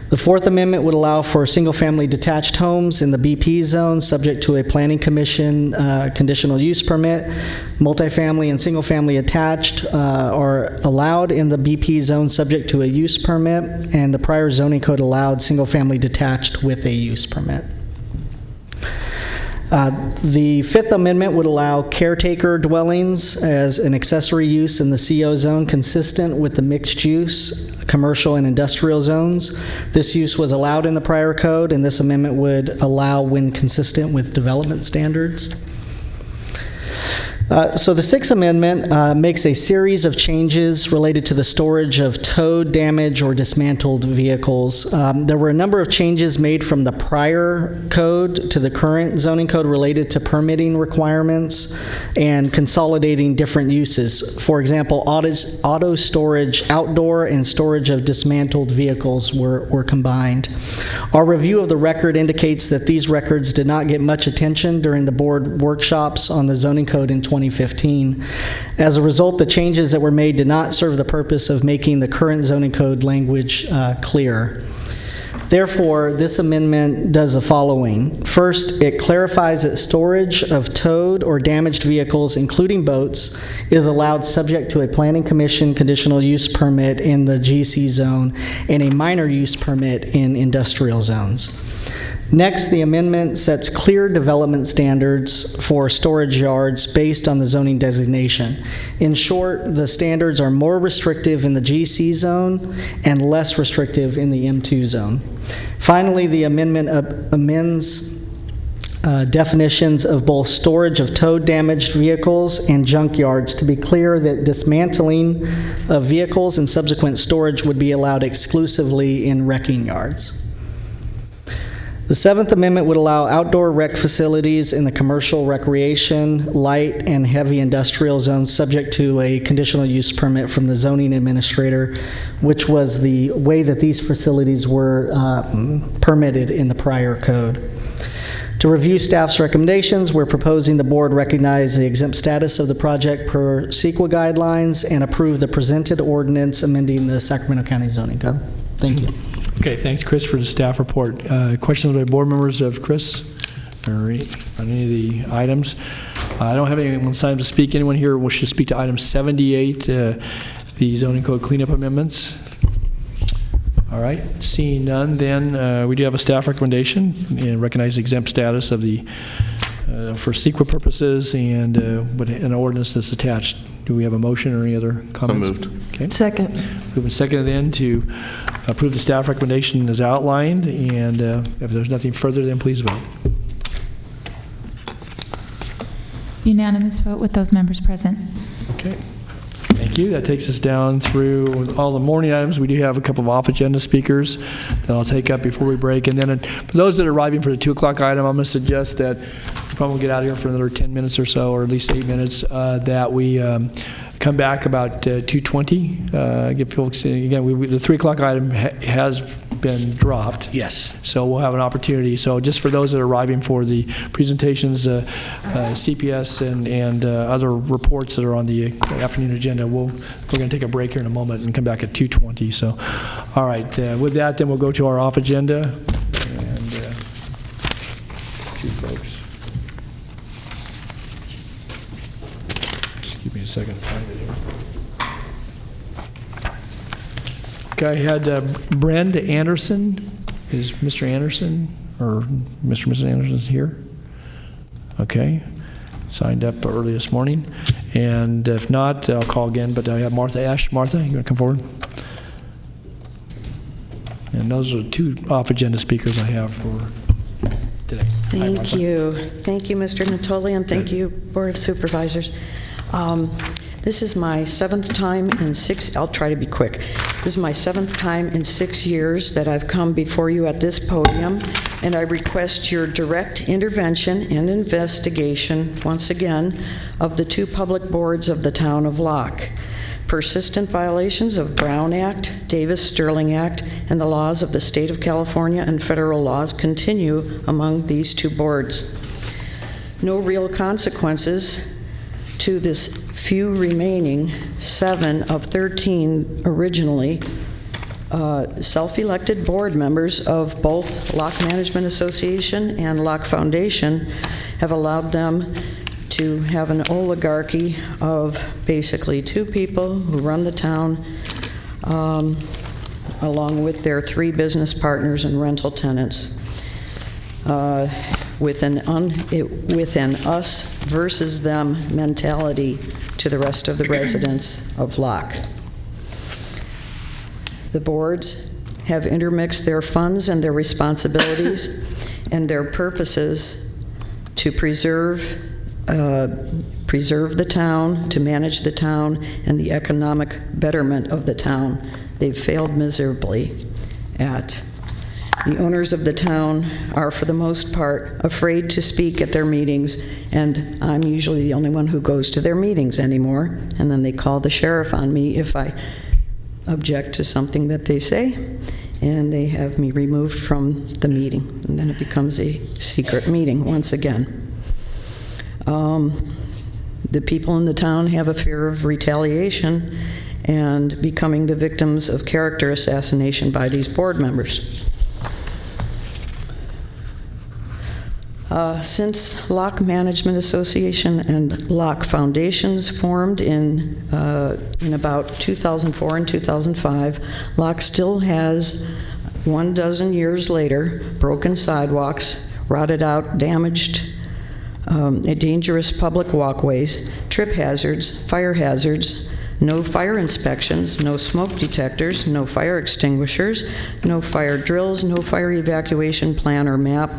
The Fourth Amendment would allow for single-family detached homes in the BP zone subject to a Planning Commission conditional use permit. Multifamily and single-family attached are allowed in the BP zone subject to a use permit, and the prior zoning code allowed single-family detached with a use permit. The Fifth Amendment would allow caretaker dwellings as an accessory use in the CO zone consistent with the mixed use, commercial and industrial zones. This use was allowed in the prior code, and this amendment would allow when consistent with development standards. So the Sixth Amendment makes a series of changes related to the storage of towed, damaged, or dismantled vehicles. There were a number of changes made from the prior code to the current zoning code related to permitting requirements and consolidating different uses. For example, auto storage outdoor and storage of dismantled vehicles were combined. Our review of the record indicates that these records did not get much attention during the board workshops on the zoning code in 2015. As a result, the changes that were made did not serve the purpose of making the current zoning code language clear. Therefore, this amendment does the following. First, it clarifies that storage of towed or damaged vehicles, including boats, is allowed subject to a Planning Commission conditional use permit in the GC zone and a minor use permit in industrial zones. Next, the amendment sets clear development standards for storage yards based on the zoning designation. In short, the standards are more restrictive in the GC zone and less restrictive in the M2 zone. Finally, the amendment amends definitions of both storage of towed damaged vehicles and junk yards to be clear that dismantling of vehicles and subsequent storage would be allowed exclusively in wrecking yards. The Seventh Amendment would allow outdoor rec facilities in the commercial, recreation, light, and heavy industrial zones subject to a conditional use permit from the zoning administrator, which was the way that these facilities were permitted in the prior code. To review staff's recommendations, we're proposing the board recognize the exempt status of the project per CEQA guidelines and approve the presented ordinance amending the Sacramento County Zoning Code. Thank you. Okay, thanks, Chris, for the staff report. Questions by board members of Chris on any of the items? I don't have anyone signed up to speak. Anyone here wish to speak to item 78, the zoning code cleanup amendments? All right, seeing none, then we do have a staff recommendation and recognize the exempt status of the for CEQA purposes and an ordinance that's attached. Do we have a motion or any other comments? So moved. Okay. Second. Moved and seconded then to approve the staff recommendation as outlined, and if there's nothing further, then please vote. Unanimous vote with those members present. Okay. Thank you. That takes us down through all the morning items. We do have a couple of off-agenda speakers that I'll take up before we break. And then for those that are arriving for the 2 o'clock item, I'm going to suggest that we probably get out of here for another 10 minutes or so, or at least 8 minutes, that we come back about 2:20. Give folks, again, the 3 o'clock item has been dropped. Yes. So we'll have an opportunity. So just for those that are arriving for the presentations, CPS and other reports that are on the afternoon agenda, we're going to take a break here in a moment and come back at 2:20. So, all right. With that, then we'll go to our off agenda. And two folks. Just give me a second to find it here. Okay, I had Brenda Anderson. Is Mr. Anderson or Mr. and Mrs. Anderson's here? Okay. Signed up early this morning. And if not, I'll call again. But I have Martha Ash. Martha, you want to come forward? And those are the two off-agenda speakers I have for today. Thank you. Thank you, Mr. Natoli, and thank you, Board of Supervisors. This is my 7th time in 6, I'll try to be quick. This is my 7th time in 6 years that I've come before you at this podium, and I request your direct intervention and investigation, once again, of the 2 public boards of the town of Locke. Persistent violations of Brown Act, Davis-Sterling Act, and the laws of the state of California and federal laws continue among these 2 boards. No real consequences to this few remaining 7 of 13 originally self-elected board members of both Locke Management Association and Locke Foundation have allowed them to have an oligarchy of basically 2 people who run the town along with their 3 business partners and rental tenants. with an us versus them mentality to the rest of the residents of Locke. The boards have intermixed their funds and their responsibilities and their purposes to preserve the town, to manage the town, and the economic betterment of the town. They've failed miserably at. The owners of the town are, for the most part, afraid to speak at their meetings, and I'm usually the only one who goes to their meetings anymore, and then they call the sheriff on me if I object to something that they say, and they have me removed from the meeting, and then it becomes a secret meeting once again. The people in the town have a fear of retaliation and becoming the victims of character assassination by these board members. Since Locke Management Association and Locke Foundations formed in about 2004 and 2005, Locke still has 12 years later broken sidewalks, rotted out, damaged, dangerous public walkways, trip hazards, fire hazards, no fire inspections, no smoke detectors, no fire extinguishers, no fire drills, no fire evacuation plan or map.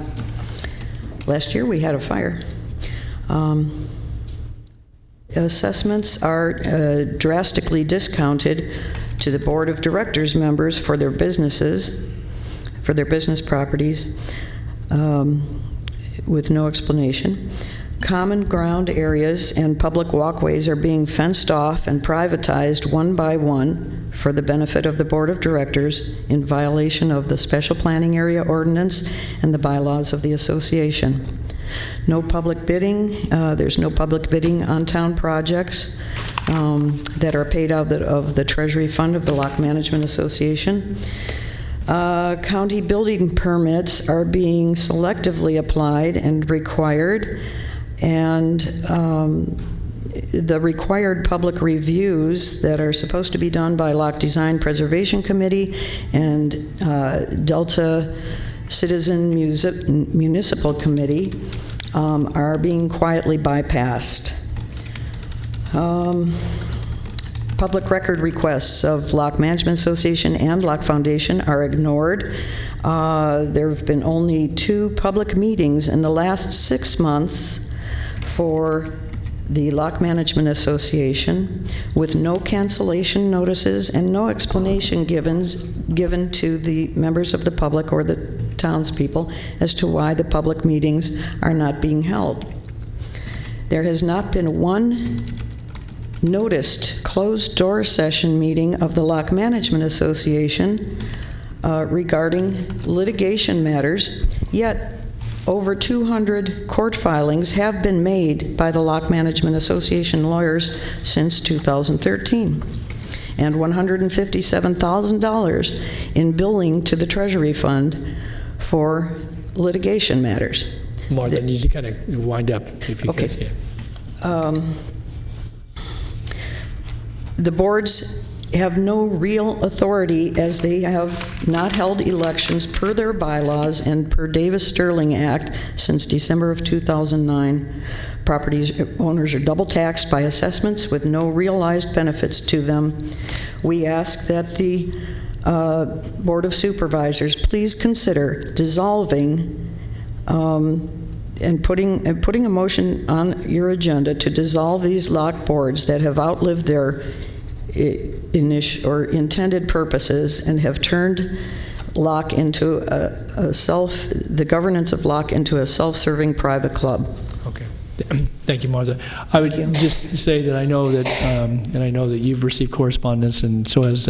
Last year we had a fire. Assessments are drastically discounted to the board of directors members for their businesses, for their business properties, with no explanation. Common ground areas and public walkways are being fenced off and privatized one by one for the benefit of the board of directors in violation of the special planning area ordinance and the bylaws of the association. No public bidding. There's no public bidding on town projects that are paid out of the Treasury Fund of the Locke Management Association. County building permits are being selectively applied and required, and the required public reviews that are supposed to be done by Locke Design Preservation Committee and Delta Citizen Municipal Committee are being quietly bypassed. Public record requests of Locke Management Association and Locke Foundation are ignored. There have been only 2 public meetings in the last 6 months for the Locke Management Association, with no cancellation notices and no explanation given to the members of the public or the townspeople as to why the public meetings are not being held. There has not been one noticed closed-door session meeting of the Locke Management Association regarding litigation matters, yet over 200 court filings have been made by the Locke Management Association lawyers since 2013, and $157,000 in billing to the Treasury Fund for litigation matters. Martha, I need to kind of wind up, if you could. Yeah. The boards have no real authority, as they have not held elections per their bylaws and per Davis-Sterling Act since December of 2009. Property owners are double taxed by assessments with no realized benefits to them. We ask that the Board of Supervisors please consider dissolving and putting a motion on your agenda to dissolve these Locke boards that have outlived their intended purposes and have turned Locke into the governance of Locke into a self-serving private club. Okay. Thank you, Martha. I would just say that I know that, and I know that you've received correspondence, and so has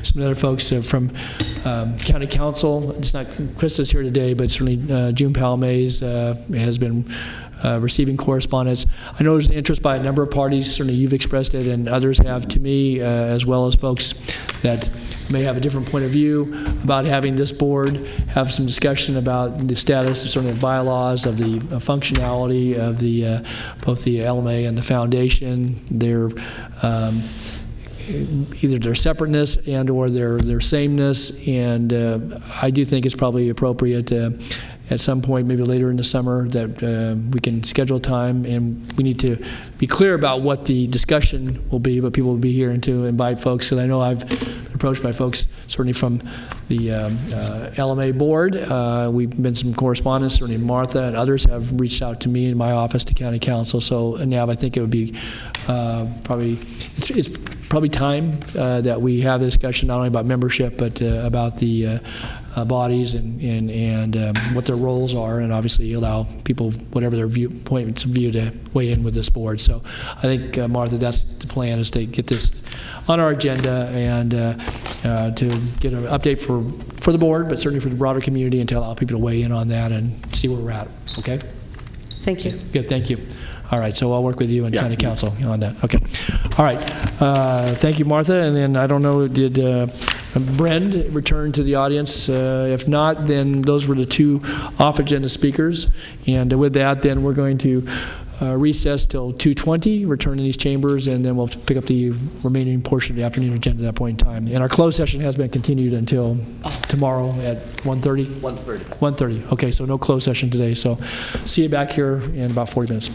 some other folks from County Council. It's not Krista's here today, but certainly June Palmays has been receiving correspondence. I know there's an interest by a number of parties. Certainly you've expressed it, and others have to me, as well as folks that may have a different point of view about having this board have some discussion about the status of certain bylaws, of the functionality of the both the LMA and the foundation, their either their separateness and or their sameness, and I do think it's probably appropriate at some point, maybe later in the summer, that we can schedule time, and we need to be clear about what the discussion will be, but people will be here and to invite folks. And I know I've been approached by folks, certainly from the LMA board. We've been some correspondence, certainly Martha and others have reached out to me in my office to county council. So now I think it would be it's probably time that we have a discussion not only about membership, but about the bodies and what their roles are, and obviously allow people, whatever their points of view, to weigh in with this board. So I think, Martha, that's the plan, is to get this on our agenda and to get an update for the board, but certainly for the broader community, and to allow people to weigh in on that and see where we're at. Okay? Thank you. Good, thank you. All right, so I'll work with you and county council on that. Okay. All right. Thank you, Martha. And then I don't know, did Bren return to the audience? If not, then those were the two off-agenda speakers. And with that, then we're going to recess till 2:20, return in these chambers, and then we'll pick up the remaining portion of the afternoon agenda at that point in time. And our closed session has been continued until tomorrow at 1:30? 1:30. 1:30. Okay, so no closed session today. So see you back here in about 40 minutes.